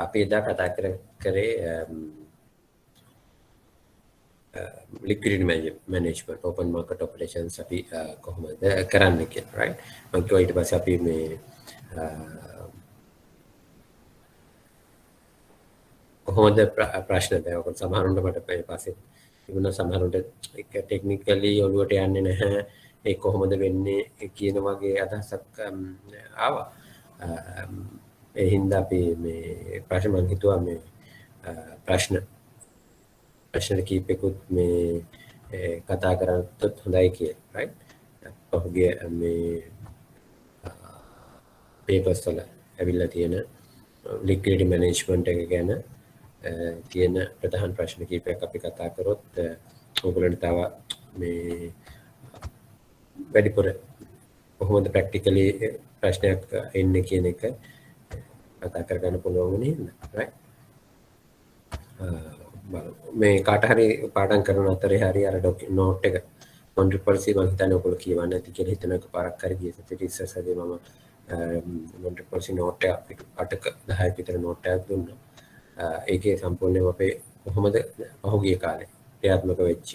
අපි එදා කතා කරේ liquidity management open market operations අපි කොහොමද කරන්න කියලා right මම කිව්වා ඊට පස්සේ අපි මේ කොහොමද ප්‍රශ්න දැන් ඔක සමහරුන්ට මට පස්සේ තිබුණා සමහරුන්ට ඒක ටෙක්නිකලි ඔළුවට යන්නේ නැහැ ඒ කොහොමද වෙන්නේ කියන වගේ අදහසක් ආවා ඒ හින්දා අපි මේ ප්‍රශ්න මම හිතුවා මේ ප්‍රශ්න කීපෙකුත් මේ කතා කරද්දී හොඳයි කියලා right ඔහුගේ මේ papers වල ඇවිල්ලා තියෙන liquidity management එක ගැන තියෙන ප්‍රධාන ප්‍රශ්න කීපයක් අපි කතා කරොත් ඔයගොල්ලන්ට තව මේ වැඩිපුර කොහොමද ප්‍රැක්ටිකලි ප්‍රශ්නයක් එන්නේ කියන එක කතා කරගන්න පුළුවන් වෙන්නේ right මේ කාට හරි පාඩම් කරන අතරේ හරි අර නෝට් එක මොන්ට්‍රි පොලිසි මම හිතන්නේ ඔයගොල්ලෝ කියවන්න ඇති කියලා හිතන එක පාරක් හරි ගිය සතියේ ඉස්සරසදී මම මොන්ට්‍රි පොලිසි නෝට් එක 8ක 10ක විතර නෝට් එකක් දුන්නා ඒකේ සම්පූර්ණයෙන්ම අපේ කොහොමද පහුගිය කාලේ ක්‍රියාත්මක වෙච්ච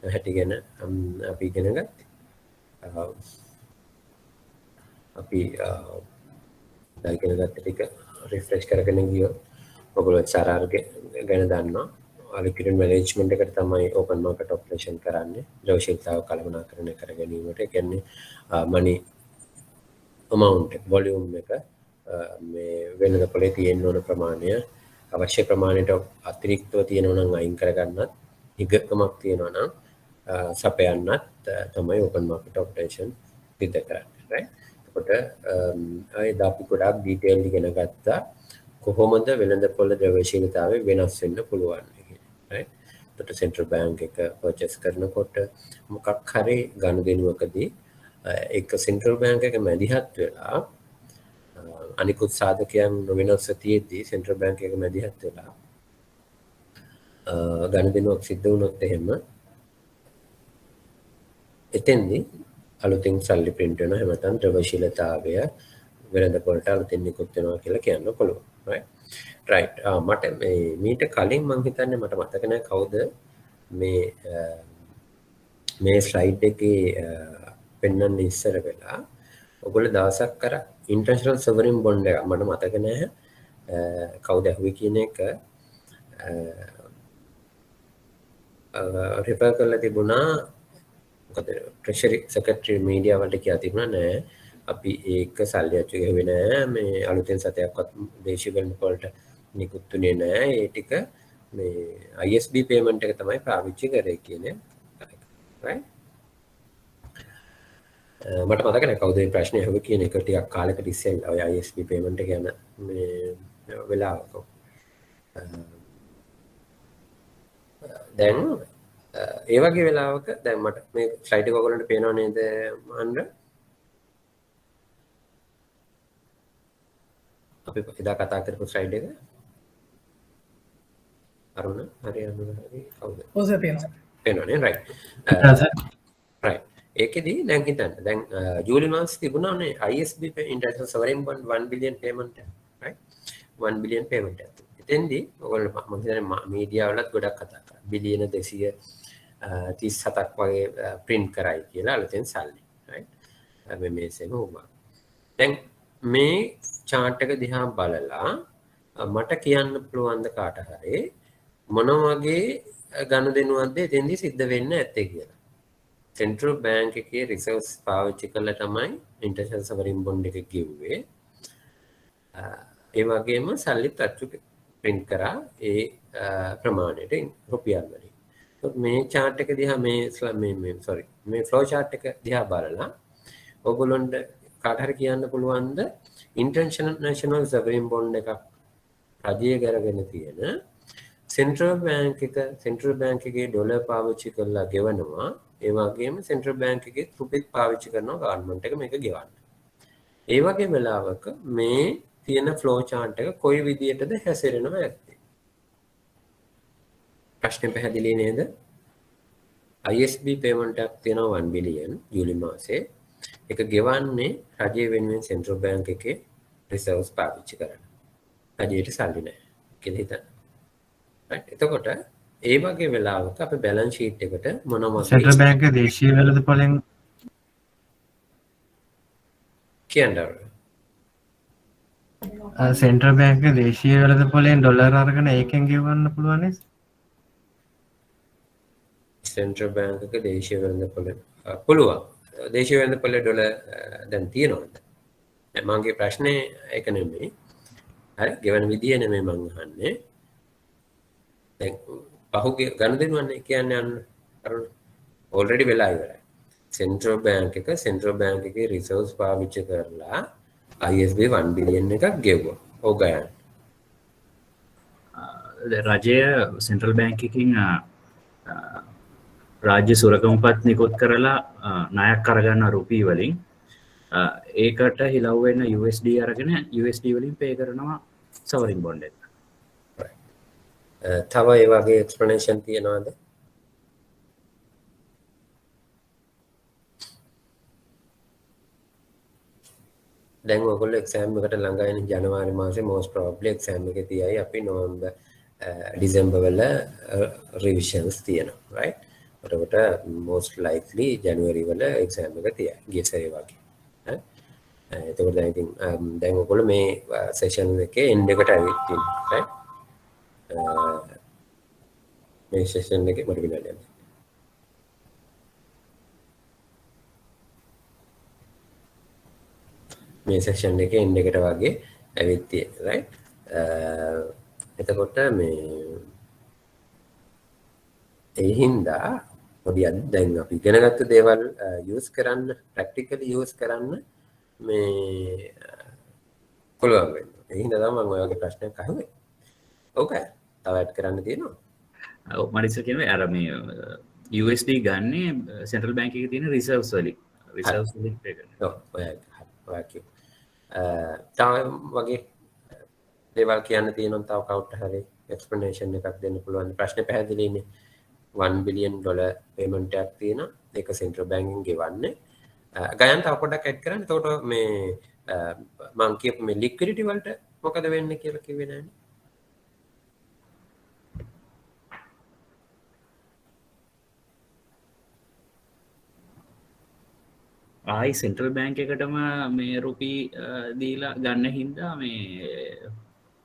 හැටි ගැන අපි ඉගෙන ගත්තා අපි ඉගෙන ගත්ත ටික රිෆ්‍රෙෂ් කරගෙන ගියොත් ඔයගොල්ලෝ SRR ගැන දන්නවා liquidity management එකට තමයි open market operation කරන්නේ ද්‍රව්‍යශීලතාව කළමනාකරණය කර ගැනීමට ඒ කියන්නේ money amount volume එක මේ වෙළඳ පොලේ තියෙන ඕන ප්‍රමාණය අවශ්‍ය ප්‍රමාණයට අතිරික්තව තියෙනවා නම් අයින් කරගන්නත් හිගකමක් තියෙනවා නම් සපයන්නත් තමයි open market operation සිදු කරන්නේ right එතකොට ආයෙත් අපි ගොඩාක් ඩීටේල් ඉගෙන ගත්තා කොහොමද වෙළඳ පොළ ද්‍රව්‍යශීලතාවය වෙනස් වෙන්න පුළුවන් right එතකොට central bank එක purchase කරනකොට මොකක් හරි ගනුදෙනුවකදී ඒක central bank එක මැදිහත් වෙලා අනිකුත් සාධකයන් නොවෙනස්ව තියෙද්දී central bank එක මැදිහත් වෙලා ගනුදෙනුවක් සිද්ධ වුණොත් එහෙම එතෙන්දී අලුතින් සල්ලි print වෙනවා එහෙම නැත්නම් ද්‍රව්‍යශීලතාවය වෙළඳ පොළට අලුතින් නිකුත් වෙනවා කියලා කියන්න පුළුවන් right මට මීට කලින් මම හිතන්නේ මට මතක නැහැ කවුද මේ ස්ලයිඩ් එකේ පෙන්වන්න ඉස්සර වෙලා ඔයගොල්ලෝ දවසක් කර ඉන්ටර්නැෂනල් සොවරින් බොන්ඩ් එක මට මතක නැහැ කවුද ඇහුවේ කියන එක රිෆර් කරලා තිබුණා මොකද ට්‍රෙෂරි සෙක්‍රටරි මීඩියා වලට කියලා තිබුණා නෑ අපි ඒක සල්ලි අච්චු ගෙවුවේ නෑ මේ අලුතෙන් සතයක්වත් දේශීය වෙළඳ පොළට නිකුත්ුනේ නෑ ඒ ටික මේ ISB payment එක තමයි පාවිච්චි කරේ කියන්නේ right මට මතක නැහැ කවුද මේ ප්‍රශ්නේ අහුවේ කියන එක ටිකක් කාලයකට ඉස්සෙල්ලා ඔය ISB payment එක ගැන මේ වෙලාවක දැන් ඒ වගේ වෙලාවක දැන් මට මේ ස්ලයිඩ් එක ඔයගොල්ලන්ට පේනව නේද මහන්ර අපි එදා කතා කරපු ස්ලයිඩ් එක අරුණ හරි කවුද ඔව් සර් පේනවනේ right ඒකෙදි දැන් හිතන්න දැන් ජූලි මාසෙ තිබුණානේ ISB International Sovereign Bond 1 billion payment right 1 billion payment එතෙන්දී ඔයගොල්ලෝ මම හිතන්නේ මීඩියා වලත් ගොඩක් කතා කරා බිලියන 237ක් වගේ print කරයි කියලා අලුතෙන් සල්ලි right මේ මේසෙම වුණා දැන් මේ chart එක දිහා බලලා මට කියන්න පුළුවන් ද කාට හරි මොන වගේ ගනුදෙනුවක්ද එතෙන්දී සිද්ධ වෙන්න ඇත්තේ කියලා Central Bank එකේ reserves පාවිච්චි කරලා තමයි International Sovereign Bond එක ගෙව්වේ. ඒ වගේම සල්ලි අච්චු print කරා ඒ ප්‍රමාණයට රුපියල් වලින්. මේ chart එක දිහා මේ flow chart එක දිහා බලලා ඔයගොල්ලන්ට කාට හරි කියන්න පුළුවන්ද International Sovereign Bond එකක් රජය කරගෙන තියෙන Central Bank එකේ ඩොලර් පාවිච්චි කරලා ගෙවනවා ඒ වගේම Central Bank එකේ රුපියල් පාවිච්චි කරනවා ගවර්න්මන්ට් එක මේක ගෙවන්න. ඒ වගේ වෙලාවක මේ තියෙන flow chart එක කොයි විදියටද හැසිරෙනවා ඇත්තේ? ප්‍රශ්නේ පැහැදිලි නේද? ISB payment එකක් තියෙනවා 1 billion ජූලි මාසේ. ඒක ගෙවන්නේ රජය වෙනුවෙන් Central Bank එකේ reserves පාවිච්චි කරලා. රජයට සල්ලි නැහැ කියලා හිතන්න. right? එතකොට ඒ වගේ වෙලාවක අපි බැලන්ස් ෂීට් එකට මොන වගේ සෙන්ට්‍රල් බැංක දේශීය වෙළඳපොලෙන් කියන්න සෙන්ට්‍රල් බැංක දේශීය වෙළඳපොලෙන් ඩොලර් අරගෙන ඒකෙන් ගෙවන්න පුළුවන් නේද? සෙන්ට්‍රල් බැංක් එක දේශීය වෙළඳපොළ පුළුවන්. දේශීය වෙළඳපොළේ ඩොලර් දැන් තියෙනවද? මගේ ප්‍රශ්නේ ඒක නෙමෙයි. හරි ගෙවන විදිය නෙමෙයි මං අහන්නේ. දැන් පහුගිය ගනුදෙනුවන්නේ කියන්නේ අන්න අරුණ ඔල්රෙඩි වෙලා ඉවරයි. සෙන්ට්‍රල් බැංක් එකේ රිසර්ව්ස් පාවිච්චි කරලා ISB 1 බිලියන් එකක් ගෙවුවා. ඔව් ගයන්. රජය සෙන්ට්‍රල් බැංක් එකකින් රාජ්‍ය සුරකම්පත් නිකුත් කරලා ණයක් අරගන්න රුපී වලින් ඒකට හිලව් වෙන USD අරගෙන USD වලින් පේ කරනවා සවරින් බොන්ඩ් එක. තව ඒ වගේ එක්ස්ප්ලනේෂන් තියනවාද? දැන් ඔයගොල්ලෝ එක්සෑම් එකට ළඟයිනේ ජනවාරි මාසේ most probably එක්සෑම් එක තියයි අපි නොවැම්බර් ඩිසෙම්බර් වල රිවිෂන්ස් තියෙනවා right එතකොට most likely ජනවාරි වල එක්සෑම් එක තියයි ගියසරේ වගේ හරි එතකොට දැන් ඉතින් දැන් ඔයගොල්ලෝ මේ සෙෂන් එකේ එන්ඩ් එකට ඇවිත් ඉන්නේ right මේ සෙෂන් එකේ මොකද වෙන්නේ මේ සෙක්ෂන් එකේ එන්ඩ් එකට වගේ ඇවිත් තියෙනවා right එතකොට මේ ඒ හින්දා පොඩි දැන් අපි ඉගෙනගත්ත දේවල් යූස් කරන්න ප්‍රැක්ටිකලි යූස් කරන්න මේ පුළුවන් වෙනවා ඒ හින්දා තමයි මම ඔය වගේ ප්‍රශ්නයක් අහුවේ ඕකයි තව ඇඩ් කරන්න තියෙනවා ඔව් මම ඉස්සර කියන්නේ අර මේ USD ගන්නේ සෙන්ට්‍රල් බැංක් එකේ තියෙන රිසර්ව්ස් වලින් පේ කරනවා ඔය කිව්වා තව වගේ දේවල් කියන්න තියෙනවා තව කවුන්ට් හරි එක්ස්ප්ලනේෂන් එකක් දෙන්න පුළුවන් ප්‍රශ්නේ පැහැදිලිනේ 1 බිලියන් ඩොලර් පේමන්ට් එකක් තියෙනවා ඒක සෙන්ට්‍රල් බැංකින් ගෙවන්නේ ගයන් තව පොඩ්ඩක් ඇඩ් කරන්න එතකොට මේ මම කියපු මේ ලික්විඩිටි වලට මොකද වෙන්නේ කියලා කිව්වේ නෑනේ ආයි සෙන්ට්‍රල් බැංක් එකටම මේ රුපී දීලා ගන්න හින්දා මේ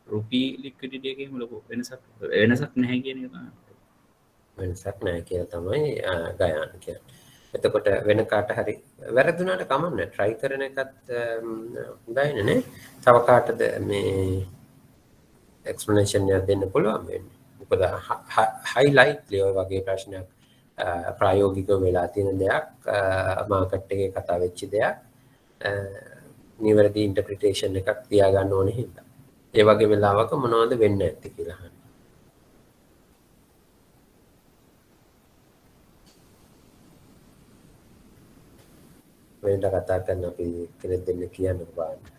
රුපී ලික්විඩිටි එකේම ලොකු වෙනසක් නැහැ කියන එක තමයි. වෙනසක් නැහැ කියලා තමයි ගයාන කියන්නේ. එතකොට වෙන කාට හරි වැරදුනාට කමන්නේ try කරන එකත් හොඳයිනේ නේ. තව කාටද මේ explanation එකක් දෙන්න පුළුවන් වෙන්නේ. මොකද highlightly ඔය වගේ ප්‍රශ්නයක් ප්‍රායෝගිකව වෙලා තියෙන දෙයක් මාකට් එකේ කතා වෙච්ච දෙයක් නිවැරදි ඉන්ටර්ප්‍රිටේෂන් එකක් තියාගන්න ඕනේ හින්දා. ඒ වගේ වෙලාවක මොනවද වෙන්නේ නැත්තේ කියලා අහන්න. වෙනද කතා කරන අපි කෙනෙක් දෙන්න කියන්න බලන්න.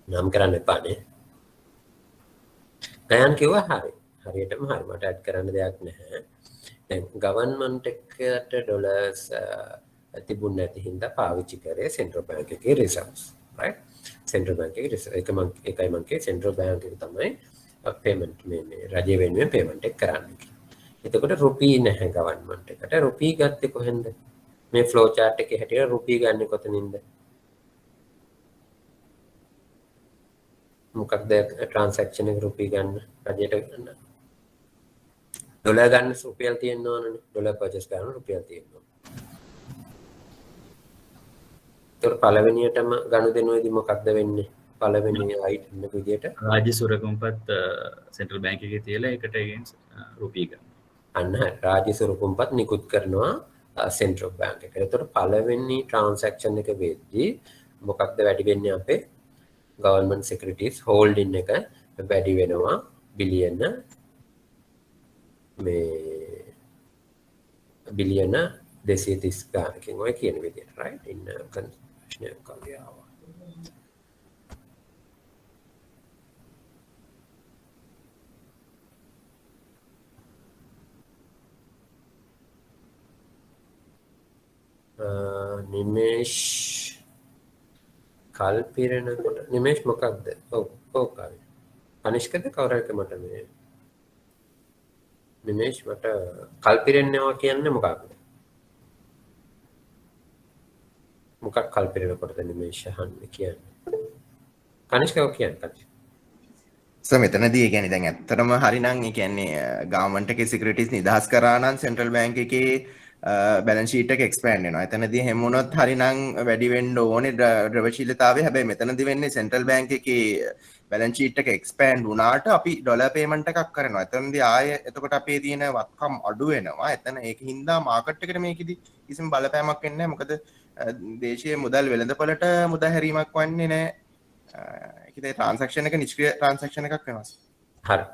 නම් කරන්න එපානේ. ගයන් කිව්වා හරි. හරියටම හරි. මට ඇඩ් කරන්න දෙයක් නැහැ. දැන් ගවර්න්මන්ට් එකට ඩොලර්ස් තිබුණ නැති හින්දා පාවිච්චි කරේ සෙන්ට්‍රල් බැංක් එකේ රිසර්ව්ස්. right? සෙන්ට්‍රල් බැංක් එකේ රිසර්ව් එකයි මං කියේ සෙන්ට්‍රල් බැංක් එක තමයි පේමන්ට් මේ රජය වෙනුවෙන් පේමන්ට් එක කරන්නේ කියලා. එතකොට රුපී නැහැ ගවර්න්මන්ට් එකට. රුපී ගත්තේ කොහෙන්ද? මේ ෆ්ලෝ chart එකේ හැටියට රුපී ගන්නේ කොතනින්ද? මොකක්ද ට්‍රාන්සැක්ෂන් එක රුපී ගන්න රජයට ගන්න ඩොලර් ගන්න රුපියල් තියෙන්න ඕනනේ ඩොලර් පර්චේස් කරන රුපියල් තියෙන්න ඕන ඒතර පළවෙනියටම ගනුදෙනුවේදී මොකක්ද වෙන්නේ පළවෙනි අයිටම් එක විදියට රාජ්‍ය සුරකම්පත් සෙන්ට්‍රල් බැංක් එකේ තියලා ඒකට against රුපී ගන්න අන්න රාජ්‍ය සුරකම්පත් නිකුත් කරනවා සෙන්ට්‍රල් බැංක් එකට ඒතර පළවෙනි ට්‍රාන්සැක්ෂන් එක වෙද්දී මොකක්ද වැඩි වෙන්නේ අපේ government securities holding එක වැඩි වෙනවා බිලියන මේ බිලියන 230 ගානකින් ඔය කියන විදිහට right in conversion කාර්යාව Nimesh කල්පිරෙනකොට Nimesh මොකක්ද? ඔව් කාව්‍ය. කනිෂ්කද කවුරුහරි මට මේ නිමේෂ් මට කල්පිරෙන්නවා කියන්නේ මොකක්ද? මොකක් කල්පිරෙනකොටද නිමේෂ් අහන්නේ කියන්නේ? කනිෂ්කව කියන්නේ කනිෂ්ක. මෙතනදී ඒ කියන්නේ දැන් ඇත්තටම හරිනම් ඒ කියන්නේ ගවර්න්මන්ට් එකේ සිකියුරිටිස් නිදහස් කරා නම් සෙන්ට්‍රල් බැංක් එකේ බැලන්ස් ෂීට් එක එක්ස්පෑන්ඩ් වෙනවා. එතනදී හැම වුණොත් හරිනම් වැඩි වෙන්න ඕනේ ද්‍රවශීලතාවය. හැබැයි මෙතනදී වෙන්නේ සෙන්ට්‍රල් බැංක් එකේ බැලන්ස් ෂීට් එක එක්ස්පෑන්ඩ් වුණාට අපි ඩොලර් පේමන්ට් එකක් කරනවා. එතනදී ආයේ එතකොට අපේ තියෙන වත්කම් අඩු වෙනවා. එතන ඒකින්ද මාකට් එකට මේකෙදි කිසිම බලපෑමක් වෙන්නේ නැහැ. මොකද දේශීය මුදල් වෙළඳපොළට මුදල් හැරීමක් වන්නේ නැහැ. ඒකේ ට්‍රාන්සැක්ෂන් එක නිෂ්ක්‍රීය ට්‍රාන්සැක්ෂන් එකක් වෙනවා. හරි.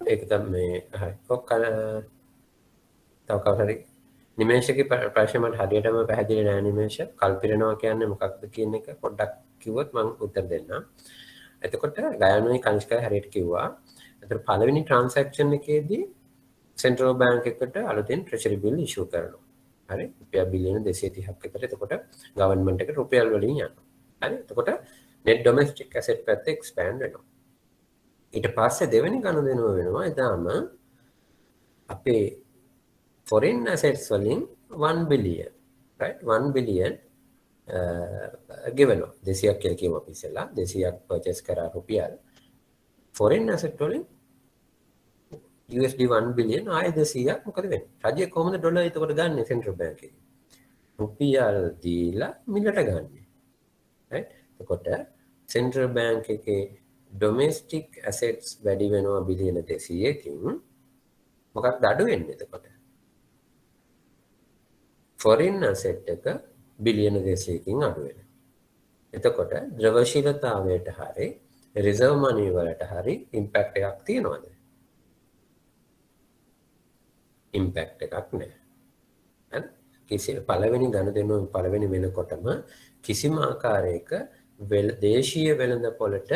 ඒක තමයි හරි. ඔක්කොම තව කවුරුහරි නිමේෂකේ ප්‍රශ්නේ මට හරියටම පැහැදිලි නෑ නිමේෂ. කල්පිරෙනවා කියන්නේ මොකක්ද කියන එක පොඩ්ඩක් කිව්වොත් මම උත්තර දෙන්නම්. එතකොට ගයනුයි කනිෂ්කයි හරියට කිව්වා. එතකොට පළවෙනි ට්‍රාන්සැක්ෂන් එකේදී සෙන්ට්‍රල් බැංක් එකට අලුතෙන් ට්‍රෙෂරි බිල් ඉෂුව කරනවා. හරි. රුපියල් බිලියන 230ක් විතර. එතකොට ගවර්න්මන්ට් එකට රුපියල් වලින් යනවා. හරි. එතකොට net domestic asset පැත්ත expand වෙනවා. ඊට පස්සේ දෙවෙනි ගනුදෙනුව වෙනවා එදාම අපේ foreign assets වලින් 1 billion right 1 billion ගෙවනවා 200ක් කියලා කියමු අපි ඉස්සෙල්ලා 200ක් purchase කරා රුපියල් foreign asset වලින් USD 1 billion ආයෙ 200ක් මොකද වෙන්නේ රජය කොහොමද ඩොලර් එතකොට ගන්න සෙන්ට්‍රල් බැංක් එකේ රුපියල් දීලා මිලට ගන්න right එතකොට සෙන්ට්‍රල් බැංක් එකේ ඩොමෙස්ටික් ඇසෙට්ස් වැඩි වෙනවා බිලියන 200කින් මොකක්ද අඩු වෙන්නේ එතකොට ෆොරින් ඇසෙට් එක බිලියන 200කින් අඩු වෙනවා එතකොට ද්‍රවශීලතාවයට හරි රිසර්ව් මනි වලට හරි ඉම්පැක්ට් එකක් තියෙනවද ඉම්පැක්ට් එකක් නැහැ හරි කිසි පළවෙනි ගනුදෙනුව පළවෙනි වෙනකොටම කිසිම ආකාරයක දේශීය වෙළඳපොළට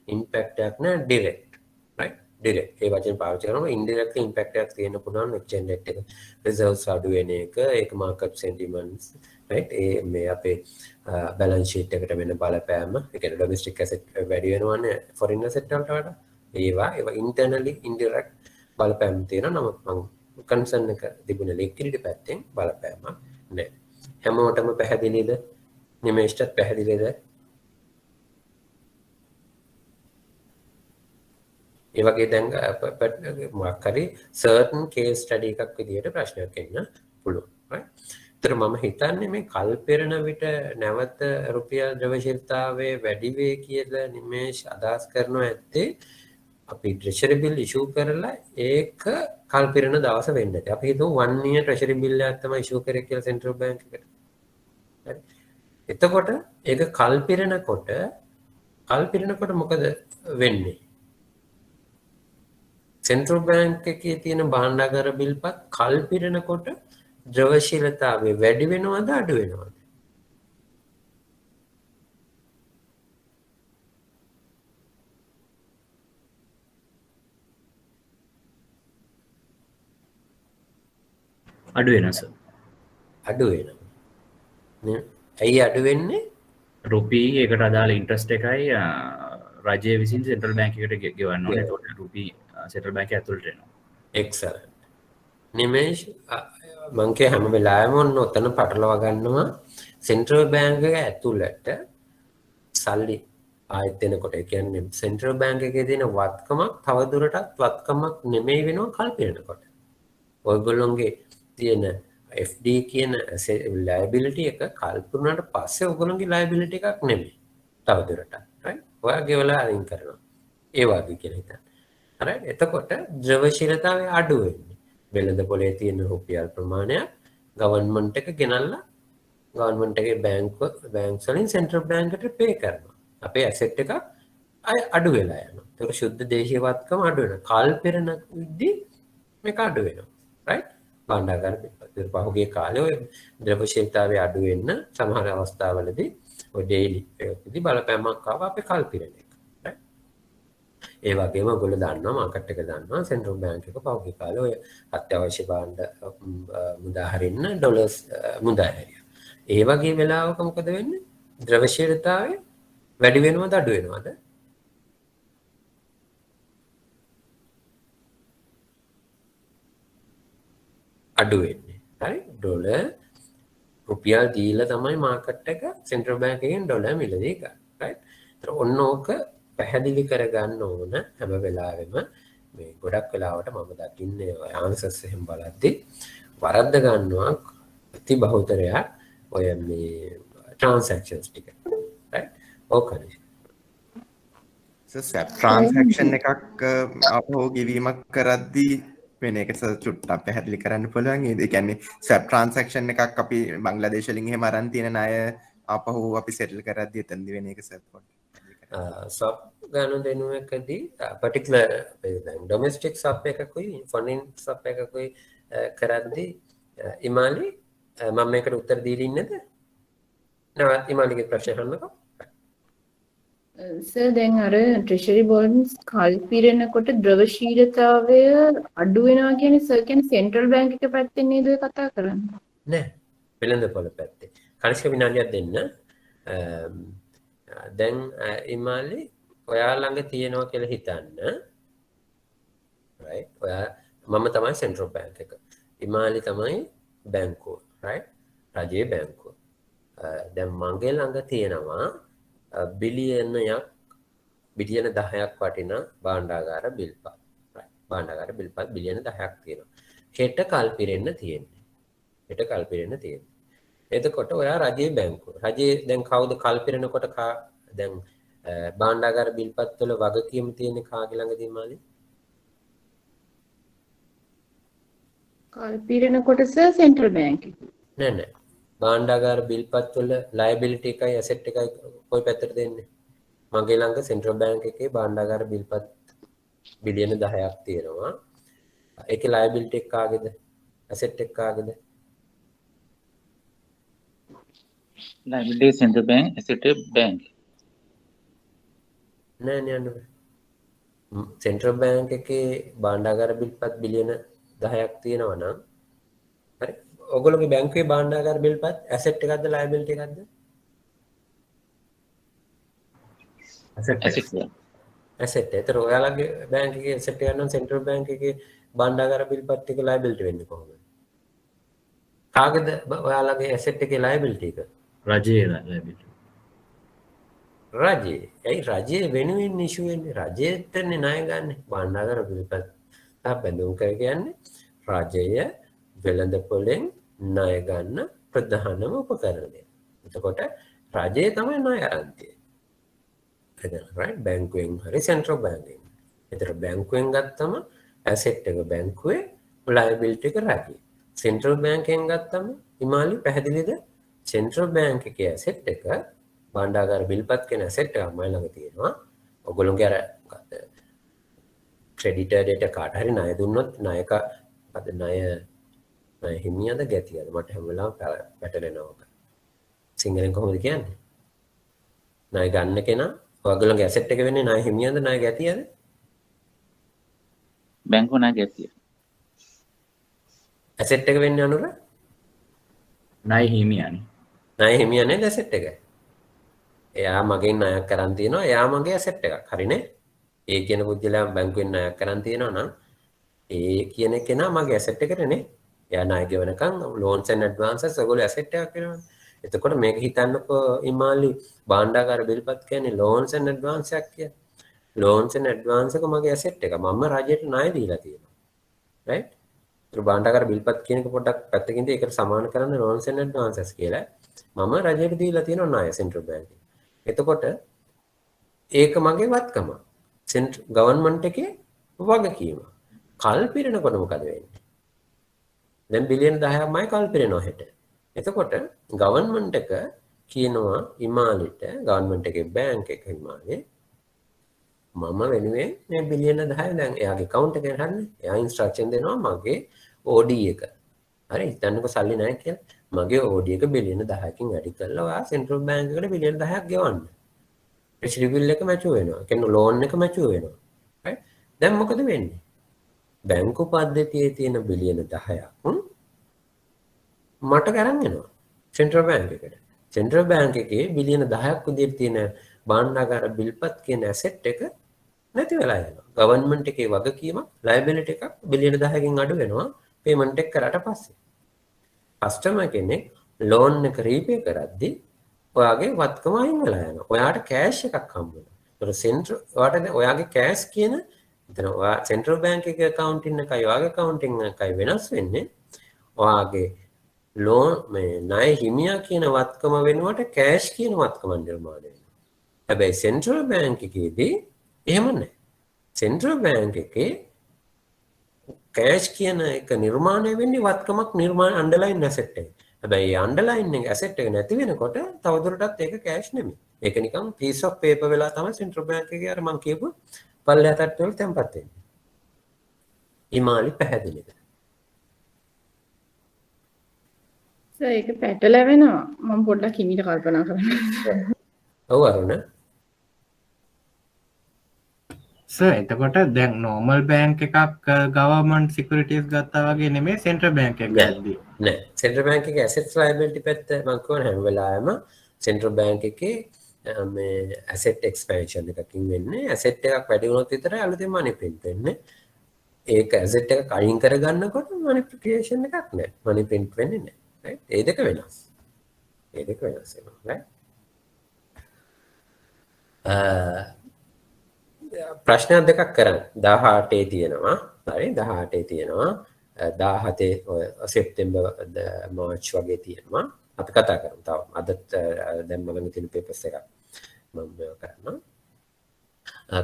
ඉම්පැක්ට් එකක් නැහැ ඩිරෙක්ට් රයිට් ඩිරෙක්ට් ඒ වචන පාවිච්චි කරනවා ඉන්ඩිරෙක්ට් ඉම්පැක්ට් එකක් තියෙන්න පුළුවන් එක්ස්චේන්ජ් රේට් එක රිසර්ව්ස් අඩු වෙන එක ඒක මාකට් සෙන්ටිමන්ට්ස් රයිට් ඒ මේ අපේ බැලන්ස් ෂීට් එකට වෙන බලපෑම ඒ කියන්නේ ඩොමෙස්ටික් ඇසෙට් වැඩි වෙනවනේ ෆොරින් ඇසෙට් වලට වඩා ඒවා ඉන්ටර්නලි ඉන්ඩිරෙක්ට් බලපෑම් තියෙනවා නමුත් මම කන්සර්න් එක තිබුණේ ලික්විඩිටි පැත්තෙන් බලපෑමක් නැහැ හැමෝටම පැහැදිලිද නිමේෂ්ටත් පැහැදිලිද ඒ වගේ දැන් මොකක් හරි certain case study එකක් විදිහට ප්‍රශ්නයක් එන්න පුළුවන්. right? ඒතර මම හිතන්නේ මේ කල්පිරණ විට නැවත රුපියල් ද්‍රවශීලතාවයේ වැඩි වේ කියලා නිමේෂ් අදහස් කරනවා ඇත්තේ අපි treasury bill issue කරලා ඒක කල්පිරණ දවස වෙන්න ඇති. අපි හිතමු 1 year treasury bill එකක් තමයි issue කරේ කියලා central bank එකට. හරි. එතකොට ඒක කල්පිරණකොට මොකද වෙන්නේ? සෙන්ට්‍රල් බැංක් එකේ තියෙන භාණ්ඩාගාර බිල්පත් කල්පිරණකොට ද්‍රවශීලතාවය වැඩි වෙනවද අඩු වෙනවද? අඩු වෙනවා සර්. අඩු වෙනවා. නේ? ඇයි අඩු වෙන්නේ? රුපී එකට අදාළ ඉන්ට්‍රස්ට් එකයි රජය විසින් සෙන්ට්‍රල් බැංක් එකට ගෙවන්න ඕනේ. ඒකට රුපී සෙන්ට්‍රල් බැංක් ඇතුළට එනවා. excellent. නිමේෂ් මං කිය හැම වෙලාවෙම ඔන්න ඔතන පටලවා ගන්නවා සෙන්ට්‍රල් බැංක් එක ඇතුළට සල්ලි ආයෙත් එනකොට ඒ කියන්නේ සෙන්ට්‍රල් බැංක් එකේ තියෙන වත්කමක් තවදුරටත් වත්කමක් නෙමෙයි වෙනවා කල්පිරණකොට. ඔයගොල්ලෝගේ තියෙන FD කියන liability එක කල්පිරුණාට පස්සේ ඔයගොල්ලෝගේ liability එකක් නෙමෙයි. තවදුරටත් right? ඔයා ගෙවලා අයින් කරනවා. ඒ වගේ කියලා හිතන්න. right? එතකොට ද්‍රවශීලතාවය අඩු වෙන්නේ. වෙළඳපොලේ තියෙන රුපියල් ප්‍රමාණය ගවර්න්මන්ට් එක ගෙනල්ලා ගවර්න්මන්ට් එකේ බැංක්ස් වලින් සෙන්ට්‍රල් බැංක් එකට පේ කරනවා. අපේ ඇසෙට් එක අඩු වෙලා යනවා. ඒක සුද්ධ දේශීය වත්කම අඩු වෙනවා. කල්පිරණ විද්දි මේක අඩු වෙනවා. right? භාණ්ඩාගාර පහුගිය කාලේ ඔය ද්‍රවශීලතාවය අඩු වෙන්න සමහර අවස්ථාවලදී ඔය ඩේලි එකදී බලපෑමක් ආවා අපේ කල්පිරණ එක. right? ඒ වගේම ඔයගොල්ලෝ දන්නවා මාකට් එක දන්නවා සෙන්ට්‍රල් බැංක් එක පහුගිය කාලේ ඔය අත්‍යවශ්‍ය භාණ්ඩ මුදා හරින්න ඩොලර්ස් මුදා හැරියා. ඒ වගේ වෙලාවක මොකද වෙන්නේ? ද්‍රවශීලතාවය වැඩි වෙනවද අඩු වෙනවද? අඩු වෙන්නේ. හරි? ඩොලර් රුපියල් දීලා තමයි මාකට් එක සෙන්ට්‍රල් බැංක් එකෙන් ඩොලර් මිලදී ගන්න. රයිට්? ඒතර ඔන්න ඕක පැහැදිලි කරගන්න ඕන හැම වෙලාවෙම මේ ගොඩක් වෙලාවට මම දකින්නේ ඔය ආන්සර්ස් එහෙම බලද්දි වරද්ද ගන්නවා ප්‍රති බහුතරයක් ඔය මේ ට්‍රාන්සැක්ෂන්ස් ටික. රයිට්? ඕකනේ. ස්වැප් ට්‍රාන්සැක්ෂන් එකක් අපහෝ ගෙවීමක් කරද්දී වෙන එක චුට්ටක් පැහැදිලි කරන්න පුළුවන්. ඒ කියන්නේ ස්වැප් ට්‍රාන්සැක්ෂන් එකක් අපි බංග්ලාදේශ වලින් එහෙම අරන් තියෙන ණය අපහෝ අපි සෙටල් කරද්දී එතනදී වෙන එක ස්වැප් ගනුදෙනුවකදී පර්ටිකුලර් ඩොමෙස්ටික් ස්වැප් එකකුයි ෆොරින් ස්වැප් එකකුයි කරද්දී ඉමාලි මම මේකට උත්තර දීලා ඉන්නේද? නවත් ඉමාලිගේ ප්‍රශ්න අහන්නකෝ. සර් දැන් අර ට්‍රෙෂරි බොන්ඩ්ස් කල් පිරෙනකොට ද්‍රවශීලතාවය අඩු වෙනවා කියන්නේ සර් කියන්නේ සෙන්ට්‍රල් බැංක් එක පැත්තෙන් නේද ඔය කතා කරන්නේ? නෑ. වෙළඳපොළ පැත්තේ. කනිෂ්ක විනාඩියක් දෙන්න. දැන් ඉමාලි ඔයා ළඟ තියෙනවා කියලා හිතන්න. right? ඔයා මම තමයි සෙන්ට්‍රල් බැංක් එක. ඉමාලි තමයි බැංකුව. right? රජයේ බැංකුව. දැන් මගේ ළඟ තියෙනවා බිලියනයක් බිලියන 10ක් වටින භාණ්ඩාගාර බිල්පත්. භාණ්ඩාගාර බිල්පත් බිලියන 10ක් තියෙනවා. හෙට කල් පිරෙන්න තියෙන්නේ. හෙට කල් පිරෙන්න තියෙන්නේ. එතකොට ඔයා රජයේ බැංකුව. රජයේ දැන් කවුද කල් පිරෙනකොට දැන් භාණ්ඩාගාර බිල්පත් වල වගකීම තියෙන්නේ කාගේ ළඟද මාළි? කල් පිරෙනකොට සර් සෙන්ට්‍රල් බැංක් එක. නෑ. භාණ්ඩාගාර බිල්පත් වල ලයබිලිටි එකයි ඇසෙට් එකයි කොයි පැත්තට දෙන්නේ? මගේ ළඟ සෙන්ට්‍රල් බැංක් එකේ භාණ්ඩාගාර බිල්පත් බිලියන 10ක් තියෙනවා. ඒකේ ලයබිලිටි එක කාගේද? ඇසෙට් එක කාගේද? liability central bank, asset bank. නෑ. සෙන්ට්‍රල් බැංක් එකේ භාණ්ඩාගාර බිල්පත් බිලියන 10ක් තියෙනවා නම් හරි. ඔයගොල්ලෝගේ බැංකුවේ භාණ්ඩාගාර බිල්පත් ඇසෙට් එකක්ද ලයබිලිටි එකක්ද? ඇසෙට්. ඒතර ඔයාලගේ බැංක් එකේ ඇසෙට් එක නම් සෙන්ට්‍රල් බැංක් එකේ භාණ්ඩාගාර බිල්පත් ටික ලයබිලිටි වෙන්නේ කොහොමද? කාගේද ඔයාලගේ ඇසෙට් එකේ ලයබිලිටි එක? රජයේ liability. රජයේ. ඒ රජයේ වෙනුවෙන් ඉෂු වෙන්නේ රජයටනේ ණය ගන්න. භාණ්ඩාගාර බිල්පත් බැඳුම් කර කියන්නේ රජය වෙළඳපොලෙන් ණය ගන්න ප්‍රධානම උපකරණය. එතකොට රජය තමයි ණය අරන් තියෙන්නේ. right? බැංකුවෙන් හරි සෙන්ට්‍රල් බැංකුවෙන්. ඒතර බැංකුවෙන් ගත්තම ඇසෙට් එක බැංකුවේ ලයබිලිටි එක රජයේ. සෙන්ට්‍රල් බැංකෙන් ගත්තම හිමාලි පැහැදිලිද? සෙන්ට්‍රල් බැංක් එකේ ඇසෙට් එක භාණ්ඩාගාර බිල්පත් කියන ඇසෙට් එක මම ළඟ තියෙනවා. ඔයගොල්ලෝගේ අර ක්‍රෙඩිටර් දෙට කාට හරි ණය දුන්නොත් ණයක අද ණය හිමියද ගැතියද මට හැම වෙලාවෙම පැටලෙනවා. සිංහලෙන් කොහොමද කියන්නේ? ණය ගන්න කෙනා ඔයගොල්ලෝගේ ඇසෙට් එක වෙන්නේ ණය හිමියද ණය ගැතියද? බැංකුව ණය ගැතිය. ඇසෙට් එක වෙන්නේ අනුර? ණය හිමියනේ. ණය හිමියනේ ඇසෙට් එක. එයා මගෙන් ණයක් කරන් තියෙනවා. එයා මගේ ඇසෙට් එකක්. හරිනේ? ඒ කියන පුද්ගලයා බැංකුවෙන් ණයක් කරන් තියෙනවා නම් ඒ කියන කෙනා මගේ ඇසෙට් එකටනේ. එයා ණය ගෙවනකම් loans and advances ඔයගොල්ලෝ ඇසෙට් එකක් වෙනවා. එතකොට මේක හිතන්නකෝ ඉමාලි භාණ්ඩාගාර බිල්පත් කියන්නේ loans and advances එකක් කියලා. loans and advances එක මගේ ඇසෙට් එක. මම රජයට ණය දීලා තියෙනවා. right? ඒතර භාණ්ඩාගාර බිල්පත් කියන එක පොඩ්ඩක් පැත්තකින් දී ඒකට සමාන කරන්න loans and advances කියලා. මම රජයට දීලා තියෙනවා ණය සෙන්ට්‍රල් බැංකුවෙන්. එතකොට ඒක මගේ වත්කම. ගවර්න්මන්ට් එකේ වගකීම. කල් පිරෙනකොට මොකද වෙන්නේ? දැන් බිලියන 10ක්මයි කල් පිරෙනවා හෙට. එතකොට ගවර්න්මන්ට් එක කියනවා ඉමාලිට ගවර්න්මන්ට් එකේ බැංක් එක ඉමාලේ මම වෙනුවෙන් මේ බිලියන 10 දැන් එයාගේ account එකේ හරිනේ. එයා ඉන්ස්ට්‍රක්ෂන් දෙනවා මගේ OD එක. හරි හිතන්නකෝ සල්ලි නැහැ කියලා. මගේ OD එක බිලියන 10කින් වැඩි කරලා ඔයා සෙන්ට්‍රල් බැංක් එකට බිලියන 10ක් ගෙවන්න. ට්‍රෙෂරි බිල් එක මැචුව වෙනවා. කියන්නේ ලෝන් එක මැචුව වෙනවා. right? දැන් මොකද වෙන්නේ? බැංකු පද්ධතියේ තියෙන බිලියන 10ක් මට ගරන් එනවා. සෙන්ට්‍රල් බැංක් එකට. සෙන්ට්‍රල් බැංක් එකේ බිලියන 10ක් විදිහට තියෙන භාණ්ඩාගාර බිල්පත් කියන ඇසෙට් එක නැති වෙලා යනවා. ගවර්න්මන්ට් එකේ වගකීමක් ලයබිලිටි එකක් බිලියන 10කින් අඩු වෙනවා පේමන්ට් එක කරාට පස්සේ. කස්ටමර් කෙනෙක් ලෝන් එක රීපේ කරද්දී ඔයාගේ වත්කම අයින් වෙලා යනවා. ඔයාට කෑෂ් එකක් හම්බ වෙනවා. ඒතර සෙන්ට්‍රල් ඔයාට ඔයාගේ කෑෂ් කියන එතන ඔයා සෙන්ට්‍රල් බැංක් එකේ account එකයි ඔයාගේ account එකයි වෙනස් වෙන්නේ. ඔයාගේ ලෝන් මේ ණය හිමියා කියන වත්කම වෙනුවට කෑෂ් කියන වත්කම නිර්මාණය වෙනවා. හැබැයි සෙන්ට්‍රල් බැංක් එකේදී එහෙම නැහැ. සෙන්ට්‍රල් බැංක් එකේ කෑෂ් කියන එක නිර්මාණය වෙන්නේ වත්කමක් නිර්මාණ අන්ඩර්ලයින් ඇසෙට් එක. හැබැයි ඒ අන්ඩර්ලයින් එක ඇසෙට් එක නැති වෙනකොට තවදුරටත් ඒක කෑෂ් නෙමෙයි. ඒක නිකන් piece of paper වෙලා තමයි සෙන්ට්‍රල් බැංක් එකේ අර මම කියපු පල්ලෙහා තට්ටු වල තැම්පත් වෙන්නේ. ඉමාලි පැහැදිලිද? ඒක පැටලෙනවා. මම පොඩ්ඩක් හිමීට කල්පනා කරන්න. ඔව් අරුණ. එතකොට දැන් නෝමල් බෑන්ක් එකක් ගවර්න්මන්ට් සිකියුරිටිස් ගත්තා වගේ නෙමෙයි සෙන්ට්‍රල් බැංක් එකක් ගද්දී. නෑ. සෙන්ට්‍රල් බැංක් එකේ ඇසෙට්ස් ලයබිලිටි පැත්ත මම කියවන හැම වෙලාවෙම සෙන්ට්‍රල් බැංක් එකේ මේ ඇසෙට් එක්ස්පැන්ෂන් එකකින් වෙන්නේ. ඇසෙට් එකක් වැඩි වුණොත් විතරයි අලුතෙන් මනි ප්‍රින්ට් වෙන්නේ. ඒක ඇසෙට් එක අයින් කරගන්නකොට මනි ක්‍රියේෂන් එකක් නෑ. මනි ප්‍රින්ට් වෙන්නේ නෑ. right? ඒ දෙක වෙනස්. ඒ දෙක වෙනස් වෙනවා. right? ප්‍රශ්න දෙකක් කරන්න 18 තියෙනවා. හරි 18 තියෙනවා. 17 සෙප්තැම්බර් මාර්ච් වගේ තියෙනවා. අපි කතා කරමු. තව අද දැන් මම තියෙන පේපර්ස් එකක් මම කරනවා.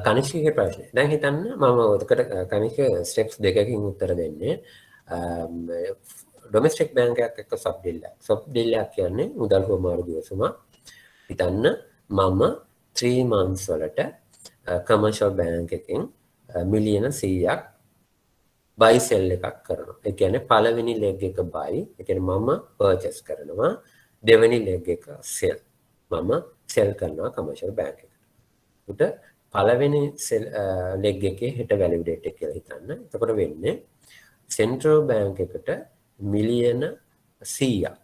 කනිෂ්කගේ ප්‍රශ්නේ. දැන් හිතන්න මම ඔතකට කනිෂ්ක ස්ටෙප්ස් දෙකකින් උත්තර දෙන්නේ. ඩොමෙස්ටික් බැංක් එකක් එක්ක සබ් ඩීල් එකක්. සබ් ඩීල් එකක් කියන්නේ මුදල් හොමාරු දිවසුමක්. හිතන්න මම 3 months වලට කමර්ෂල් බැංක් එකෙන් මිලියන 100ක් buy sell එකක් කරනවා. ඒ කියන්නේ පළවෙනි ලෙග් එක buy, ඒ කියන්නේ මම purchase කරනවා. දෙවෙනි ලෙග් එක sell. මම sell කරනවා කමර්ෂල් බැංක් එකට. උට පළවෙනි ලෙග් එකේ හෙට වැලියු ඩේට් එක කියලා හිතන්න. එතකොට වෙන්නේ සෙන්ට්‍රල් බැංක් එකට මිලියන 100ක්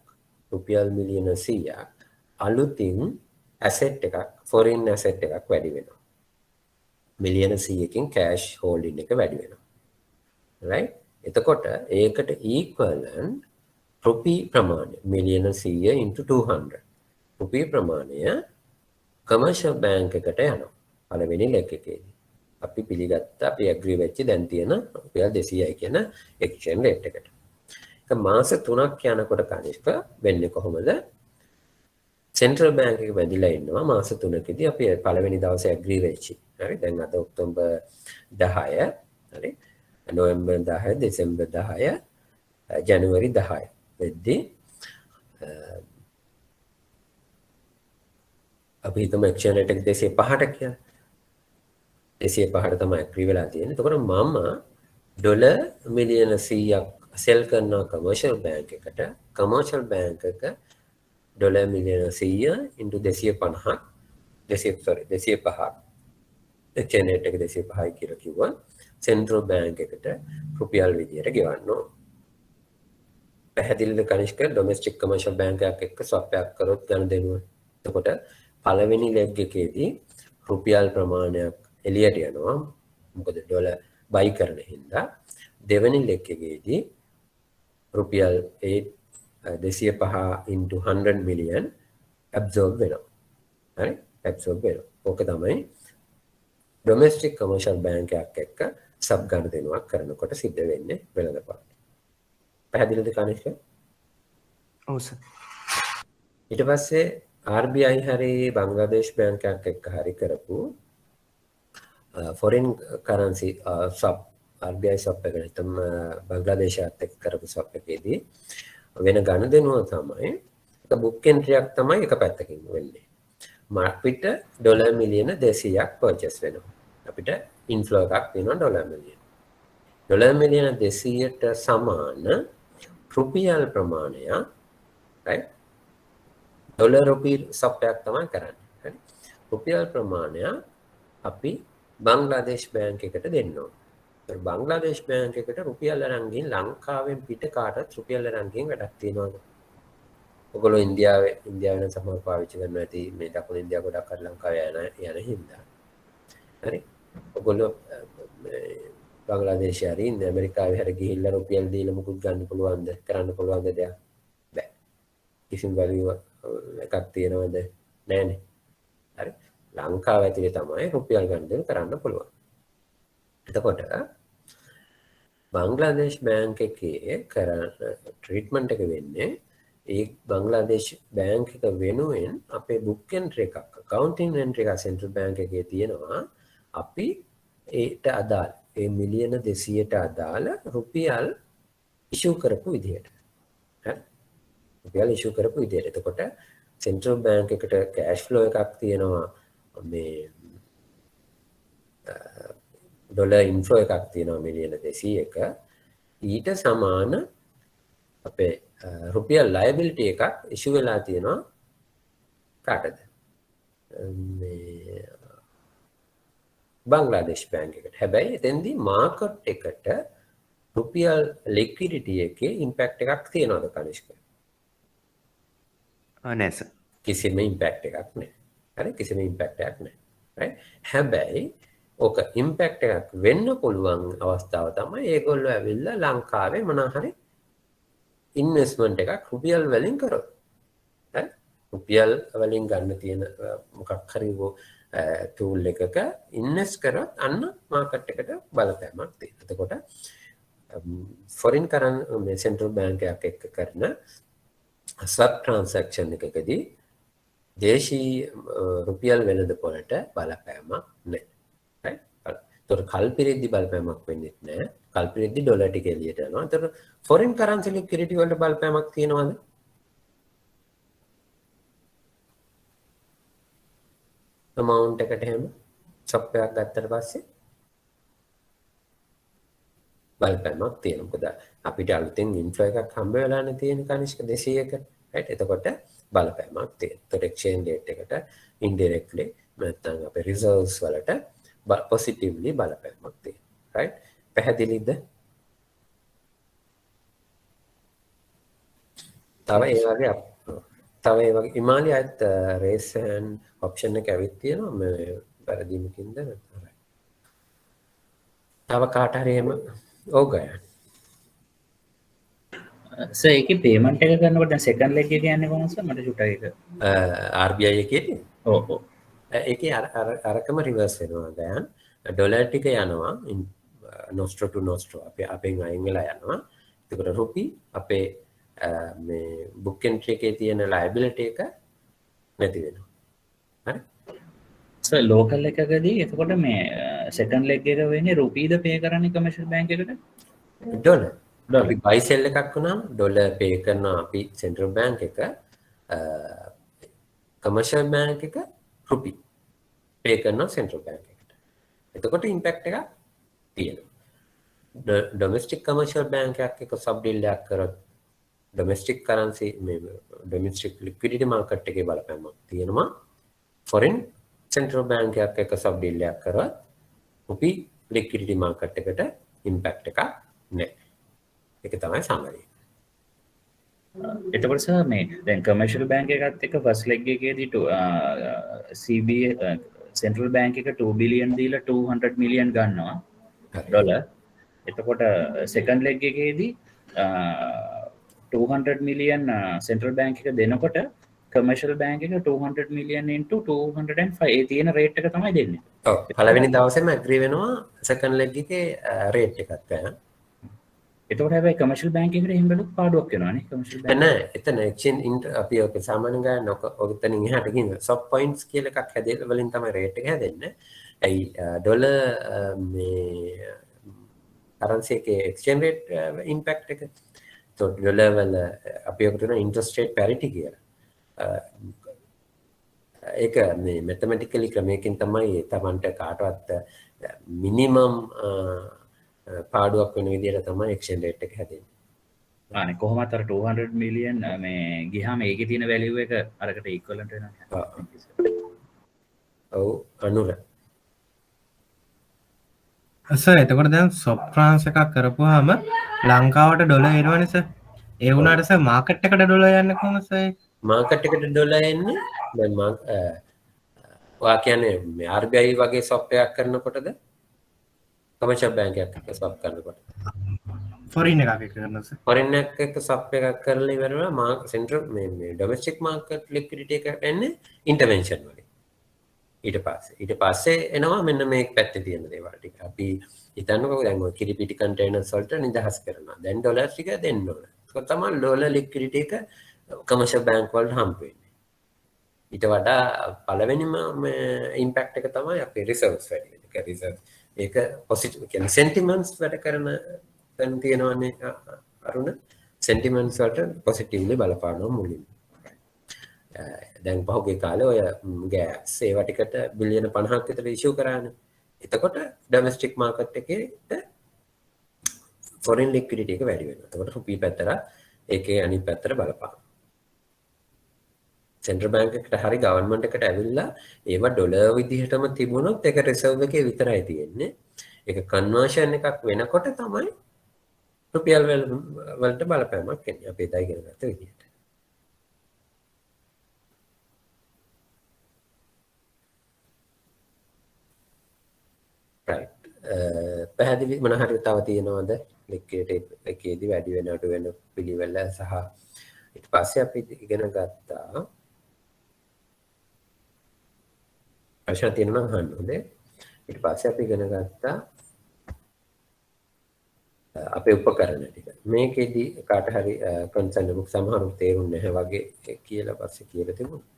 රුපියල් මිලියන 100ක් අලුතින් ඇසෙට් එකක් ෆොරින් ඇසෙට් එකක් වැඩි වෙනවා. මිලියන 100කින් කෑෂ් හෝල්ඩින් එක වැඩි වෙනවා. right? එතකොට ඒකට equivalent රුපී ප්‍රමාණය මිලියන 100 into 200 රුපී ප්‍රමාණය කමර්ෂල් බැංක් එකට යනවා. පළවෙනි ලෙග් එකේදී අපි පිළිගත්ත අපි ඇග්‍රී වෙච්ච දැන් තියෙන රුපියල් 200යි කියන එක්ස්චේන්ජ් රේට් එකට. ඒක මාස 3ක් යනකොට කනිෂ්ක වෙන්නේ කොහොමද? සෙන්ට්‍රල් බැංක් එක වැදිලා ඉන්නවා මාස 3කදී අපි පළවෙනි දවසේ ඇග්‍රී වෙච්චි. හරි දැන් අද ඔක්තෝබර් 10 හරි නොවැම්බර් 10 දෙසැම්බර් 10 ජනවාරි 10 වෙද්දී අපි හිතමු එක්ස්චේන්ජ් රේට් එක 205ට කියලා. 205ට තමයි ඇග්‍රී වෙලා තියෙන්නේ. එතකොට මම ඩොලර් මිලියන 100ක් සෙල් කරනවා කමර්ෂල් බැංක් එකට. කමර්ෂල් බැංක් එක ඩොලර් මිලියන 100 into 250ක් 205ක් එක්ස්චේන්ජ් රේට් එක 205යි කියලා කිව්වා. සෙන්ට්‍රල් බැංක් එකට රුපියල් විදියට ගෙවන්න ඕන. පැහැදිලිද කනිෂ්ක? ඩොමෙස්ටික් කමර්ෂල් බැංක් එකක් එක්ක ස්වැප් එකක් කරොත් ගනුදෙනුව. එතකොට පළවෙනි ලෙග් එකේදී රුපියල් ප්‍රමාණයක් එළියට යනවා. මොකද ඩොලර් බයි කරන හින්දා. දෙවෙනි ලෙග් එකේදී රුපියල් 205 into 100 million absorb වෙනවා. හරි? absorb වෙනවා. ඕක තමයි ඩොමෙස්ටික් කමර්ෂල් බැංක් එකක් එක්ක සබ් ගනුදෙනුවක් කරනකොට සිද්ධ වෙන්නේ වෙළඳපොළ. පැහැදිලිද කනිෂ්ක? ඔව් සර්. ඊට පස්සේ RBI හරි බංග්ලාදේශ් බැංක් එකක් එක්ක හරි කරපු foreign currency swap RBI swap එක නැත්නම් බංග්ලාදේශයත් එක්ක කරපු swap එකේදී වෙන ගනුදෙනුව තමයි එක බුක් එන්ට්‍රියක් තමයි එක පැත්තකින් වෙන්නේ. අපිට ඩොලර් මිලියන 200ක් පර්චේස් වෙනවා. අපිට ඉන්ෆ්ලෝ එකක් වෙනවා ඩොලර් මිලියන. ඩොලර් මිලියන 200ට සමාන රුපියල් ප්‍රමාණය right ඩොලර් රුපියල් swap එකක් තමයි කරන්නේ. හරි. රුපියල් ප්‍රමාණය අපි බංග්ලාදේශ් බැංක් එකට දෙන්න ඕන. ඒතර බංග්ලාදේශ් බැංක් එකට රුපියල් අරන් ගින් ලංකාවෙන් පිට කාටත් රුපියල් අරන් ගින් වැඩක් තියනවාද? ඔයගොල්ලෝ ඉන්දියාවේ සමහර පාවිච්චි කරනවා ඇති මේ දකුණු ඉන්දියාව ගොඩක් අර ලංකාවේ යන හින්දා. හරි. ඔයගොල්ලෝ බංග්ලාදේශය හරි ඉන්නේ ඇමරිකාවේ හරි ගිහිල්ලා රුපියල් දීලා මුකුත් ගන්න පුළුවන්ද? කරන්න පුළුවන්ද දෙයක්? බෑ. කිසිම වැලියු එකක් තියනවද? නෑනේ. හරි. ලංකාව ඇතුලේ තමයි රුපියල් ගන්න කරන්න පුළුවන්. එතකොට බංග්ලාදේශ බැංක් එකේ කරන ට්‍රීට්මන්ට් එක වෙන්නේ ඒ බංග්ලාදේශ බැංක් එක වෙනුවෙන් අපේ බුක් එන්ට්‍රි එකක් accounting entry එකක් සෙන්ට්‍රල් බැංක් එකේ තියෙනවා අපි ඒට අදාළ ඒ මිලියන 200ට අදාළ රුපියල් ඉෂුව කරපු විදිහට හරි රුපියල් ඉෂුව කරපු විදිහට එතකොට සෙන්ට්‍රල් බැංක් එකට කෑෂ් ෆ්ලෝ එකක් තියෙනවා මේ ඩොලර් ඉන්ෆ්ලෝ එකක් තියෙනවා මිලියන 200ක ඊට සමාන අපේ රුපියල් ලයබිලිටි එකක් ඉෂු වෙලා තියෙනවා කාටද මේ බංග්ලාදේශ බැංක් එකට. හැබැයි එතෙන්දී මාකට් එකට රුපියල් ලික්විඩිටි එකේ ඉම්පැක්ට් එකක් තියෙනවද කනිෂ්ක? නෑ සර්. කිසිම ඉම්පැක්ට් එකක් නෑ. හරි කිසිම ඉම්පැක්ට් එකක් නෑ. right? හැබැයි ඕක ඉම්පැක්ට් එකක් වෙන්න පුළුවන් අවස්ථාව තමයි ඒගොල්ලෝ ඇවිල්ලා ලංකාවේ මොනවා හරි ඉන්වෙස්ට්මන්ට් එකක් රුපියල් වලින් කරොත්. හරි? රුපියල් වලින් ගන්න තියෙන මොකක් හරි ටූල් එකක ඉන්වෙස්ට් කරොත් අන්න මාකට් එකට බලපෑමක් තියෙනවා. එතකොට ෆොරින් මේ සෙන්ට්‍රල් බැංක් එකක් එක්ක කරන ස්වැප් ට්‍රාන්සැක්ෂන් එකකදී දේශීය රුපියල් වෙළඳපොළට බලපෑමක් නැහැ. right? ඒතර කල්පිරිද්දි බලපෑමක් වෙන්නේ නැහැ. කල්පිරිද්දි ඩොලර් ටික එළියට යනවා. ඒතර ෆොරින් කරන්සි ලික්විඩිටි වලට බලපෑමක් තියෙනවද? amount එකට එහෙම ස්වැප් එකක් ගත්තට පස්සේ බලපෑමක් තියෙනවා. මොකද අපිට අලුතෙන් ඉන්ෆ්ලෝ එකක් හම්බ වෙලානේ තියෙන කනිෂ්ක 200ක. right? එතකොට බලපෑමක් තියෙනවා. ඒතර එක්ස්චේන්ජ් රේට් එකට ඉන්ඩිරෙක්ට්ලි නැත්නම් අපේ රිසර්ව්ස් වලට පොසිටිව්ලි බලපෑමක් තියෙනවා. right? පැහැදිලිද? තව ඒ වගේ ඉමාලි අයත් රේස් හෑන්ඩ් ඔප්ෂන් එක ඇවිත් තියෙනවා මේ වැරදීමකින්ද නැත්නම් තව කාට හරි එහෙම ඕක ගන්න සර් ඒකේ පේමන්ට් එක කරනකොට දැන් සෙකන්ඩ් ලෙග් එක කියන්නේ කොහොමද සර් මට චුට්ටක් එක RBI එකේ ඔව් ඔව් ඒකේ අරකම රිවර්ස් වෙනවා දැන් ඩොලර් ටික යනවා නොස්ට්‍රෝ ටු නොස්ට්‍රෝ අපෙන් අයින් වෙලා යනවා එතකොට රුපි අපේ මේ බුක් එන්ට්‍රි එකේ තියෙන ලයබිලිටි එක නැති වෙනවා. හරි? සර් ලෝකල් එකකදී එතකොට මේ සෙකන්ඩ් ලෙග් එක වෙන්නේ රුපීද පේ කරන්නේ කමර්ෂල් බැංක් එකට? ඩොලර්. අපි බයි සෙල් එකක් වුණාම ඩොලර් පේ කරනවා අපි සෙන්ට්‍රල් බැංක් එක කමර්ෂල් බැංක් එක රුපි පේ කරනවා සෙන්ට්‍රල් බැංක් එකට. එතකොට ඉම්පැක්ට් එකක් තියෙනවා. ඩොමෙස්ටික් කමර්ෂල් බැංක් එකක් එක සබ් ඩීල් එකක් කරොත් domestic currency domestic liquidity market එකේ බලපෑමක් තියෙනවා foreign central bank එකක් එක්ක sub deal එකක් කරවත් රුපි liquidity market එකට impact එකක් නැහැ. ඒක තමයි summary. එතකොට සර් මේ දැන් commercial bank එකත් එක්ක first leg එකේදී CBA central bank එක 2 billion දීලා 200 million ගන්නවා ඩොලර්. එතකොට second leg එකේදී 200 million central bank එක දෙනකොට commercial bank එක 200 million into 205 ඒ තියෙන rate එක තමයි දෙන්නේ. ඔව් පළවෙනි දවසේම agree වෙනවා second leg එකේ rate එකත් ගන්න. එතකොට හැබැයි commercial bank එකට එහෙම බැලුවොත් පාඩුවක් වෙනවානේ commercial bank. නෑ එතන exchange අපි ඔක සාමාන්‍යයෙන් ගන්න ඔතනින් එහාට ගිහින් sub points කියලා එකක් හැදෙලා වලින් තමයි rate එක හැදෙන්නේ. ඇයි ඩොලර් මේ currency එකේ exchange rate impact එක ඩොලර් වල අපි ඔකට කියන interest rate parity කියලා. ඒක මේ mathematically ක්‍රමයකින් තමයි තමන්ට කාටවත් minimum පාඩුවක් වෙන විදිහට තමයි exchange rate එක හැදෙන්නේ. අනේ කොහොමද අර 200 million මේ ගියාම ඒකේ තියෙන value එක අරකට equivalent වෙනවා. ඔව් අනුර. සර් එතකොට දැන් ස්වැප් ට්‍රාන්ස් එකක් කරපුවාම ලංකාවට ඩොලර් එනවනේ සර්. ඒ වුණාට සර් මාකට් එකට ඩොලර් යන්නේ කොහොමද සර්? මාකට් එකට ඩොලර් එන්නේ දැන් ඔයා කියන්නේ මේ RBI වගේ ස්වැප් එකක් කරනකොටද කමර්ෂල් බැංක් එකක් ස්වැප් කරනකොට ෆොරින් එකක් කරනවා සර් ෆොරින් එකක් ස්වැප් එකක් කරලා ඉවරනවා සෙන්ට්‍රල් මේ ඩොමෙස්ටික් මාකට් ලික්විඩිටි එකට එන්නේ ඉන්ටර්වෙන්ෂන් වලින් ඊට පස්සේ එනවා මෙන්න මේ පැත්තේ තියෙන දේවල් ටික අපි හිතන්නකෝ දැන් ඔය කිරිපිටි කන්ටේනර්ස් වලට නිදහස් කරනවා දැන් ඩොලර් ටික දෙන්න ඕන ඒක තමයි ඩොලර් ලික්විඩිටි එක කමර්ෂල් බැංක් වලට හම්බ වෙන්නේ ඊට වඩා පළවෙනිම ඉම්පැක්ට් එක තමයි අපේ රිසර්ව්ස් වැඩි වෙන එක රිසර්ව් ඒක පොසිටිව් කියන්නේ සෙන්ටිමන්ට්ස් වැඩ කරන දැන් තියෙනවානේ අරුණ සෙන්ටිමන්ට්ස් වලට පොසිටිව්ලි බලපානවා මුලින්ම දැන් පහුගිය කාලේ ඔය ගෑස් ඒවා ටිකට බිලියන 50ක් විතර ඉෂුව කරානේ එතකොට ඩොමෙස්ටික් මාකට් එකේ ෆොරින් ලික්විඩිටි එක වැඩි වෙනවා එතකොට රුපියල් පැත්තට ඒකේ අනිත් පැත්තට බලපානවා සෙන්ට්‍රල් බැංක් එකට හරි ගවර්න්මන්ට් එකට ඇවිල්ලා ඒවා ඩොලර් විදිහටම තිබුණොත් ඒක රිසර්ව් එකේ විතරයි තියෙන්නේ ඒක කන්වර්ෂන් එකක් වෙනකොට තමයි රුපියල් වලට බලපෑමක් එන්නේ අපි එදා ඉගෙන ගත්ත විදිහට right පැහැදිලි මොන හරි තව තියෙනවද ලික්විඩිටි එකේදී වැඩි වෙන අඩු වෙන පිළිවෙල සහ ඊට පස්සේ අපි ඉගෙන ගත්තා ප්‍රශ්න තියෙනවා අහන්න හොඳේ ඊට පස්සේ අපි ඉගෙන ගත්තා අපේ උපකරණ ටික මේකෙදි කාට හරි කන්සර්න් එකක් සමහරව තේරුන්නේ නැහැ වගේ කියලා පස්සේ කියලා තිබුණා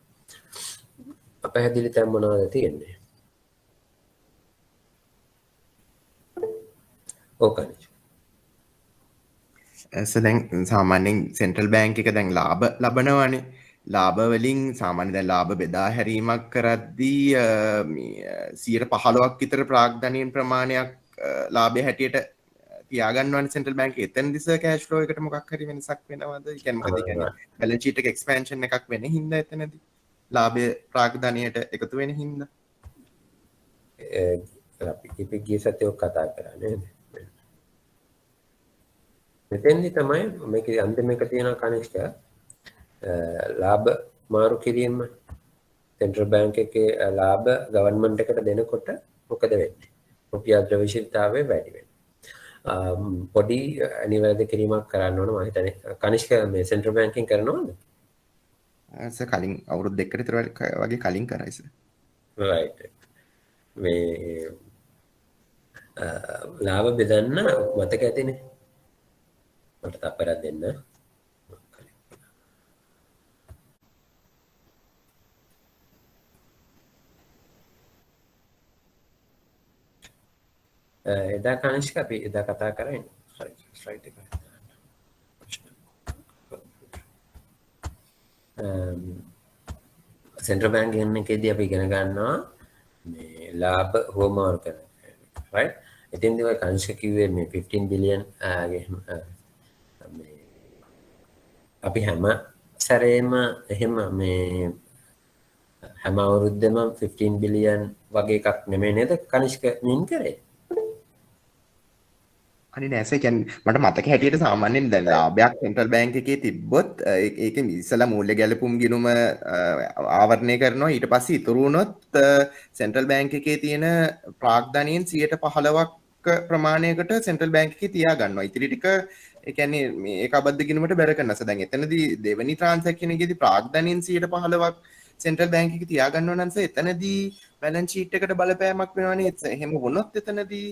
අපහැදිලි තැන් මොනවද තියෙන්නේ ඕකනේ දැන් සාමාන්‍යයෙන් සෙන්ට්‍රල් බැංක් එක දැන් ලාභ ලබනවානේ ලාභ වලින් සාමාන්‍ය දැන් ලාභ බෙදා හැරීමක් කරද්දී 15% විතර ප්‍රාග්ධනීය ප්‍රමාණයක් ලාභය හැටියට තියාගන්නවනේ සෙන්ට්‍රල් බැංක් එක. එතනදි සර් කෑෂ් ෆ්ලෝ එකට මොකක් හරි වෙනසක් වෙනවද? ඒ කියන්නේ මොකද කියන්නේ බැලන්ස් ෂීට් එක එක්ස්පැන්ෂන් එකක් වෙන හින්දා එතනදි ලාභය ප්‍රාග්ධනීයට එකතු වෙන හින්දා අපි ගිය සතියේ කතා කරා නේද? මෙතෙන්දි තමයි මේකේ අන්තිම එක තියෙන කනිෂ්ඨ ලාභ මාරු කිරීම සෙන්ට්‍රල් බැංක් එකේ ලාභ ගවර්න්මන්ට් එකට දෙනකොට මොකද වෙන්නේ? රුපියල් ද්‍රව්‍යශීලතාවය වැඩි වෙනවා. පොඩි නිවැරදි කිරීමක් කරන්න ඕන මම හිතන්නේ කනිෂ්ක මේ සෙන්ට්‍රල් බැංකින් කරනවද? සර් කලින් අවුරුදු දෙකකට විතර වගේ කලින් කරයි සර්. right. මේ ලාභ බෙදන්න මතක ඇතිනේ. මට තප්පරක් දෙන්න. එදා කනිෂ්ක අපි එදා කතා කරන්නේ ස්ලයිඩ් එක සෙන්ට්‍රල් බැංක් එකේදී අපි ඉගෙන ගන්නවා මේ ලාභ හුවමාරු කරන right එතෙන්දී ඔය කනිෂ්ක කිව්වේ මේ 15 බිලියන් මේ අපි හැම සැරේම එහෙම මේ හැම අවුරුද්දෙම 15 බිලියන් වගේ එකක් නෙමෙයි නේද කනිෂ්ක මින් කරේ අනේ නෑ සර් කියන්නේ මට මතක හැටියට සාමාන්‍යයෙන් දැන් ලාභයක් සෙන්ට්‍රල් බැංක් එකේ තිබ්බොත් ඒකෙන් ඉස්සලා මූල්‍ය ගැලපුම් ගිණුම ආවරණය කරනවා ඊට පස්සේ ඉතුරු වුණොත් සෙන්ට්‍රල් බැංක් එකේ තියෙන ප්‍රාග්ධනයෙන් 15%ක් ප්‍රමාණයකට සෙන්ට්‍රල් බැංක් එකේ තියා ගන්නවා ඉතිරි ටික ඒ කියන්නේ මේ ඒක අබද්ධ ගිණුමට බැර කරනවා දැන් එතනදී දෙවෙනි ට්‍රාන්සැක්ෂන් එකේදී ප්‍රාග්ධනයෙන් 15%ක් සෙන්ට්‍රල් බැංක් එකේ තියා ගන්නවා නම් සර් එතනදී බැලන්ස් ෂීට් එකට බලපෑමක් වෙනවනේ එහෙම වුණොත් එතනදී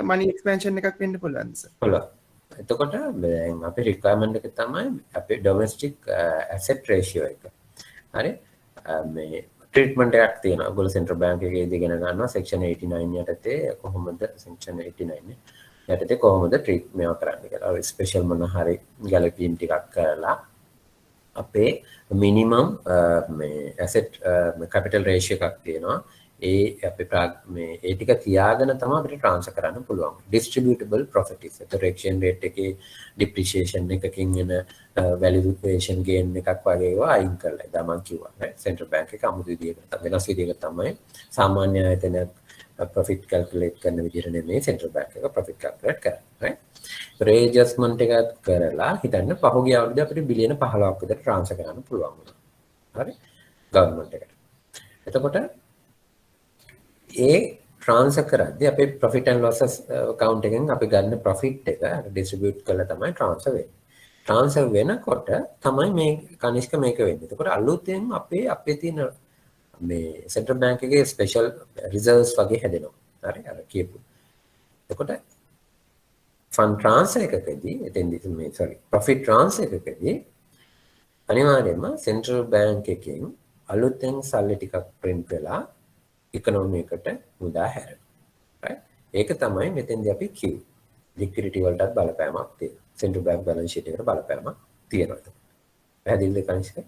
money expansion එකක් වෙන්න පුළුවන් සර්. පුළුවන්. එතකොට දැන් අපේ requirement එක තමයි අපේ domestic asset ratio එක. හරි? මේ treatment එකක් තියෙනවා. ඔයගොල්ලෝ central bank එකේදී ඉගෙන ගන්නවා section 89 යටතේ කොහොමද section 89 යටතේ කොහොමද treat මේවා කරන්න කියලා. ඔය special මොන හරි ගැලපීම් ටිකක් කරලා අපේ minimum මේ asset capital ratio එකක් තියෙනවා. ඒ අපි මේ ඒ ටික තියාගෙන තමයි අපිට ට්‍රාන්ස්ෆර් කරන්න පුළුවන් distributable properties ඒතර exchange rate එකේ depreciation එකකින් එන valuation gain එකක් වගේ ඒවා අයින් කරලා ඉතින් මම කිව්වා right central bank එක අමුතු විදිහකට වෙනස් විදිහකට තමයි සාමාන්‍ය ආයතනයක් profit calculate කරන විදිහට නෙමෙයි central bank එක profit calculate කරන්නේ right ඒ ඇඩ්ජස්ට්මන්ට් එක කරලා හිතන්න පහුගිය අවුරුද්දේ අපිට බිලියන 15ක් විතර ට්‍රාන්ස්ෆර් කරන්න පුළුවන් වුණා. හරි? ගවර්න්මන්ට් එකට. එතකොට ඒ ට්‍රාන්ස්ෆර් කරද්දී අපේ ප්‍රොෆිට් ඇන්ඩ් ලොසස් account එකෙන් අපි ගන්න ප්‍රොෆිට් එක ඩිස්ට්‍රිබියුට් කරලා තමයි ට්‍රාන්ස්ෆර් වෙන්නේ. ට්‍රාන්ස්ෆර් වෙනකොට තමයි මේ කනිෂ්ක මේක වෙන්නේ. එතකොට අලුතෙන් අපේ තියෙන මේ සෙන්ට්‍රල් බැංක් එකේ ස්පෙෂල් රිසර්ව්ස් වගේ හැදෙනවා. හරි? අර කියපු. එතකොට ෆන්ඩ් ට්‍රාන්ස්ෆර් එකකදී එතෙන්දී මේ ප්‍රොෆිට් ට්‍රාන්ස්ෆර් එකකදී අනිවාර්යයෙන්ම සෙන්ට්‍රල් බැංක් එකෙන් අලුතෙන් සල්ලි ටිකක් print වෙලා ඉකොනොමි එකට මුදා හැරෙනවා. right? ඒක තමයි මෙතෙන්දී අපි කිව්වේ. liquidity වලටත් බලපෑමක් තියෙනවා. සෙන්ට්‍රල් බැංක් බැලන්ස් ෂීට් එකට බලපෑමක් තියෙනවා. පැහැදිලිද කනිෂ්ක?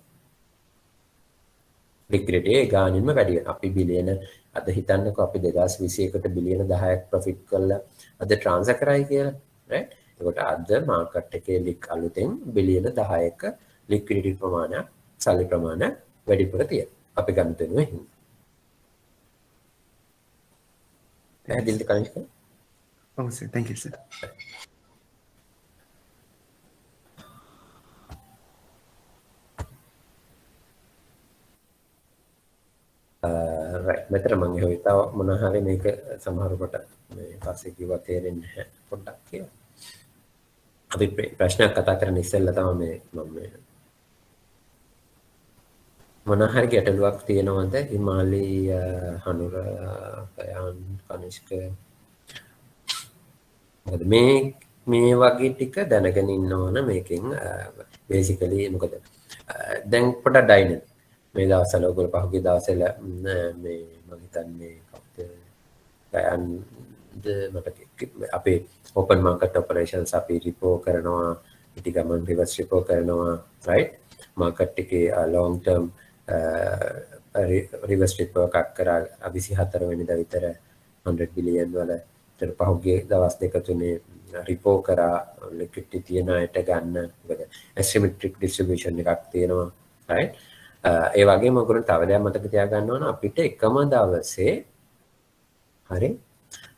liquidity ඒ ගානින්ම වැඩි වෙනවා. අපි බිලියන අද හිතන්නකෝ අපි 2021කට බිලියන 10ක් ප්‍රොෆිට් කරලා අද ට්‍රාන්ස්ෆර් කරයි කියලා. right? එතකොට අද මාකට් එකේ අලුතෙන් බිලියන 10ක liquidity ප්‍රමාණයක් සල්ලි ප්‍රමාණයක් වැඩිපුර තියෙනවා. අපි ගන්න දෙනුවේ හින්දා. පැහැදිලිද කනිෂ්ක? ඔව් sir thank you sir. right මෙතන මම හිතුවේ තව මොන හරි මේක සමහරකට මේ පස්සේ කිව්වා තේරෙන්නේ නැහැ පොඩ්ඩක් කියලා. අපි ප්‍රශ්නයක් කතා කරන්න ඉස්සෙල්ලා තමයි මම මොන හරි ගැටලුවක් තියෙනවද හිමාලි හනුර පයන් කනිෂ්ක මොකද මේ වගේ ටික දැනගෙන ඉන්න ඕන මේකෙන් බේසිකලි මොකද දැන් පොඩ්ඩක් ඩයිනමික් මේ දවස්වල ඔයගොල්ලෝ පහුගිය දවස්වල මේ මම හිතන්නේ කවුද මට අපේ ඕපන් මාකට් ඔපරේෂන්ස් අපි රිපෝ කරනවා ඉති ගමන් රිවර්ස් රිපෝ කරනවා රයිට් මාකට් එකේ ලොන්ග් ටර්ම් රිවර්ස් රිපෝ එකක් කරා 24 වෙනිදා විතර 100 බිලියන් වල ඊට පහුගිය දවස් දෙක තුනේ රිපෝ කරා ලික්විඩිටි තියන අයට ගන්න මොකද ඇසිමෙට්‍රික් ඩිස්ට්‍රිබියුෂන් එකක් තියෙනවා රයිට් ඒ වගේම ඔයගොල්ලෝ තව දෙයක් මතක තියාගන්න ඕන අපිට එකම දවසේ හරි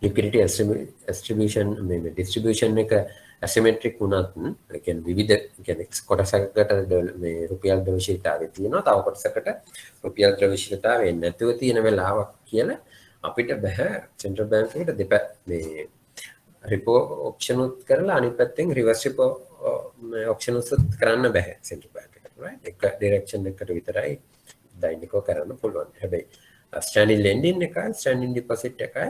liquidity distribution මේ distribution එක asymmetric වුණත් ඒ කියන්නේ විවිධ කියන්නේ කොටසකට මේ රුපියල් ද්‍රව්‍යශීලතාවය තියෙනවා තව කොටසකට රුපියල් ද්‍රව්‍යශීලතාවය නැතුව තියෙන වෙලාවක් කියලා අපිට බෑ සෙන්ට්‍රල් බැංක් එකට මේ රිපෝ ඔප්ෂන් උත් කරලා අනිත් පැත්තෙන් රිවර්ස් රිපෝ ඔප්ෂන් උත් කරන්න බෑ සෙන්ට්‍රල් බැංක් එකට right එක ඩිරෙක්ෂන් එකකට විතරයි දෛනිකව කරන්න පුළුවන් හැබැයි ස්ටෑන්ඩින් ලෙන්ඩින් එකයි ස්ටෑන්ඩින් ඩිපොසිට් එකයි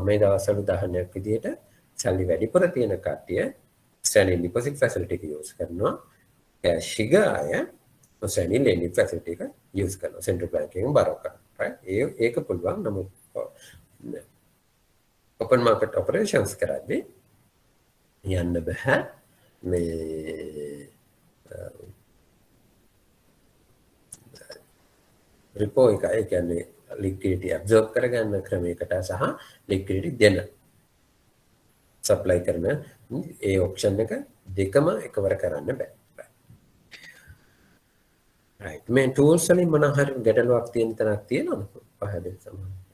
මේ දවස්වල උදාහරණයක් විදිහට සල්ලි වැඩිපුර තියෙන කට්ටිය ස්ටෑන්ඩින් ඩිපොසිට් ෆැසිලිටි එක යූස් කරනවා කැෂ් එක අය ස්ටෑන්ඩින් ලෙන්ඩින් ෆැසිලිටි එක යූස් කරනවා සෙන්ට්‍රල් බැංක් එකෙන් බරෝ කරනවා right ඒක පුළුවන් නමුත් open market operations කරද්දී යන්න බෑ මේ රිපෝ එක ඒ කියන්නේ liquidity absorb කරගන්න ක්‍රමයකට සහ liquidity දෙන supply කරන ඒ option එක දෙකම එකවර කරන්න බෑ right මේ tools වලින් මොන හරි ගැටලුවක් තියෙන තැනක් තියෙනවද පහදෙන්න සමහර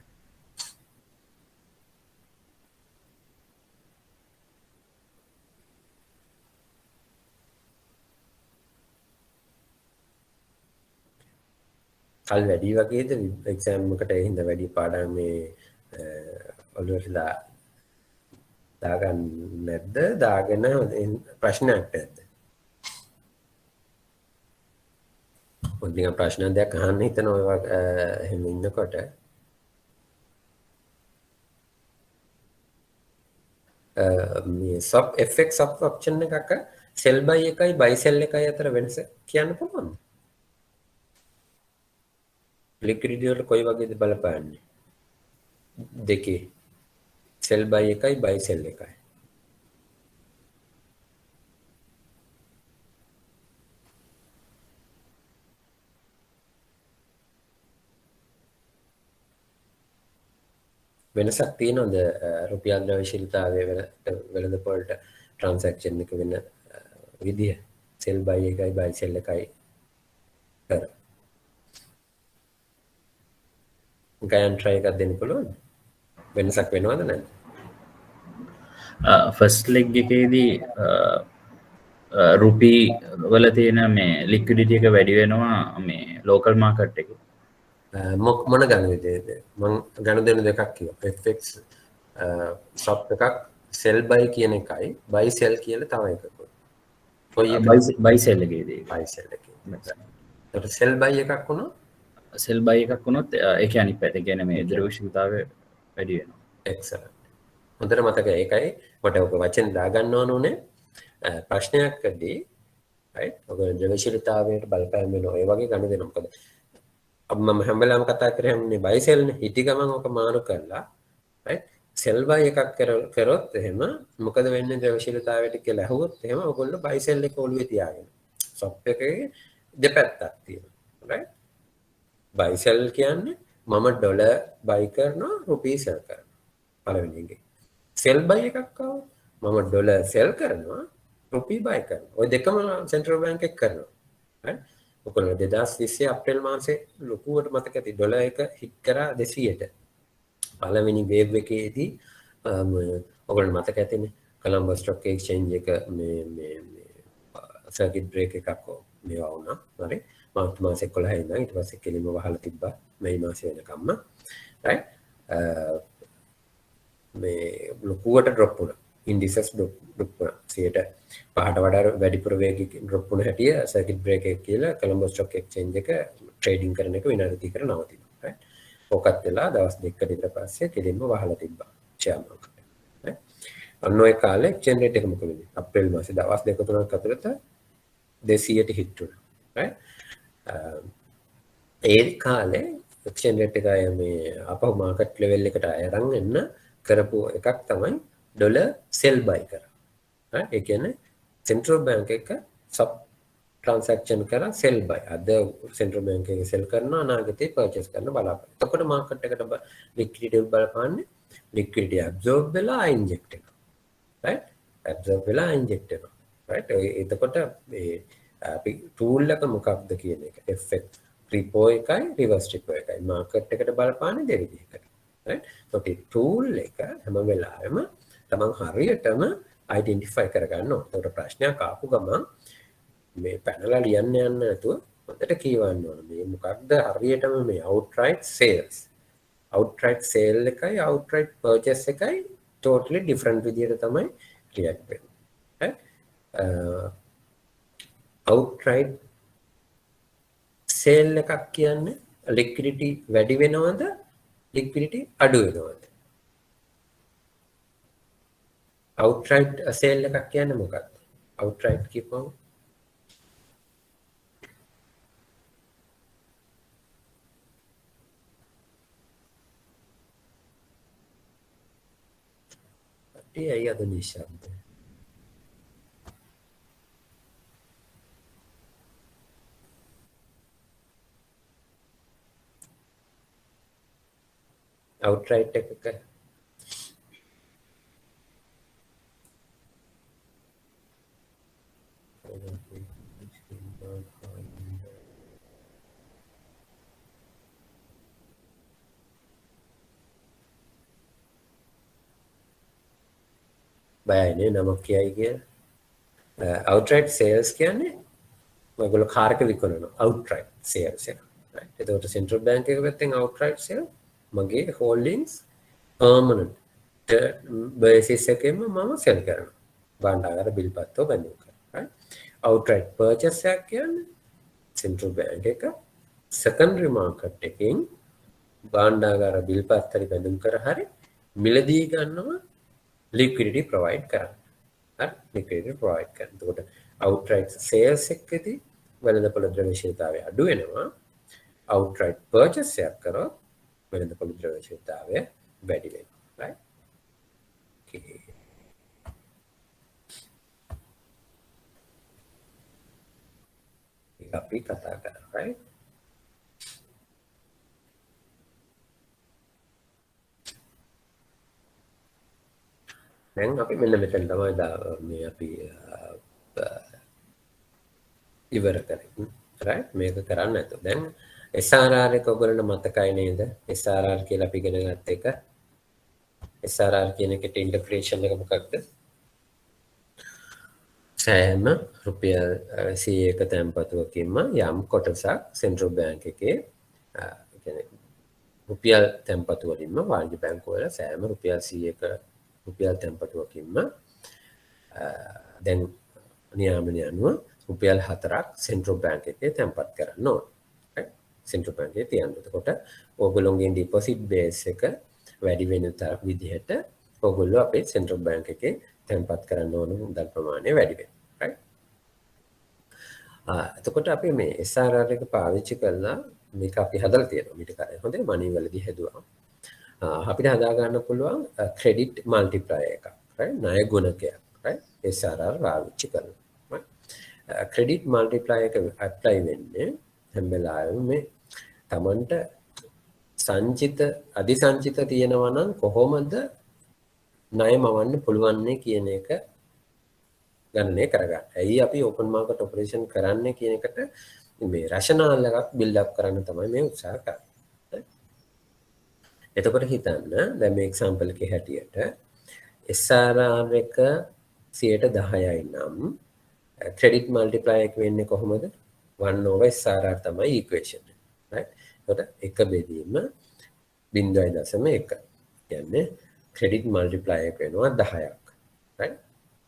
කල් වැඩි වගේද එක්සෑම් එකට ඒ හින්දා වැඩි පාඩම් මේ ඔළුවට දාගන්න නැද්ද දාගෙන ප්‍රශ්නයක් නැද්ද මොකද ප්‍රශ්න දෙයක් අහන්න හිතනවා එහෙම ඉන්නකොට මේ sub fx sub option එකක sell buy එකයි buy sell එකයි අතර වෙනස කියන්න පුළුවන්ද liquidity වල කොයි වගේද බලපාන්නේ දෙකේ sell buy එකයි buy sell එකයි වෙනසක් තියෙනවද රුපියල් ද්‍රව්‍යශීලතාවය වෙළඳපොළට ට්‍රාන්සැක්ෂන් එක වෙන විදිය sell buy එකයි buy sell එකයි කර ගයන් try එකක් දෙන්න පුළුවන් වෙනසක් වෙනවද නැද්ද ෆස්ට් ලෙග් එකේදී රුපී වල තියෙන මේ ලික්විඩිටි එක වැඩි වෙනවා මේ ලෝකල් මාකට් එක. මොන ගණනේද මම ගණන දෙකක් කිව්වා FX ස්ටොප් එකක් sell buy කියන එකයි buy sell කියලා තව එකක්. කොයි එක buy sell එකේදී buy sell එකේ. ඒකට sell buy එකක් වුණොත් sell buy එකක් වුණොත් ඒක අනිත් පැත්ත කියන්නේ මේ ද්‍රව්‍යශීලතාවය වැඩි වෙනවා. excellent. හොඳට මතක ඒකයි මට ඔක වචන දාගන්න ඕනේ ප්‍රශ්නයක්දී right ඔක ද්‍රව්‍යශීලතාවයට බලපෑම් වෙනවා ඒ වගේ ගන්න දෙනවා. මොකද මම හැම වෙලාවෙම කතා කරන්නේ buy sell නේ හිටි ගමන් ඔක මාරු කරලා right sell buy එකක් කරොත් එහෙම මොකද වෙන්නේ ද්‍රව්‍යශීලතාවයට කියලා අහුවොත් එහෙම ඔයගොල්ලෝ buy sell එක ඔළුවේ තියාගෙන shop එකේ දෙපැත්තක් තියෙනවා right buy sell කියන්නේ මම ඩොලර් buy කරනවා රුපී sell කරනවා පළවෙනි එකේ sell buy එකක් ආවොත් මම ඩොලර් sell කරනවා රුපී buy කරනවා ඔය දෙකම සෙන්ට්‍රල් බැංක් එක කරනවා right ඔයගොල්ලෝ 2020 අප්‍රේල් මාසේ ලොකුවට මතක ඇති ඩොලර් එක හිට් කරා 200ට පළවෙනි වේව් එකේදී ඔයගොල්ලෝ මතක ඇතිනේ කොලම්බස් ස්ටොක් එක්ස්චේන්ජ් එක මේ සර්කිට් බ්‍රේක් එකක් මේවා වුණා හරි මාර්ච් මාසේ 11 ඉඳන් ඊට පස්සේ කෙලිම වහලා තිබ්බා මේ මාසේ වෙනකම්ම right මේ ලොකුවට ඩ්‍රොප් වුණා ඉන්ඩිසස් ඩ්‍රොප් වුණා 5ට වඩා වැඩිපුර වේගයකින් ඩ්‍රොප් වුණ හැටිය සර්කිට් බ්‍රේක් එක කියලා කොලම්බස් ස්ටොක් එක්ස්චේන්ජ් එක ට්‍රේඩින් කරන එක විනාඩි 30කට නවතිනවා right ඕකත් වෙලා දවස් දෙකකට විතර පස්සේ කෙලින්ම වහලා තිබ්බා ෂෙයාර් මාකට් එක right අන්න ඔය කාලේ එක්ස්චේන්ජ් රේට් එක මොකද වෙන්නේ අප්‍රේල් මාසේ දවස් දෙක තුනක් අතරත 200ට හිට් වුණා right ඒ කාලේ එක්ස්චේන්ජ් රේට් එක මේ අපහු මාකට් ලෙවල් එකට අරන් එන්න කරපු එකක් තමයි ඩොලර් සෙල් බයි කරා. හරි ඒ කියන්නේ සෙන්ට්‍රල් බැංක් එක සබ් ට්‍රාන්සැක්ෂන් කරා සෙල් බයි. අද සෙන්ට්‍රල් බැංක් එක සෙල් කරනවා අනාගතේ පර්චේස් කරන්න බලාපොරොත්තු. එතකොට මාකට් එකට ලික්විඩිටි බලපාන්නේ ලික්විඩිටි ඇබ්සෝබ් වෙලා ඉන්ජෙක්ට් වෙනවා. right ඇබ්සෝබ් වෙලා ඉන්ජෙක්ට් වෙනවා. right එතකොට මේ අපි ටූල් එක මොකක්ද කියන එක FX රිපෝ එකයි රිවර්ස් රිපෝ එකයි මාකට් එකට බලපාන්නේ දෙවිදිහකට. right so ටූල් එක හැම වෙලාවෙම තමන් හරියටම අයිඩෙන්ටිෆයි කරගන්න ඕනේ. ඒකට ප්‍රශ්නයක් ආපු ගමන් මේ පැනලා ලියන්න යන්න නැතුව හොඳට කියවන්න ඕනේ. මේ මොකක්ද හරියටම මේ outright sales. outright sale එකයි outright purchase එකයි totally different විදිහට තමයි react වෙන්නේ. right outright sale එකක් කියන්නේ liquidity වැඩි වෙනවද liquidity අඩු වෙනවද? outright sale එකක් කියන්නේ මොකක්ද? outright කියපුවම ඇයි අද නිශ්ශබ්ද? outright එකක බයයිනේ නමක් කියයි කිය outright sales කියන්නේ ඔයගොල්ලෝ කාර් එක විකුණනවා outright sales එක right එතකොට central bank එක පැත්තෙන් outright sale මගේ holdings permanent basis එකෙන්ම මම sell කරනවා භාණ්ඩාගාර බිල්පත්ව බැඳුම් කරනවා right outright purchase එකක් කියන්නේ central bank එක secondary market එකෙන් භාණ්ඩාගාර බිල්පත් හරි බැඳුම් කර හරි මිලදී ගන්නවා liquidity provide කරන්න. හරි liquidity provide කරන්න. එතකොට outright sales එකේදී වෙළඳපොළ ද්‍රව්‍යශීලතාවය අඩු වෙනවා. outright purchase එකක් කරොත් වෙළඳපොළ ද්‍රව්‍යශීලතාවය වැඩි වෙනවා. right? okay. ඒක අපි කතා කරා right? දැන් අපි මෙන්න මෙතන තමයි මේ අපි ඉවර කරන්නේ right මේක කරන්න නැතුව දැන් SRR එක ඔයගොල්ලන්ට මතකයි නේද SRR කියලා අපි ඉගෙන ගත්ත එක SRR කියන එකට ඉන්ටර්ප්‍රිටේෂන් එක මොකක්ද? සෑම රුපියල් 100ක තැන්පතුවකින්ම යම් කොටසක් සෙන්ට්‍රල් බැංක් එකේ කියන්නේ රුපියල් තැන්පතු වලින්ම වාණිජ බැංකු වල සෑම රුපියල් 100ක රුපියල් තැන්පතුවකින්ම දැන් නියාමනය අනුව රුපියල් 4ක් සෙන්ට්‍රල් බැංක් එකේ තැන්පත් කරන්න ඕන. සෙන්ට්‍රල් බැංක් එකේ තියන්න. එතකොට ඕගොල්ලෝගේ ඩිපොසිට් බේස් එක වැඩි වෙන විදිහට ඕගොල්ලෝ අපේ සෙන්ට්‍රල් බැංක් එකේ තැන්පත් කරන්න ඕන මුදල් ප්‍රමාණය වැඩි වෙනවා. එතකොට අපි මේ SRR එක පාවිච්චි කරලා මේක අපි හදලා තියෙනවා. මීට කලින් හොඳේ මනි වලදී හැදුවා. අපිට හදා ගන්න පුළුවන් ක්‍රෙඩිට් මල්ටිප්ලයර් එකක්. ණය ගුණකයක්. SRR පාවිච්චි කරනවා. ක්‍රෙඩිට් මල්ටිප්ලයර් එක ඇප්ලයි වෙන්නේ හැම වෙලාවෙම මේ Tamanට සංචිත අධිසංචිත තියෙනවා නම් කොහොමද ණය මවන්න පුළුවන්නේ කියන එක ගණනය කරගන්න. ඇයි අපි ඕපන් මාකට් ඔපරේෂන් කරන්නේ කියන එකට මේ රෂනල් එකක් බිල්ඩ් අප් කරන්න තමයි මේ උත්සාහ කරන්නේ. එතකොට හිතන්න දැන් මේ එක්සැම්පල් එකේ හැටියට SRR එක 10%යි නම් ක්‍රෙඩිට් මල්ටිප්ලයර් එක වෙන්නේ කොහොමද? 1/SRR තමයි ඉක්වේෂන් එක. right? එතකොට එක බෙදීම 0.1 කියන්නේ ක්‍රෙඩිට් මල්ටිප්ලයර් එක වෙනවා 10ක්. right?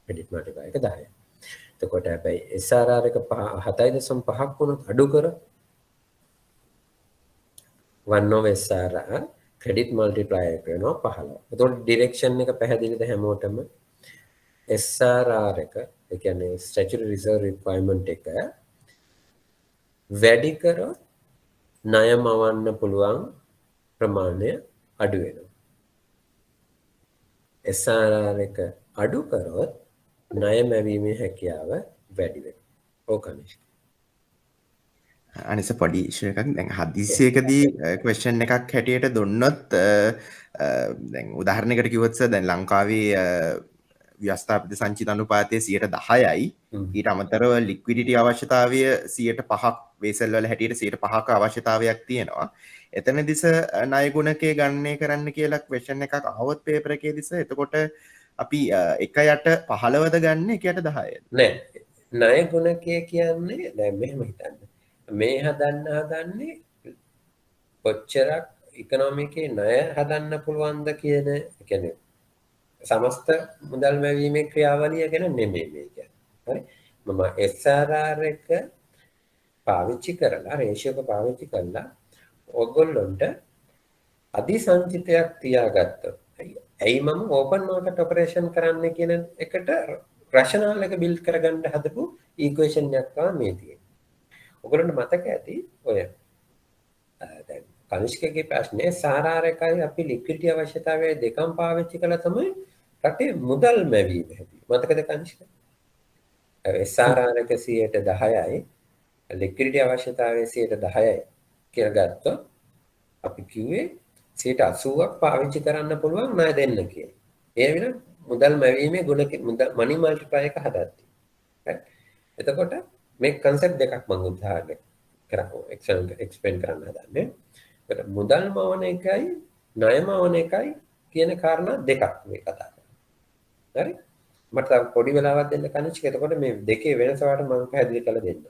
ක්‍රෙඩිට් මල්ටිප්ලයර් එක 10ක්. එතකොට හැබැයි SRR එක 7.5ක් වුණොත් අඩු කර 1/SRR ක්‍රෙඩිට් මල්ටිප්ලයර් එක වෙනවා 15. එතකොට ඩිරෙක්ෂන් එක පැහැදිලිද හැමෝටම? SRR එක ඒ කියන්නේ statutory reserve requirement එක වැඩි කරොත් ණය මවන්න පුළුවන් ප්‍රමාණය අඩු වෙනවා. SRR එක අඩු කරොත් ණය මැවීමේ හැකියාව වැඩි වෙනවා. ඕකනේ. අනිස පොඩි ඉෂුව එකක් දැන් හදිසියකදී ක්වෙස්චන් එකක් හැටියට දුන්නොත් දැන් උදාහරණයකට කිව්වොත් දැන් ලංකාවේ ව්‍යවස්ථාපිත සංචිත අනුපාතය 10%යි ඊට අමතරව ලික්විඩිටි අවශ්‍යතාවය 5% වේසල් වල හැටියට 5%ක අවශ්‍යතාවයක් තියෙනවා. එතනදිස ණය ගුණකයේ ගණනය කරන්න කියලා ක්වෙස්චන් එකක් අහුවොත් පේපර් එකේදීස එතකොට අපි 1යට 15ද ගන්න 1යට 10ද? නෑ. ණය ගුණකය කියන්නේ දැන් මෙහෙම හිතන්න. මේ හදන්නේ කොච්චරක් ඉකොනොමිකේ ණය හදන්න පුළුවන්ද කියන කියන්නේ සමස්ත මුදල් මැවීමේ ක්‍රියාවලිය ගැන නෙමෙයි මේ කියන්නේ. හරි? මම SRR එක පාවිච්චි කරලා රේෂියෝ එක පාවිච්චි කරලා ඔයගොල්ලොන්ට අධිසංචිතයක් තියාගත්තොත් ඇයි මම ඕපන් මාකට් ඔපරේෂන් කරන්න කියන එකට රෂනල් එක බිල්ඩ් කරගන්න හදපු ඉක්වේෂන් එකක් තමයි මේ තියෙන්නේ. ඔයගොල්ලන්ට මතක ඇති ඔය දැන් කනිෂ්කගේ ප්‍රශ්නේ SRR එකයි අපි ලික්විඩිටි අවශ්‍යතාවය දෙකම පාවිච්චි කළා තමයි රටේ මුදල් මැවීම හැදුවේ. මතකද කනිෂ්ක? SRR එක 10%යි ලික්විඩිටි අවශ්‍යතාවය 10%යි කියලා ගත්තොත් අපි කිව්වේ 80ක් පාවිච්චි කරන්න පුළුවන් ණය දෙන්න කියලා. ඒ වෙන මුදල් මැවීමේ ගුණ මනි මල්ටිප්ලයර් එක හදද්දී. right? එතකොට මේ concept දෙකක් මම උදාහරණයක් එක්ස්ප්ලেইন කරන්න හදන්නේ. ඒකට මුදල් මවන එකයි ණය මවන එකයි කියන කාරණා දෙකක් මේ කතා කරන්නේ. හරි? මට තව පොඩි වෙලාවක් දෙන්න කනිෂ්ක. එතකොට මේ දෙකේ වෙනස වාට මම පැහැදිලි කරලා දෙන්නම්.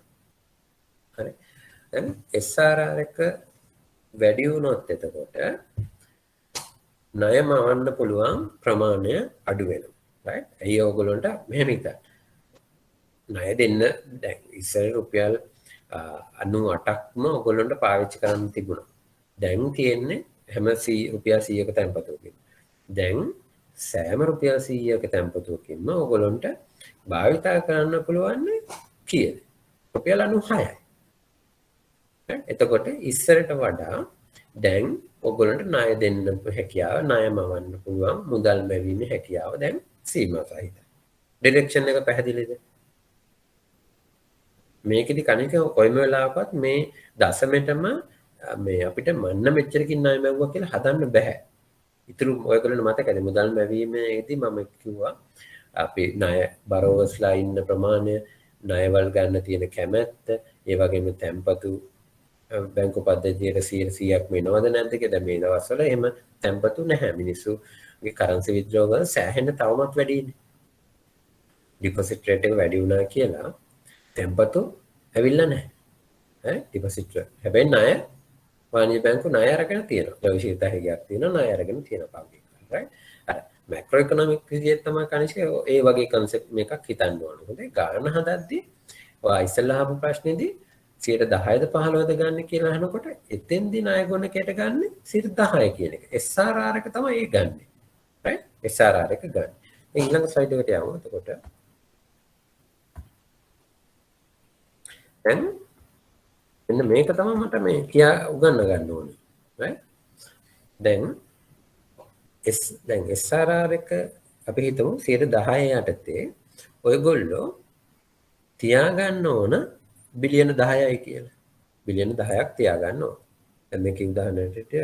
හරි? දැන් SRR එක වැඩි වුණොත් එතකොට ණය මවන්න පුළුවන් ප්‍රමාණය අඩු වෙනවා. right? ඇයි ඕගොල්ලන්ට මෙහෙම හිතන්න. ණය දෙන්න දැන් ඉස්සර රුපියල් 98ක්ම ඔයගොල්ලන්ට පාවිච්චි කරන්න තිබුණා. දැන් තියෙන්නේ හැම රුපියල් 100ක තැන්පතුවකින්. දැන් සෑම රුපියල් 100ක තැන්පතුවකින්ම ඔයගොල්ලන්ට භාවිතා කරන්න පුළුවන් කීයද? රුපියල් 96යි. එතකොට ඉස්සරට වඩා දැන් ඔයගොල්ලන්ට ණය දෙන්න හැකියාව, ණය මවන්න පුළුවන් මුදල් මැවීමේ හැකියාව දැන් සීමා සහිතයි. ඩිරෙක්ෂන් එක පැහැදිලිද? මේකෙදි කණික කොයිම වෙලාවකත් මේ දශමෙටම මේ අපිට මන්න මෙච්චරකින් ණය මැවුවා කියලා හදන්න බෑ. ඉතුරු ඔයගොල්ලන්ට මතකද මුදල් මැවීමේදී මම කිව්වා අපි ණය බරෝවර්ස්ලා ඉන්න ප්‍රමාණය, ණයවල් ගන්න තියෙන කැමැත්ත, ඒ වගේම තැන්පතු බැංකු පද්ධතියට 100%ක් වෙනවද නැද්ද කියලා. මේ දවස්වල එහෙම තැන්පතු නැහැ. මිනිස්සු මේ කරන්සි විත්ඩ්‍රෝවල් සෑහෙන තවමත් වැඩිනේ. ඩිපොසිට් රේට් එක වැඩි වුණා කියලා තැන්පතු ඇවිල්ලා නැහැ. ඈ ඩිපොසිට් හැබැයි ණය වාණිජ බැංකු ණය අරගෙන තියෙනවා. ලෝෂිත හිගයක් තියෙනවා ණය අරගෙන තියෙනවා පබ්ලික්. රයිට්. අර මැක්‍රෝ ඉකොනොමික් විදිහට තමයි කනිෂ්ක ඒ වගේ concept මේකක් හිතන්න ඕනේ. හොඳයි ගාන හදද්දී ඔය ඉස්සෙල්ලා අහපු ප්‍රශ්නේදී 10ද 15ද ගන්න කියලා අහනකොට එතෙන්දී ණය ගුණකයට ගන්න 10 කියන එක. SRR එක තමයි ඒ ගන්නෙ. රයිට්? SRR එක ගන්න. ඊළඟ ස්ලයිඩ් එකට යමු. එතකොට දැන් මෙන්න මේක තමයි මට මේ කියා උගන්ව ගන්න ඕනේ. right දැන් SRR එක අපි හිතමු 10 යටතේ ඔයගොල්ලෝ තියාගන්න ඕන බිලියන 10යි කියලා. බිලියන 10ක් තියාගන්න ඕන. දැන් මේක උදාහරණයකට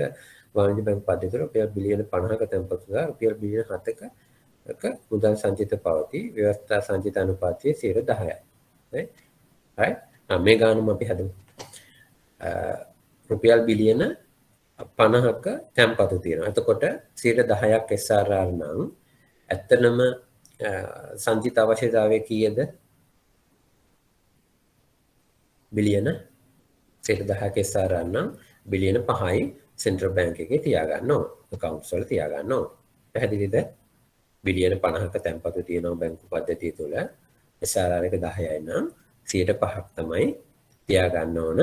වාණිජ බැංකු පද්ධතිය රුපියල් බිලියන 50ක තැන්පතු කරලා රුපියල් බිලියන 7ක මුදල් සංචිත පවති ව්‍යවස්ථා සංචිත අනුපාතය 10යි. right මේ ගානම අපි හදමු. රුපියල් බිලියන 50ක තැන්පතු තියෙනවා. එතකොට 10ක් SRR නම් ඇත්තනම සංචිත අවශ්‍යතාවය කීයද? බිලියන 10ක SRR නම් බිලියන 5යි සෙන්ට්‍රල් බැංක් එකේ තියාගන්න ඕන. accounts වල තියාගන්න ඕන. පැහැදිලිද? බිලියන 50ක තැන්පතු තියෙනවා බැංකු පද්ධතිය තුළ. SRR එක 10යි නම් 5ක් තමයි තියාගන්න ඕන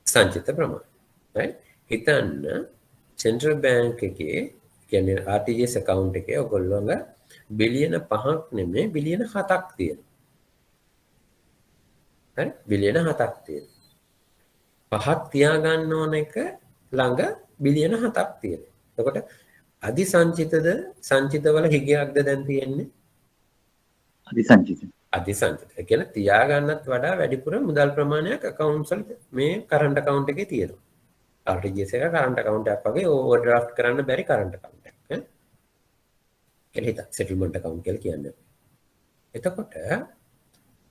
සංචිත ප්‍රමාණය. right හිතන්න සෙන්ට්‍රල් බැංක් එකේ කියන්නේ RTGS account එකේ ඔයගොල්ලෝගේ බිලියන 5ක් නෙමෙයි බිලියන 7ක් තියෙනවා. හරි බිලියන 7ක් තියෙනවා. 5ක් තියාගන්න ඕන එක ළඟ බිලියන 7ක් තියෙනවා. එතකොට අධි සංචිතද සංචිතවල හිගයක්ද දැන් තියෙන්නේ? අධිසංචිත. අධිසංචිත. ඒ කියන්නේ තියාගන්නත් වඩා වැඩිපුර මුදල් ප්‍රමාණයක් accounts වල මේ current account එකේ තියෙනවා. RTGS එක current account එකක් වගේ overdraft කරන්න බැරි current account එකක්. කියලා හිතා settlement account කියලා කියන්නේ. එතකොට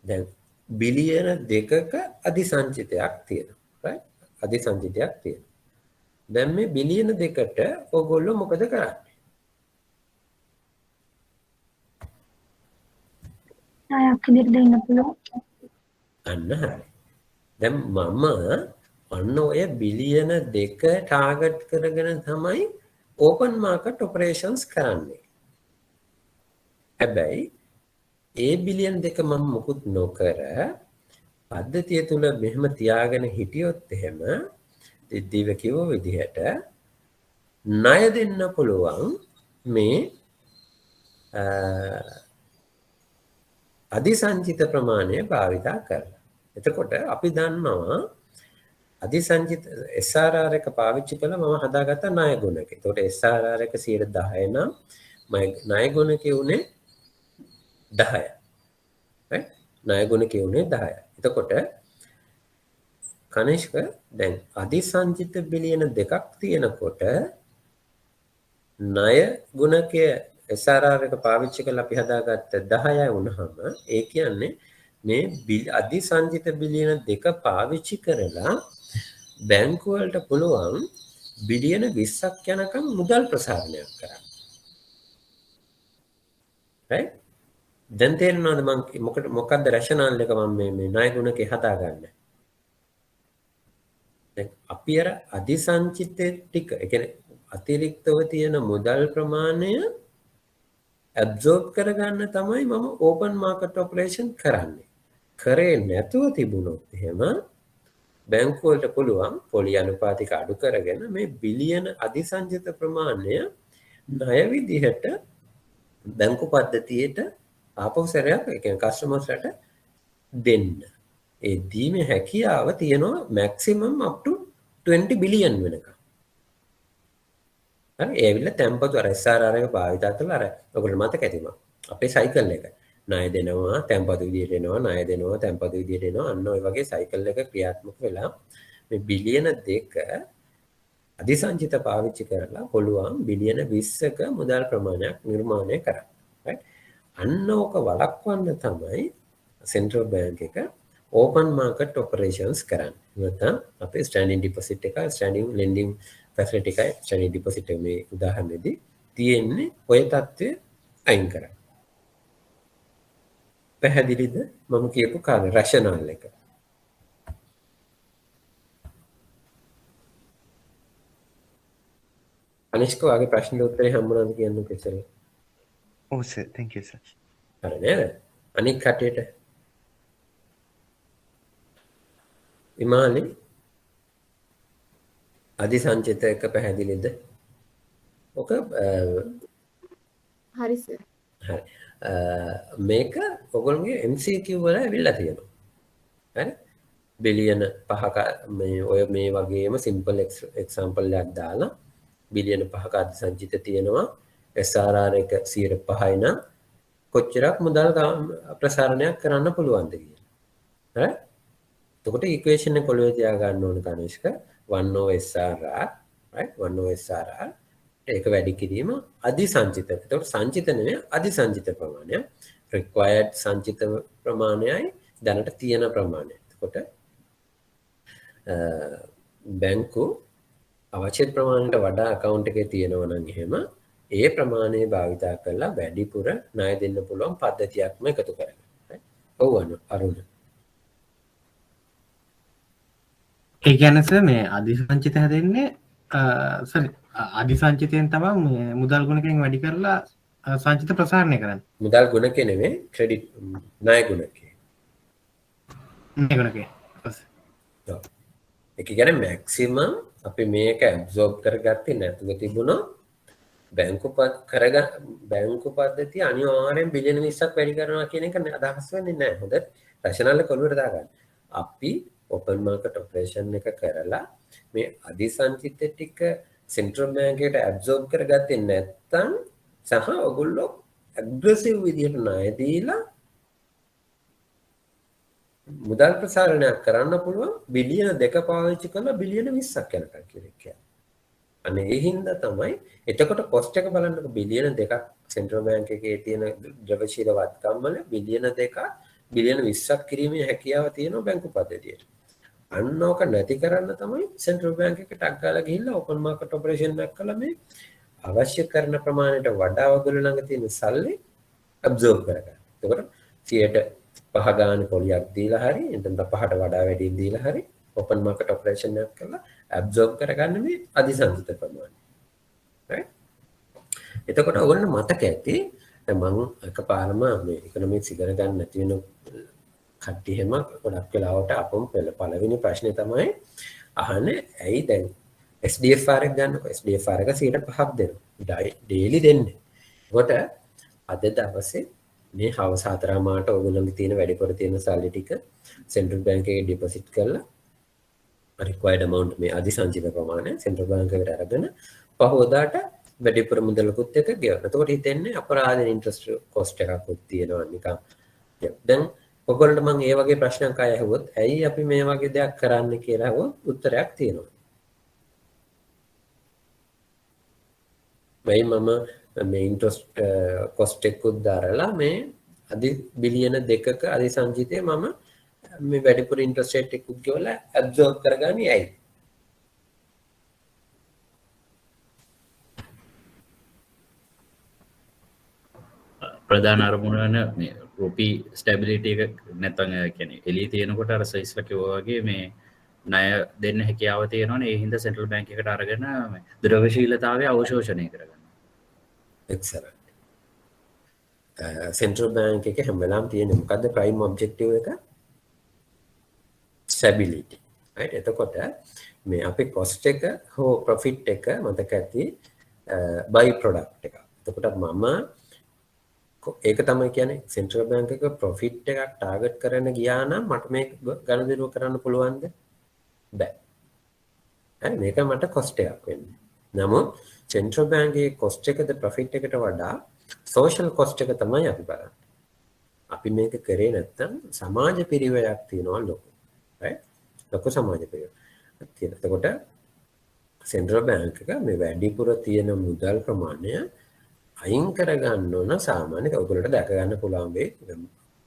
දැන් බිලියන 2ක අධිසංචිතයක් තියෙනවා. right අධිසංචිතයක් තියෙනවා. දැන් මේ බිලියන 2ට ඔයගොල්ලෝ මොකද කරන්නේ? ණයක් ඉදිරියට දෙන්න පුළුවන්. අන්න හරි. දැන් මම අන්න ඔය බිලියන 2 ටාගට් කරගෙන තමයි ඕපන් මාකට් ඔපරේෂන්ස් කරන්නේ. හැබැයි ඒ බිලියන 2 මම මුකුත් නොකර පද්ධතිය තුල මෙහෙම තියාගෙන හිටියොත් එහෙම දිව කිව්ව විදිහට ණය දෙන්න පුළුවන් මේ අධිසංචිත ප්‍රමාණය භාවිතා කරලා. එතකොට අපි දන්නවා අධිසංචිත SRR එක පාවිච්චි කළා මම හදාගත්ත ණය ගුණක. එතකොට SRR එක 10 නම් ණය ගුණකේ උනේ 10යි. right ණය ගුණකේ උනේ 10යි. එතකොට කනිෂ්ක දැන් අධිසංචිත බිලියන 2ක් තියෙනකොට ණය ගුණකයේ SRR එක පාවිච්චි කරලා අපි හදාගත්ත 10යි වුණාම ඒ කියන්නේ මේ අධිසංචිත බිලියන 2 පාවිච්චි කරලා බැංකු වලට පුළුවන් බිලියන 20ක් යනකම් මුදල් ප්‍රසාරණයක් කරන්න. right දැන් තේරෙනවද මම මොකක්ද රෂනල් එක මම මේ ණය ගුණකේ හදාගන්නේ? දැන් අපි අර අධිසංචිත ටික ඒ කියන්නේ අතිරික්තව තියෙන මුදල් ප්‍රමාණය absorb කරගන්න තමයි මම open market operation කරන්නේ. කරේ නැතුව තිබුණොත් එහෙම බැංකු වලට පුළුවන් පොලි අනුපාතික අඩු කරගෙන මේ බිලියන අධිසංචිත ප්‍රමාණය ණය විදිහට බැංකු පද්ධතියට ආපහු සැරයක් ඒ කියන්නේ කස්ටමර්ස්ලට දෙන්න. ඒ දීමේ හැකියාව තියෙනවා maximum up to 20 billion වෙනකම්. හරි ඒ ඇවිල්ලා තැම්පතු අර SRR එක භාවිත කරලා අර ඔයගොල්ලෝ මතක ඇතිම අපේ සයිකල් එක ණය දෙනවා තැම්පතු විදියට එනවා ණය දෙනවා තැම්පතු විදියට එනවා අන්න ඔය වගේ සයිකල් එක ක්‍රියාත්මක වෙලා මේ බිලියන 2 අධිසංචිත පාවිච්චි කරලා පුළුවන් බිලියන 20ක මුදල් ප්‍රමාණයක් නිර්මාණය කරන්න. right අන්න ඕක වළක්වන්න තමයි සෙන්ට්‍රල් බැංක් එක ඕපන් මාකට් ඔපරේෂන්ස් කරන්නේ. නැත්නම් අපේ ස්ටෑන්ඩින් ඩිපොසිට් එක ස්ටෑන්ඩින් ලෙන්ඩින් ෆැසිලිටි එකයි ශ්‍රේණි ඩිපොසිට් එක මේ උදාහරණෙදී තියෙන්නේ ඔය தත්ත්වය අයින් කරන්න. පැහැදිලිද මම කියපු කාරණා රෂනල් එක? අනිෂ්ක වගේ ප්‍රශ්න උත්තරේ හම්බුනාද කියන්නකෝ ඉතින්. ඔව් සර් thank you sir. හරි නේද? අනික් කටේට විමාලි අධිසංචිත එක පැහැදිලිද? ඔක හරි සර්. හරි. මේක ඔයගොල්ලෝගේ MCQ වල ඇවිල්ලා තියෙනවා. හරි? බිලියන 5ක ඔය මේ වගේම සිම්පල් එක්සැම්පල් එකක් දාලා බිලියන 5ක අධිසංචිත තියෙනවා. SRR එක 5යි නම් කොච්චරක් මුදල් ප්‍රසාරණයක් කරන්න පුළුවන්ද කියලා. හරි? එතකොට ඉක්වේෂන් එක කොළවේ තියා ගන්න ඕන කනිෂ්ක 1/SRR right 1/SRR ඒක වැඩි කිරීම අධිසංචිත. එතකොට සංචිත නෙවෙයි අධිසංචිත ප්‍රමාණය. required සංචිත ප්‍රමාණයයි දැනට තියෙන ප්‍රමාණය. එතකොට බැංකු අවශ්‍ය ප්‍රමාණයට වඩා account එකේ තියෙනවා නම් එහෙම ඒ ප්‍රමාණය භාවිතා කරලා වැඩිපුර ණය දෙන්න පුළුවන් පද්ධතියක්ම එකතු කරගන්න. right? ඔව් අරුණ. ඒ කියන්නේ සර් මේ අධිසංචිත හැදෙන්නේ සර් අධිසංචිතයෙන් තමයි මුදල් ගුණකයෙන් වැඩි කරලා සංචිත ප්‍රසාරණය කරන්නේ. මුදල් ගුණකේ නෙමෙයි ක්‍රෙඩිට් ණය ගුණකේ. ණය ගුණකේ. ඔව්. ඒක කියන්නේ මැක්සිමම් අපි මේක ඇබ්සෝබ් කරගත්තේ නැතුව තිබුණා බැංකු පද්ධතිය අනිවාර්යෙන් බිලියන 20ක් වැඩි කරනවා කියන එක අදහස් වෙන්නේ නැහැ. හොඳට රෂනල් කොළුවට දාගන්න. අපි ඕපන් මාකට් ඔපරේෂන් එක කරලා මේ අධිසංචිත ටික සෙන්ට්‍රල් බැංක් එකට ඇබ්සෝබ් කරගත්තේ නැත්නම් සහ ඔයගොල්ලෝ ඇග්‍රෙසිව් විදිහට ණය දීලා මුදල් ප්‍රසාරණයක් කරන්න පුළුවන් බිලියන 2 පාවිච්චි කරලා බිලියන 20ක් යනකම් කියලා කියන්නේ. අනේ ඒ හින්දා තමයි එතකොට කොස්ට් එක බලන්නකො බිලියන 2ක් සෙන්ට්‍රල් බැංක් එකේ තියෙන ද්‍රවශීල වත්කම් වල බිලියන 2ක් බිලියන 20ක් කිරීමේ හැකියාව තියෙනවා බැංකු පද්ධතියට. අන්න ඕක නැති කරන්න තමයි සෙන්ට්‍රල් බැංක් එකට ටක් ගාලා ගිහිල්ලා ඕපන් මාකට් ඔපරේෂන් එකක් කළා මේ අවශ්‍ය කරන ප්‍රමාණයට වඩා ඔයගොල්ලෝ ළඟ තියෙන සල්ලි ඇබ්සෝබ් කරගන්න. එතකොට 5 ගානේ පොලියක් දීලා හරි එතන 5ට වඩා වැඩියෙන් දීලා හරි ඕපන් මාකට් ඔපරේෂන් එකක් කරලා ඇබ්සෝබ් කරගන්න මේ අධිසංචිත ප්‍රමාණය. right? එතකොට ඔයගොල්ලෝ මතක ඇති මම එකපාරම මේ ඉකොනොමික්ස් ඉගෙන ගන්න නැති වෙන කට්ටිය හැම ගොඩක් වෙලාවට අපම පළවෙනි ප්‍රශ්නේ තමයි අහන්නේ ඇයි දැන් SDFR එක ගන්නකො SDFR එක 5ක් දෙනවා ඩේලි දෙන්නේ. ඒකට අද දවසේ මේ හවස 4 මාට ඔයගොල්ලන්ගේ තියෙන වැඩිපුර තියෙන සල්ලි ටික සෙන්ට්‍රල් බැංක් එකේ ඩිපොසිට් කරලා required amount මේ අධිසංචිත ප්‍රමාණය සෙන්ට්‍රල් බැංක් එකට අරගෙන පහවදාට වැඩිපුර මුදලකුත් එක ගෙවන්න. එතකොට හිතෙන්නේ අපරාධ ඉන්ට්‍රස්ට් කොස්ට් එකකුත් තියෙනවා නිකන්. දැන් ඔයගොල්ලන්ට මම මේ වගේ ප්‍රශ්නයක් අහුවොත් ඇයි අපි මේ වගේ දෙයක් කරන්න කියලා අහුවොත් උත්තරයක් තියෙනවා. මම මේ ඉන්ට්‍රස්ට් කොස්ට් එකකුත් දාරලා මේ අධි බිලියන 2ක අධිසංචිතේ මම මේ වැඩිපුර ඉන්ට්‍රස්ට් රේට් එකකුත් ගෙවලා ඇබ්සෝබ් කරගන්නේ ඇයි? ප්‍රධාන අරමුණ වන මේ රුපී ස්ටැබිලිටි එක නැත්නම් කියන්නේ එළිය තියෙනකොට අර සයිස්ලා කිව්වා වගේ මේ ණය දෙන්න හැකියාව තියෙනවනේ ඒ හින්දා සෙන්ට්‍රල් බැංක් එකට අරගෙන මේ ද්‍රවශීලතාවය අවශෝෂණය කරගන්න. excellent. සෙන්ට්‍රල් බැංක් එකේ හැම වෙලාවෙම තියෙන මොකද්ද ප්‍රයිම් ඔබ්ජෙක්ටිව් එක? ස්ටැබිලිටි. right? එතකොට මේ අපේ කොස්ට් එක හෝ ප්‍රොෆිට් එක මතක ඇති බයි ප්‍රොඩක්ට් එක. එතකොට මම ඒක තමයි කියන්නේ සෙන්ට්‍රල් බැංක් එක ප්‍රොෆිට් එකක් ටාගට් කරන්න ගියා නම් මට මේක ගණන්දිනුව කරන්න පුළුවන්ද? බෑ. හරි මේක මට කොස්ට් එකක් වෙන්නේ. නමුත් සෙන්ට්‍රල් බැංක් එකේ කොස්ට් එකද ප්‍රොෆිට් එකට වඩා සෝෂල් කොස්ට් එක තමයි අපි බලන්නේ. අපි මේක කරේ නැත්තම් සමාජ පිරිවැයක් තියෙනවා ලොකු. right? ලොකු සමාජ පිරිවැයක් තියෙනවා. එතකොට සෙන්ට්‍රල් බැංක් එක මේ වැඩිපුර තියෙන මුදල් ප්‍රමාණය අයින් කරගන්න ඕන සාමාන්‍ය ඔයගොල්ලන්ට දැක ගන්න පුළුවන් වෙයි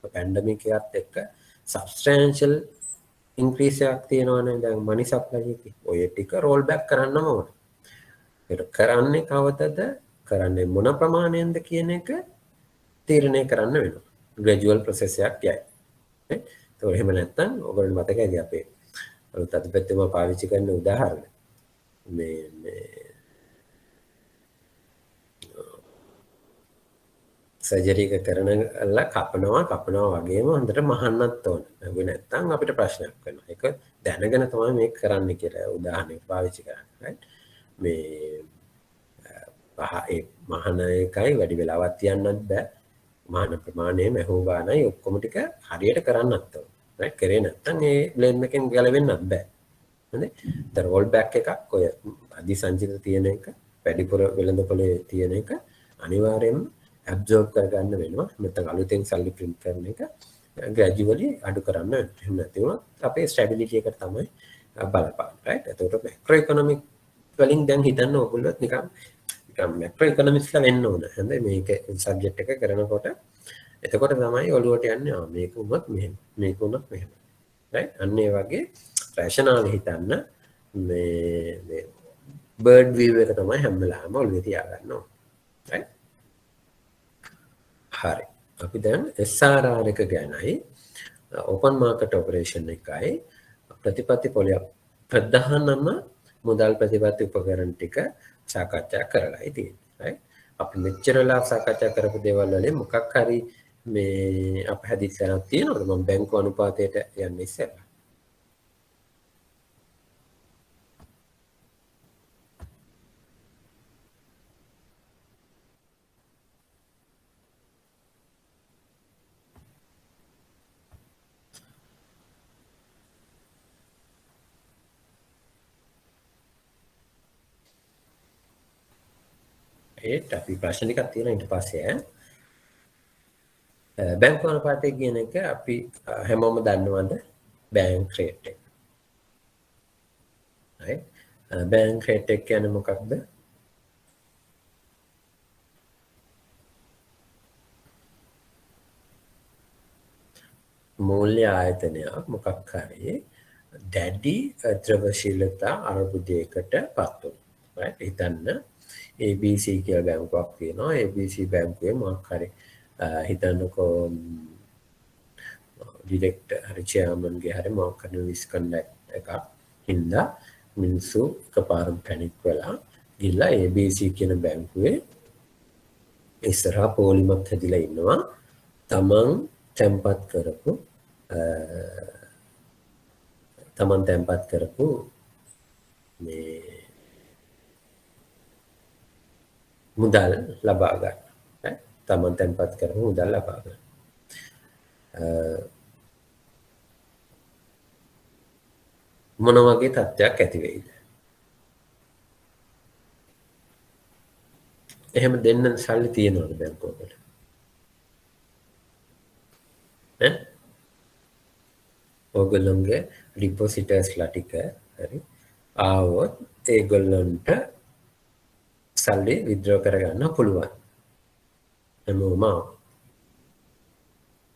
පැන්ඩමික් එකත් එක්ක සබ්ස්ටැන්ෂල් ඉන්ක්‍රීස් එකක් තියෙනවනේ දැන් මනි සප්ලයි එකේ ඔය ටික රෝල් බෑක් කරන්නම ඕන. ඒක කරන්නේ කවදද කරන්නේ මොන ප්‍රමාණයෙන්ද කියන එක තීරණය කරන්න වෙනවා. ග්‍රැජුවල් ප්‍රොසෙස් එකක් යයි. ඒක එහෙම නැත්නම් ඔයගොල්ලෝ මතකයිද අපේ අලුත් අධිපත්‍යම පාවිච්චි කරන උදාහරණ මේ සර්ජරි එක කරනලා කපනවා වගේම හොඳට මහන්නත් ඕන. ඒක නැත්නම් අපිට ප්‍රශ්නයක් වෙනවා. ඒක දැනගෙන තමයි මේක කරන්න කියලා උදාහරණයක් පාවිච්චි කරන්නේ. right? මේ ඒ මහන එකයි වැඩි වෙලාවක් තියන්නත් බෑ. මහන ප්‍රමාණය මහෝ ගානයි ඔක්කොම ටික හරියට කරන්නත් ඕන. right? කරේ නැත්නම් ඒ බ්ලේම් එකෙන් ගැලවෙන්නත් බෑ. හරි? ද රෝල් බෑක් එකක් ඔය අධිසංචිත තියෙන එක, වැඩිපුර වෙළඳපොලේ තියෙන එක අනිවාර්යයෙන්ම ඇබ්සෝර්බ් කරගන්න වෙනවා. නැත්නම් අලුතෙන් සල්ලි print කරන එක gradually අඩු කරන්න වෙනවා. එහෙම නැති වුණොත් අපේ stability එකට තමයි බලපාන්නේ. right? එතකොට macro economic වලින් දැන් හිතන්න ඕගොල්ලෝ නිකන් macro economics ලා වෙන්න ඕන. හරිද? මේක subject එක කරනකොට එතකොට තමයි ඔළුවට යන්නේ මේක උනත් මෙහෙම. මේක උනත් මෙහෙම. right? අන්න ඒ වගේ rational හිතන්න මේ bird view එක තමයි හැම වෙලාවෙම ඔළුවේ තියාගන්න ඕන. right? හරි. අපි දැන් SRR එක ගැනයි open market operation එකයි ප්‍රතිපත්ති පොලිය ප්‍රධානම මුදල් ප්‍රතිපත්ති උපකරණ ටික සාකච්ඡා කරලායි තියෙන්නේ. right? අපි මෙච්චරලා සාකච්ඡා කරපු දේවල් වලින් මොකක් හරි මේ අපහැදිච්චයක් තියෙනවද? මම බැංකු අනුපාතයට යන්නේ ඉස්සෙල්ලා. ඒත් අපි ප්‍රශ්න ටිකක් තියෙනවා ඊට පස්සේ බැංකු අනුපාතය කියන එක අපි හැමෝම දන්නවද බැංක් රේට් එක. right? බැංක් රේට් එක කියන්නේ මොකක්ද? මූල්‍ය ආයතනයක් මොකක් හරි දැඩි ද්‍රවශීලතා අර්බුදයකට පත් වෙනවා. right? හිතන්න ABC කියලා බැංකුවක් තියෙනවා. ABC බැංකුවේ මොකක් හරි හිතන්නකෝ ඩිරෙක්ටර් හරි චෙයාර්මන්ගේ හරි මොකක් හරි මිස්කන්ඩක්ට් එකක් හින්දා මිනිස්සු එකපාරම පැනික් වෙලා ගිහලා ABC කියන බැංකුවේ ඉස්සරහා පොලිමක් හැදිලා ඉන්නවා. තමන් තැන්පත් කරපු මේ මුදල් ලබා ගන්න. තමන් තැන්පත් කරපු මුදල් ලබා ගන්න. මොන වගේ තත්ත්වයක් ඇති වෙයිද? එහෙම දෙන්න සල්ලි තියෙනවද බැංකුවකට? ඔයගොල්ලන්ගේ ඩිපොසිටර්ස්ලා ටික හරි ආවොත් ඒගොල්ලන්ට සල්ලි විත්ඩ්‍රෝ කරගන්න පුළුවන්. හැමෝම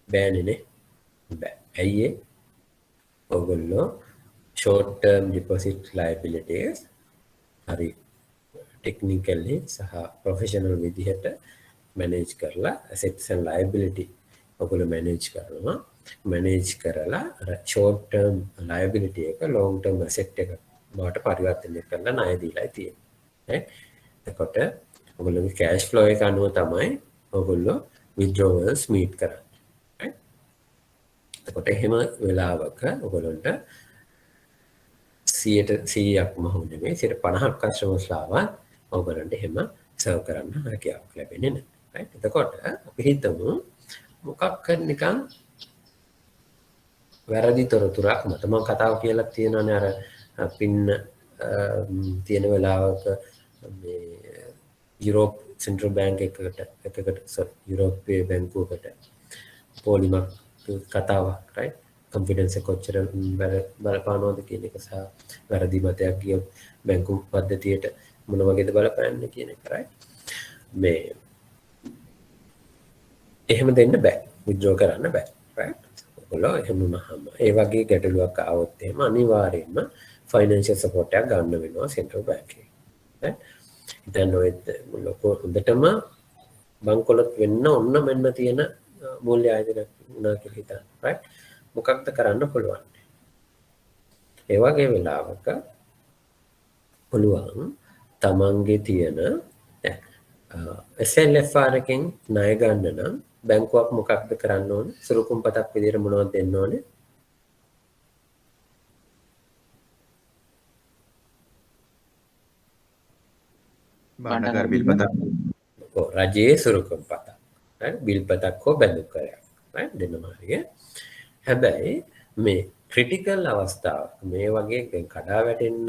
බෑනේ. බෑ. ඇයි ඒ? ඔයගොල්ලෝ short term deposit liabilities හරි technically සහ professional විදිහට manage කරලා assets and liability ඔයගොල්ලෝ manage කරනවා. manage කරලා short term liability එක long term asset එක බවට පරිවර්තනය කරලා ණය දීලා තියෙන්නේ. එතකොට ඔයගොල්ලෝගේ cash flow එක අනුව තමයි ඔයගොල්ලෝ withdrawals meet කරන්නේ. එතකොට එහෙම වෙලාවක ඔයගොල්ලන්ට 100%ක්ම හොඳ නෙමෙයි 50%ක් කස්ටමර්ස්ලාව ඔයගොල්ලන්ට එහෙම සර්ව් කරන්න හැකියාවක් ලැබෙන්නේ නැහැ. එතකොට අපි හිතමු මොකක් හරි නිකන් වැරදි තොරතුරක් මත මම කතාව කියලා තියෙනවානේ අර පින්න තියෙන වෙලාවක මේ යුරෝප් සෙන්ට්‍රල් බැංක් එකකට යුරෝපීය බැංකුවකට පොලිමක් කතාවක් right confidence එක කොච්චර බලපානවද කියන එක සහ වැරදි මතයක් ගියොත් බැංකු පද්ධතියට මොන වගේද බලපාන්නේ කියන එක right මේ එහෙම දෙන්න බෑ withdraw කරන්න බෑ right ඔයගොල්ලෝ එහෙම වුණාම ඒ වගේ ගැටලුවක් ආවොත් එහෙම අනිවාර්යයෙන්ම financial support එකක් ගන්න වෙනවා central bank එකේ right දැන් ඔය ලොකෝ හොඳටම බංකොලොත් වෙන්න ඔන්න මෙන්න තියෙන මූල්‍ය ආයතනයක් වුණා කියලා හිතන්න. right? මොකක්ද කරන්න පුළුවන්? ඒ වගේ වෙලාවක පුළුවන් තමන්ගේ තියෙන SLFR එකෙන් ණය ගන්න නම් බැංකුවක් මොකක්ද කරන්න ඕනේ? සුරුකුම්පතක් විදිහට මොනවද දෙන්න ඕනේ? බාණ්ඩාගාර බිල්පතක්. ඔව් රජයේ සුරුකුම්පතක්. right? බිල්පතක් හෝ බැඳුම්කරයක්. right? දෙන්නම හරිය. හැබැයි මේ ක්‍රිටිකල් අවස්ථාවක් මේ වගේ කඩා වැටෙන්න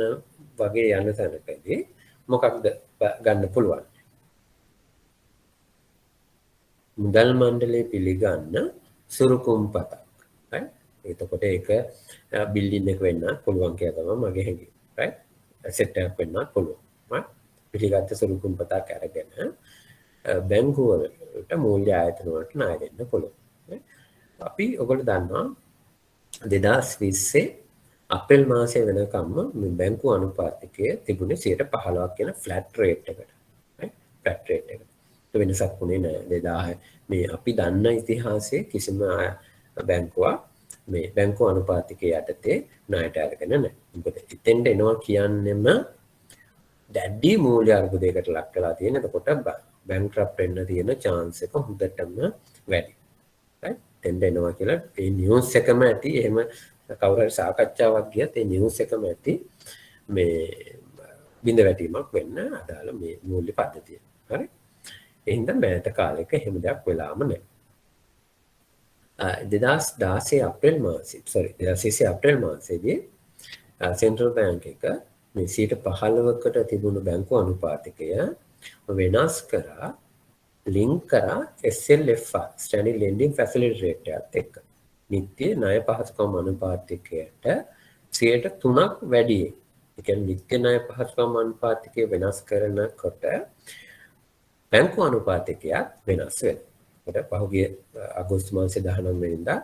වගේ යන තැනකදී මොකක්ද ගන්න පුළුවන්? මුදල් මණ්ඩලයේ පිළිගන්න සුරුකුම්පතක්. right? එතකොට ඒක බිල්ඩින් එක වෙන්න පුළුවන් කියලා තමයි මගේ හැඟීම. right? asset එකක් වෙන්න පුළුවන්. right? පිළිගත්ත සුරුකුම්පතක් අරගෙන බැංකුව වලට මූල්‍ය ආයතන වලට ණය දෙන්න පුළුවන්. අපි ඔයගොල්ලෝ දන්නවා 2020 අප්‍රේල් මාසයේ වෙනකම්ම මේ බැංකු අනුපාතිකය තිබුණේ 15% කියන ෆ්ලැට් රේට් එකට. right? ෆ්ලැට් රේට් එකට. වෙනසක් වුණේ නැහැ. 2000 මේ අපි දන්න ඉතිහාසයේ කිසිම බැංකුවක් මේ බැංකු අනුපාතිකය යටතේ ණයට අරගෙන නැහැ. මොකද එතෙන්ට එනවා කියන්නේම දැඩි මූල්‍ය අර්බුදයකට ලක් කරලා තියෙන. එතකොට බැංක්‍රප්ට් වෙන්න තියෙන chance එක හොඳටම වැඩි. right? එතෙන්ට එනවා කියලා ඒ නිවුස් එකම ඇති. එහෙම කවුරු හරි සාකච්ඡාවක් ගියත් ඒ නිවුස් එකම ඇති මේ බිඳ වැටීමක් වෙන්න අදාළ මේ මූල්‍ය පද්ධතිය. හරි? එහෙනම් මෑත කාලෙක එහෙම දෙයක් වෙලාම නැහැ. 2016 අප්‍රේල් මාසයේ 2020 අප්‍රේල් මාසයේදී සෙන්ට්‍රල් බැංක් එක මේ 15%කට තිබුණු බැංකු අනුපාතිකය වෙනස් කරා ලින්ක් කරා SLFR Standard Lending Facility Rate එකත් එක්ක. නිත්‍ය ණය පහසුකම් අනුපාතිකයට 3% වැඩි. ඒ කියන්නේ නිත්‍ය ණය පහසුකම් අනුපාතිකය වෙනස් කරනකොට බැංකු අනුපාතිකයක් වෙනස් වෙනවා. පහුගිය අගෝස්තු මාසයේ 19 වෙනිදා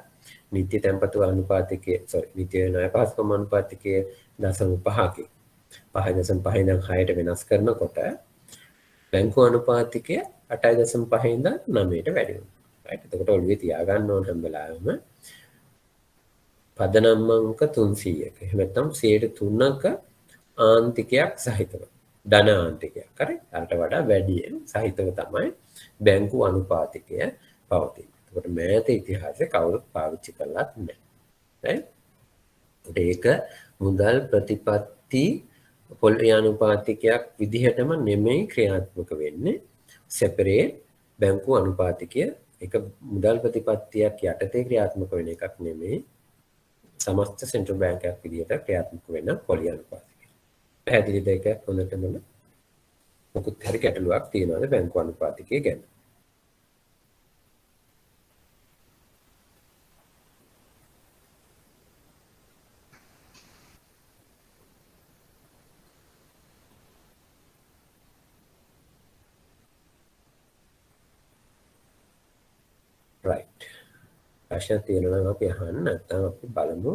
නිත්‍ය තැන්පතු අනුපාතිකයේ නිත්‍ය ණය පහසුකම් අනුපාතිකයේ 0.5කින් 5.5 ඉඳන් 6ට වෙනස් කරනකොට බැංකු අනුපාතිකය 8.5 ඉඳන් 9ට වැඩි වෙනවා. right? එතකොට ඔළුවේ තියාගන්න ඕන හැම වෙලාවෙම පදනම් අංක 300ක. එහෙම නැත්නම් 3%ක ආන්තිකයක් සහිතව. ධන ආන්තිකයක්. හරි? අරට වඩා වැඩියෙන් සහිතව තමයි බැංකු අනුපාතිකය පවතින්නේ. එතකොට මෑත ඉතිහාසයේ කවුරුත් පාවිච්චි කළාත් නැහැ. right? ඒක මුදල් ප්‍රතිපත්ති පොළි අනුපාතිකයක් විදිහටම නෙමෙයි ක්‍රියාත්මක වෙන්නේ. සෙපරේට් බැංකු අනුපාතිකය එක මුදල් ප්‍රතිපත්තියක් යටතේ ක්‍රියාත්මක වෙන එකක් නෙමෙයි. සමස්ත සෙන්ට්‍රල් බැංකයක් විදිහට ක්‍රියාත්මක වෙන පොළි අනුපාතිකය. පැහැදිලිද ඒක හොඳටම? මොකද හරි ගැටලුවක් තියනවාද බැංකු අනුපාතිකය ගැන? right. ප්‍රශ්න තියෙනවා නම් අපි අහන්න. නැත්නම් අපි බලමු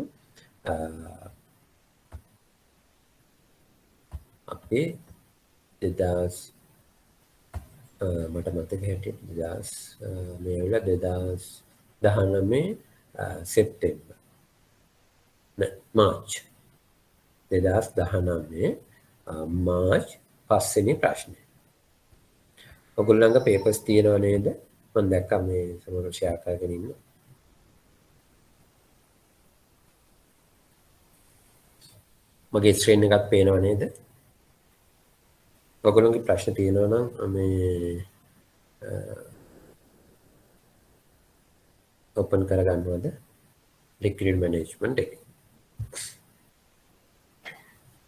අපි 2000 මට මතක හැටියට 2000 මේ වල 2019 සෙප්තැම්බර් මාර්ච් 2019 මාර්ච් 5 වෙනි ප්‍රශ්නේ. ඔයගොල්ලන්ගේ පේපර්ස් තියෙනව නේද? මම දැක්කා මේ සමහර ෂෙයා කරගෙන ඉන්න. මගේ ස්ක්‍රීන් එකත් පේනව නේද? ඔයගොල්ලන්ගේ ප්‍රශ්න තියෙනවා නම් මේ ඕපන් කරගන්නවද? ලික්විඩ් මැනේජ්මන්ට් එක.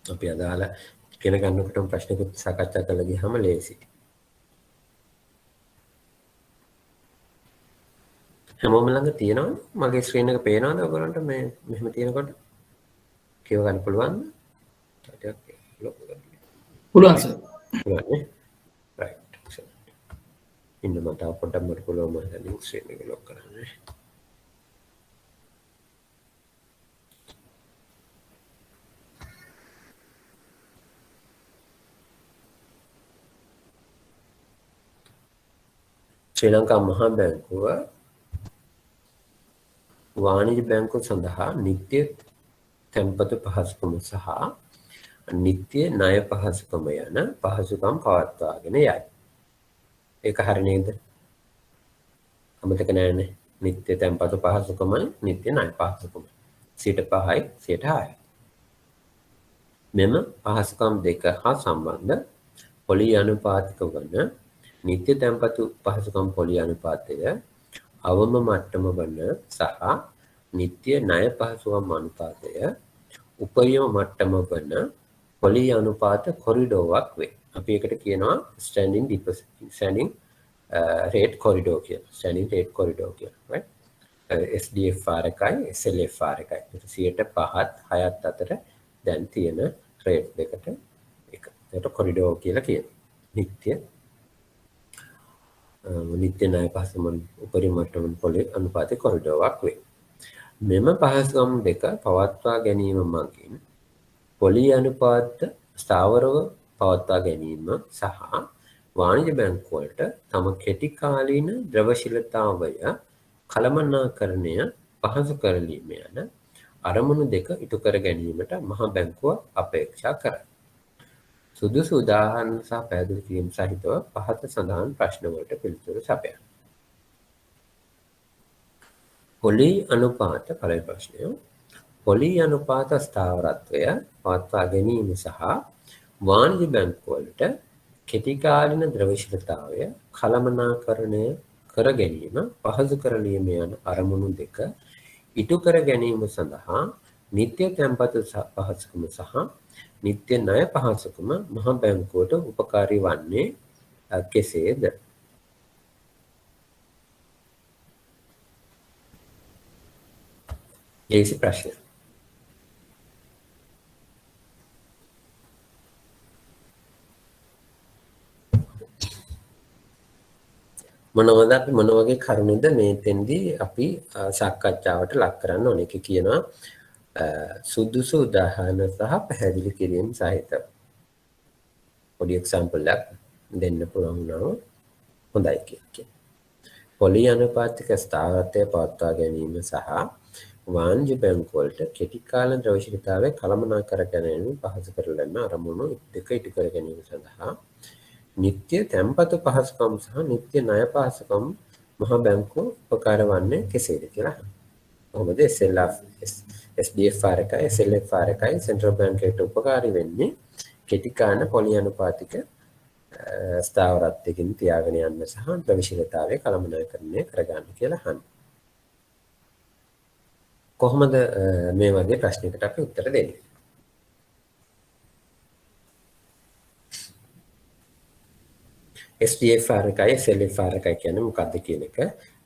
අපි අදාළ ඉගෙන ගන්නකොටම ප්‍රශ්නකුත් සාකච්ඡා කරලා ගියාම ලේසි. හැමෝම ළඟ තියෙනවද? මගේ ස්ක්‍රීන් එක පේනවද ඔයගොල්ලන්ට මේ මෙහෙම තියෙනකොට? කියව ගන්න පුළුවන්ද? ටිකක් ලොක් කරගන්න. පුළුවන් සර්. පුළුවන් නේ? right. ඉන්න මට පොඩ්ඩක් මට පුළුවන් මම දැන් ස්ක්‍රීන් එක ලොක් කරන්න. ශ්‍රී ලංකා මහා බැංකුව වාණිජ බැංකුව සඳහා නිත්‍ය තැන්පතු පහසුකම සහ නිත්‍ය ණය පහසුකම යන පහසුකම් පවත්වාගෙන යයි. ඒක හරි නේද? අමතක නෑනේ. නිත්‍ය තැන්පතු පහසුකමයි නිත්‍ය ණය පහසුකමයි. 5යි 6යි. මෙම පහසුකම් දෙක හා සම්බන්ධ පොලි අනුපාතික වන නිත්‍ය තැන්පතු පහසුකම් පොලි අනුපාතය අවම මට්ටම වන සහ නිත්‍ය ණය පහසුකම් අනුපාතය උපරිම මට්ටම වන පොලි අනුපාත කොරිඩෝවක් වේ. අපි ඒකට කියනවා ස්ටෑන්ඩින් රේට් කොරිඩෝ කියලා. ස්ටෑන්ඩින් රේට් කොරිඩෝ කියලා. right? SDFR එකයි SLFR එකයි. 5ත් 6ත් අතර දැන් තියෙන රේට් දෙකට එක. ඒකට කොරිඩෝ කියලා කියනවා. නිත්‍ය ණය පහසුකම් උපරිම මට්ටම පොලි අනුපාත කොරිඩෝවක් වේ. මෙම පහසුකම් දෙක පවත්වා ගැනීම මගින් පොලි අනුපාත ස්ථාවරව පවත්වා ගැනීම සහ වාණිජ බැංකුවලට තම කෙටි කාලීන ද්‍රවශීලතාවය කළමනාකරණය පහසු කරලීම යන අරමුණු දෙක ඉටු කර ගැනීමට මහා බැංකුව අපේක්ෂා කරයි. සුදුසු උදාහරණ සහ පැහැදිලි කිරීම සහිතව පහත සඳහන් ප්‍රශ්නවලට පිළිතුරු සපයන්න. පොලි අනුපාත පළවෙනි ප්‍රශ්නය. පොලි අනුපාත ස්ථාවරත්වය පවත්වා ගැනීම සහ වාණිජ බැංකුවලට කෙටි කාලීන ද්‍රවශීලතාවය කළමනාකරණය කර ගැනීම පහසු කරලීම යන අරමුණු දෙක ඉටු කර ගැනීම සඳහා නිත්‍ය තැන්පතු පහසුකම සහ නිත්‍ය ණය පහසුකම මහා බැංකුවට උපකාරී වන්නේ කෙසේද? ඒසි ප්‍රශ්න. මොන වගේ කරුණුද මේතෙන්දී අපි සාකච්ඡාවට ලක් කරන්න ඕනේ. ඒක කියනවා සුදුසු උදාහරණ සහ පැහැදිලි කිරීම සහිතව. පොඩි එක්සැම්පල් එකක් දෙන්න පුළුවන් වුණා හොඳයි කියලා. පොලි අනුපාතික ස්ථාවරත්වය පවත්වා ගැනීම සහ වාණිජ බැංකුවලට කෙටි කාල ද්‍රවශීලතාවය කළමනාකර ගැනීම පහසු කරලන අරමුණු දෙක ඉටු කර ගැනීම සඳහා නිත්‍ය තැන්පතු පහසුකම් සහ නිත්‍ය ණය පහසුකම් මහා බැංකුව උපකාර වන්නේ කෙසේද කියලා. කොහොමද SDFR එකයි SLFR එකයි සෙන්ට්‍රල් බැංකුවට උපකාරී වෙන්නේ කෙටි කාල පොලි අනුපාතික ස්ථාවරත්වයකින් තියාගෙන යන්න සහ ද්‍රවශීලතාවය කළමනාකරණය කරගන්න කියලා අහන්න. කොහොමද මේ වගේ ප්‍රශ්නයකට අපි උත්තර දෙන්නේ? SDFR එකයි SLFR එකයි කියන්නේ මොකක්ද කියන එක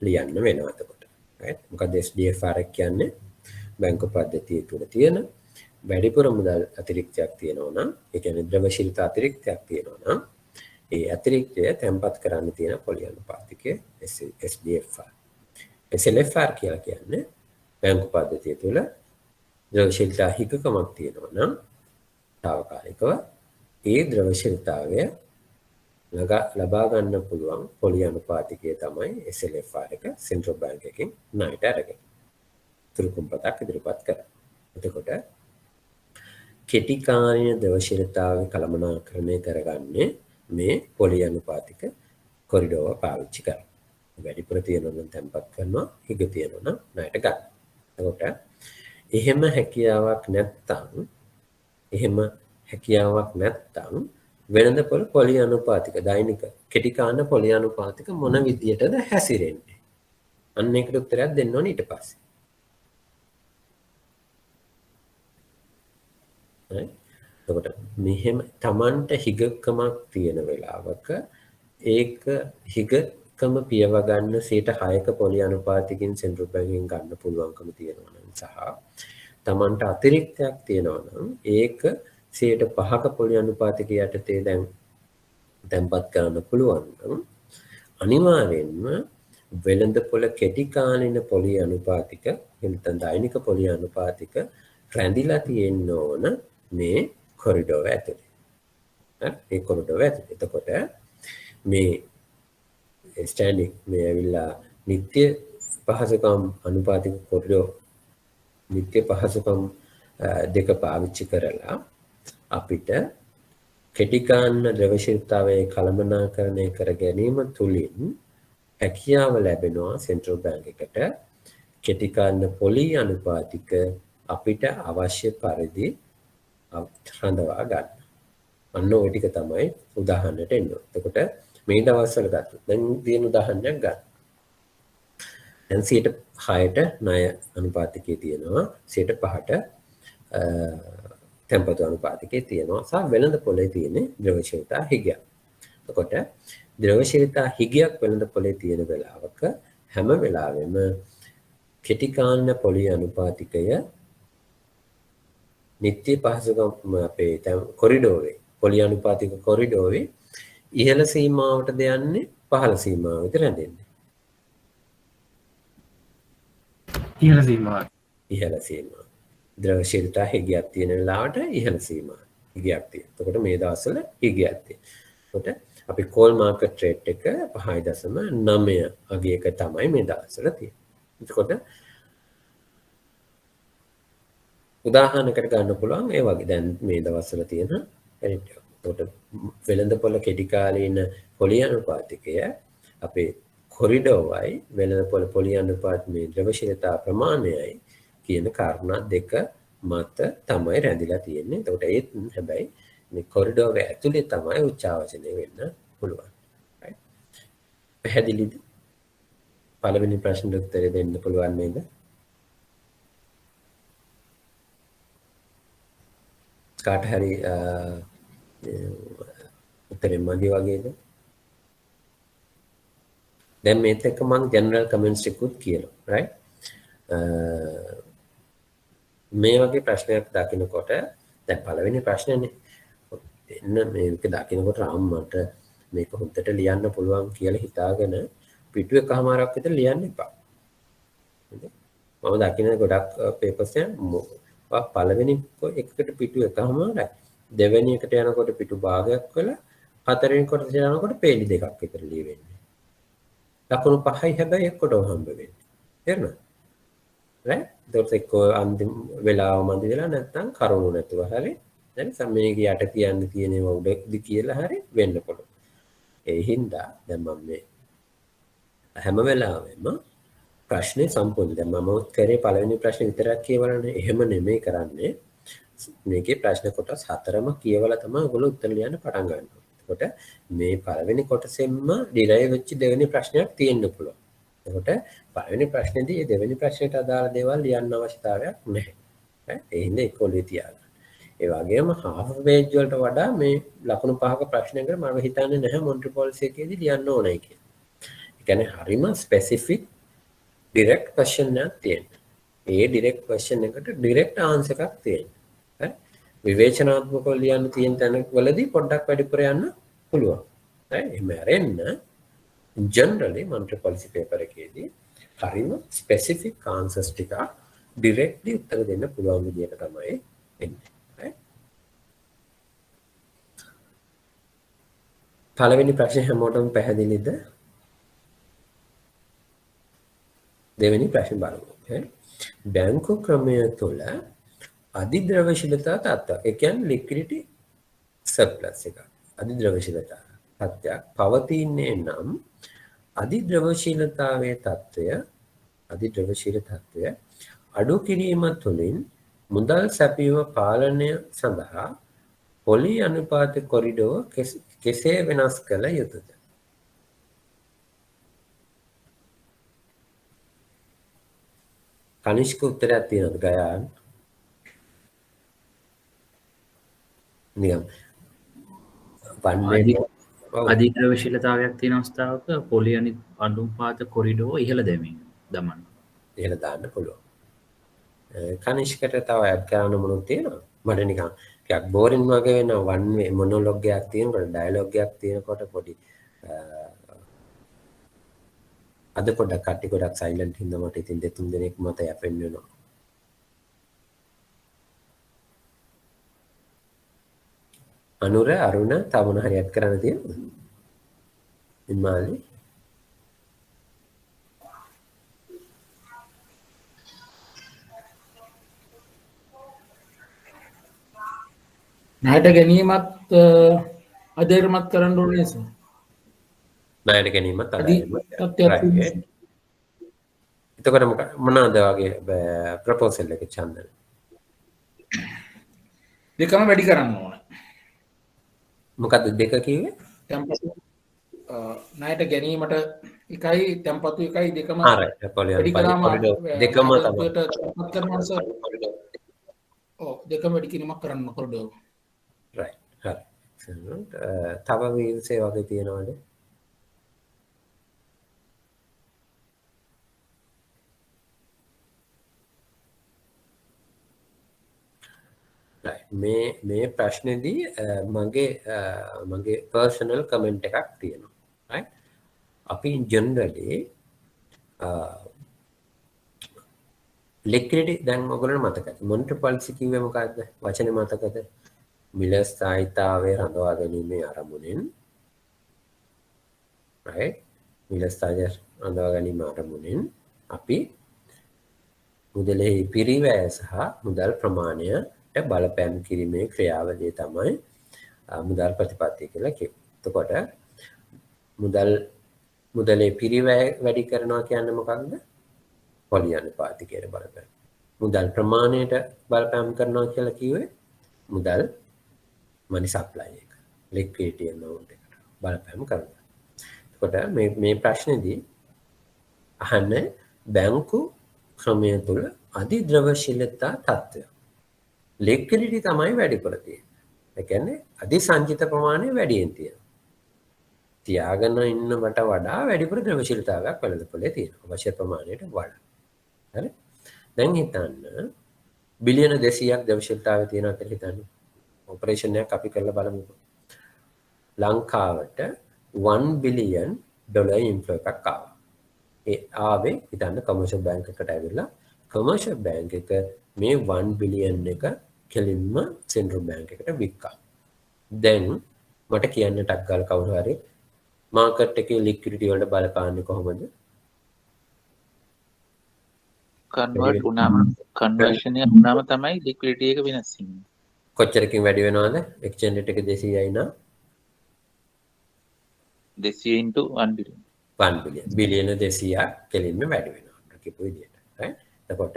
ලියන්න වෙනවා එතකොට. right? මොකද SDFR එක කියන්නේ බැංකු පද්ධතිය තුළ තියෙන වැඩිපුර මුදල් අතිරික්තයක් තියෙනවා නම්, ඒ කියන්නේ ද්‍රවශීලතා අතිරික්තයක් තියෙනවා නම්, ඒ අතිරික්තය තැන්පත් කරන්න තියෙන පොලි අනුපාතිකය SDFR. SLFR කියලා කියන්නේ බැංකු පද්ධතිය තුළ ද්‍රවශීලතා හිකකමක් තියෙනවා නම් తాවකාලිකව ඒ ද්‍රවශීලතාවය ලබා ගන්න පුළුවන් පොලි අනුපාතිකය තමයි SLFR එක සෙන්ට්‍රල් බැංක් එකකින් ණයට අරගෙන තුරුකුම්පතක් ඉදිරිපත් කරනවා. එතකොට කෙටි කාලීන ද්‍රවශීලතාවය කළමනාකරණය කරගන්නේ මේ පොලි අනුපාතික කොරිඩෝව පාවිච්චි කරලා. වැඩිපුර තියෙනවා නම් තැන්පත් කරනවා, හිග තියෙනවා නම් ණයට ගන්න. එතකොට එහෙම හැකියාවක් නැත්තම් වෙනද පොලි අනුපාතික දෛනික කෙටි කාණ පොලි අනුපාතික මොන විදියටද හැසිරෙන්නේ? අන්න ඒකට උත්තරයක් දෙන්න ඕනේ ඊට පස්සේ. එතකොට මෙහෙම Tamanට හිගකමක් තියෙන වෙලාවක ඒක හිගකම පියව ගන්න 6ක පොලි අනුපාතිකින් සෙන්ට්‍රල් බැංකුවෙන් ගන්න පුළුවන්කම තියෙනවා නම් සහ Tamanට අතිරික්තයක් තියෙනවා නම් ඒක 5ක පොලි අනුපාතික යටතේ දැන් තැන්පත් කරන්න පුළුවන් නම් අනිවාර්යෙන්ම වෙළඳපොළ කෙටි කාලින පොලි අනුපාතික එතන දෛනික පොලි අනුපාතික රැඳිලා තියෙන්න ඕන මේ කොරිඩෝව ඇතුලේ. හරි? මේ කොරිඩෝව ඇතුලේ. එතකොට මේ ස්ටෑන්ඩික් මේ ඇවිල්ලා නිත්‍ය පහසුකම් අනුපාතික කොරිඩෝ නිත්‍ය පහසුකම් දෙක පාවිච්චි කරලා අපිට කෙටිකාන්න ද්‍රවශීලතාවයේ කළමනාකරණය කර ගැනීම තුළින් හැකියාව ලැබෙනවා සෙන්ට්‍රල් බැංක් එකට කෙටිකාන්න පොලි අනුපාතික අපිට අවශ්‍ය පරිදි රඳවා ගන්න. අන්න ওই ටික තමයි උදාහරණයට එන්නේ. එතකොට මේ දවස්වල ගත්තොත් දැන් තියෙන උදාහරණයක් ගන්න. දැන් 6ට ණය අනුපාතිකයේ තියෙනවා 5ට තැන්පතු අනුපාතිකයේ තියෙනවා සහ වෙළඳ පොලේ තියෙන ද්‍රවශීලතා හිගයක්. එතකොට ද්‍රවශීලතා හිගයක් වෙළඳ පොලේ තියෙන වෙලාවක හැම වෙලාවෙම කෙටිකාන්න පොලි අනුපාතිකය නිත්‍ය පහසුකම් අපේ කොරිඩෝවේ පොලි අනුපාතික කොරිඩෝවේ ඉහළ සීමාවටද යන්නේ පහළ සීමාවට රැඳෙන්නේ. ඉහළ සීමාව. ඉහළ සීමාව. ද්‍රවශීලතා හිගයක් තියෙන වෙලාවට ඉහළ සීමාව. හිගයක් තියෙනවා. එතකොට මේ දවස්වල හිගයක් තියෙනවා. එතකොට අපි කෝල් මාකට් රේට් එක 5.9 අගයක තමයි මේ දවස්වල තියෙන්නේ. එතකොට උදාහරණයකට ගන්න පුළුවන් ඒ වගේ දැන් මේ දවස්වල තියෙන එතකොට වෙළඳ පොළ කෙටි කාලීන පොලි අනුපාතිකය අපේ කොරිඩෝවයි වෙළඳ පොළ පොලි අනුපාත මේ ද්‍රවශීලතා ප්‍රමාණයයි කියන කාරණා දෙක මත තමයි රැඳිලා තියෙන්නේ. එතකොට ඒත් හැබැයි මේ කොරිඩෝවේ ඇතුලේ තමයි උච්චාවචනය වෙන්න පුළුවන්. right? පැහැදිලිද? පළවෙනි ප්‍රශ්නෙට උත්තරේ දෙන්න පුළුවන් නේද? කාට හරි උත්තරේ මදි වගේද? දැන් මේත් එක්ක මම ජෙනරල් කමෙන්ට්ස් ටිකුත් කියනවා right මේ වගේ ප්‍රශ්නයක් දකිනකොට දැන් පළවෙනි ප්‍රශ්නේනේ එන්න මේක දකිනකොට මට මේක හොඳට ලියන්න පුළුවන් කියලා හිතාගෙන පිටු එකමාරක් විතර ලියන්න එපා. මම දකින ගොඩක් පේපර්ස් පළවෙනි එකකට පිටු එකමාරයි දෙවෙනි එකට යනකොට පිටු භාගයක් වෙලා හතරවෙනි කොටසට යනකොට පේලි දෙකක් විතර ලියවෙන්නේ. ලකුණු 5යි හැබැයි එක්කටම හම්බ වෙන්නේ. තේරුණාද? right? ඒකට එක්ක අන්තිම වෙලාව මන්දි වෙලා නැත්නම් කරුණු නැතුව හරි දැන් සම්මේක යට කියන්න තියෙන ඒවා උඩදී කියලා හරි වෙන්න පුළුවන්. ඒ හින්දා දැන් මම මේ හැම වෙලාවෙම ප්‍රශ්නේ සම්පූර්ණ දැන් මම කරේ පළවෙනි ප්‍රශ්නේ විතරක් කියවලානේ. එහෙම නෙමෙයි කරන්නේ. මේකේ ප්‍රශ්න කොටස් 4ම කියවලා තමයි ඔයගොල්ලෝ උත්තර ලියන්න පටන් ගන්නවා. එතකොට මේ පළවෙනි කොටසෙන්ම ඩිරයිව් වෙච්ච දෙවෙනි ප්‍රශ්නයක් තියෙන්න පුළුවන්. එතකොට පළවෙනි ප්‍රශ්නේදී දෙවෙනි ප්‍රශ්නයට අදාළ දේවල් ලියන්න අවශ්‍යතාවයක් නැහැ. ඒ හින්දා ඒක ඔලුවේ තියාගන්න. ඒ වගේම half page වලට වඩා මේ ලකුණු 5ක ප්‍රශ්නයකට මම හිතන්නේ නැහැ මොන්ටි පොලිසි එකේදී ලියන්න ඕනේ කියලා. ඒ කියන්නේ හරිම ස්පෙસિෆික් direct question එකක් තියෙනවා. ඒ direct question එකට direct answer එකක් තියෙනවා. විවේචනාත්මකව ලියන්න තියෙන තැනවලදී පොඩ්ඩක් වැඩිපුර යන්න පුළුවන්. එහෙම අරෙන්න generally monetary policy paper එකේදී හරිම specific answers ටික directly උත්තර දෙන්න පුළුවන් විදියට තමයි එන්නේ. පළවෙනි ප්‍රශ්නේ හැමෝටම පැහැදිලිද? දෙවෙනි ප්‍රශ්නේ බලමු. බැංකු ක්‍රමය තුළ අධිද්‍රවශීලතා තත්ත්වයක්. ඒ කියන්නේ liquidity surplus එක. අධිද්‍රවශීලතා තත්ත්වයක් පවතින්නේ නම් අධිද්‍රවශීලතාවයේ තත්ත්වය අඩු කිරීම තුළින් මුදල් සැපයීම පාලනය සඳහා පොලි අනුපාත කොරිඩෝව කෙසේ වෙනස් කළ යුතුද? කනිෂ්ක උත්තරයක් තියෙනවද ගයාන්? නියම අධිද්‍රවශීලතාවයක් තියෙන අවස්ථාවක පොලි අනුපාත කොරිඩෝ ඉහළ දමන්න. ඉහළ දාන්න පුළුවන්. කනිෂ්කට තව ඇඩ් කරන්න මොනවද තියෙනවද? මට නිකන් ටිකක් බෝරින් වගේ වෙනවා වන් වේ මොනොලොග් එකක් තියෙනකොට ඩයලොග් එකක් තියෙනකොට පොඩි අද පොඩ්ඩක් කට්ටි ගොඩක් සයිලන්ට් හින්දා මට ඉතින් දෙතුන් දිනක් මත යැපෙන්න වෙනවා. අනුර අරුණ තව මොන හරි ඇඩ් කරන්න තියෙනවද? ඉන්මාලි ණයට ගැනීමත් අධෛර්යමත් කරන්න ඕනේ සර්. ණයට ගැනීමත් අධෛර්යමත්. තත්ත්වයක් තියෙනවා. එතකොට මොනවාද වගේ ප්‍රොපෝසල් එක චන්දන? දෙකම වැඩි කරන්න ඕනේ. මොකද්ද දෙක කිව්වේ? තැන්පතු ණයට ගැනීමට එකයි තැන්පතු එකයි දෙකම හරි පොලියන් දෙකම තමයි. තැන්පත් කරනවා සර්. ඔව් දෙකම වැඩි කිරීමක් කරන්න කොරිඩෝර්. රයිට් හරි. තව වීල්සේ වගේ තියනවද? මේ ප්‍රශ්නේදී මගේ පර්සනල් කමෙන්ට් එකක් තියෙනවා. right? අපි ජෙනරලි ලික්විඩිටි දැන් ඔයගොල්ලෝ මතකද? මොනිටරි පොලිසි කිව්වේ මොකක්ද? වචනේ මතකද? මිල ස්ථායීතාවය රඳවා ගැනීමේ අරමුණෙන් right? මිල ස්ථායීතාවය රඳවා ගැනීම අරමුණෙන් අපි මුදලෙහි පිරිවැය සහ මුදල් ප්‍රමාණය බලපෑම් කිරීමේ ක්‍රියාවලිය තමයි මුදල් ප්‍රතිපත්තිය කියලා කියනවා. එතකොට මුදලේ පිරිවැය වැඩි කරනවා කියන්නේ මොකක්ද? පොලි අනුපාතිකයට බලපෑම. මුදල් ප්‍රමාණයට බලපෑම් කරනවා කියලා කිව්වේ මුදල් money supply එක. liquidity amount එකට බලපෑම් කරනවා. එතකොට මේ ප්‍රශ්නේදී අහන්නේ බැංකු ක්‍රමය තුළ අධිද්‍රවශීලතා තත්ත්වය. liquidity තමයි වැඩිපුර තියෙන්නේ. ඒ කියන්නේ අධිසංචිත ප්‍රමාණය වැඩියෙන් තියෙනවා. තියාගෙන ඉන්නවට වඩා වැඩිපුර ද්‍රවශීලතාවයක් වෙළඳපොලේ තියෙනවා. අවශ්‍ය ප්‍රමාණයට වඩා. හරි? දැන් හිතන්න බිලියන 200ක් ද්‍රවශීලතාවය තියෙනවා කියලා හිතන්න. ඔපරේෂන් එකක් අපි කරලා බලමුකෝ. ලංකාවට 1 බිලියන් ඩොලර් ඉන්ෆ්ලෝ එකක් ආවා. ඒ ආවේ හිතන්න කමර්ෂල් බැංක් එකට ඇවිල්ලා කමර්ෂල් බැංක් එක මේ 1 බිලියන් එක කෙලින්ම සෙන්ට්‍රල් බැංක් එකට වික්කා. දැන් මට කියන්න ටක් ගාලා කවුරු හරි මාකට් එකේ ලික්විඩිටි වලට බලපාන්නේ කොහොමද? කන්වර්ට් වුණාම කන්වර්ෂන් එක වුණාම තමයි ලික්විඩිටි එක වෙනස් වෙන්නේ. කොච්චරකින් වැඩි වෙනවද? එක්ස්චේන්ජ් රේට් එක 200යි නා 200 into 1 billion. 1 බිලියන්. බිලියන 200ක් කෙලින්ම වැඩි වෙනවා. කියපු විදිහට. right? එතකොට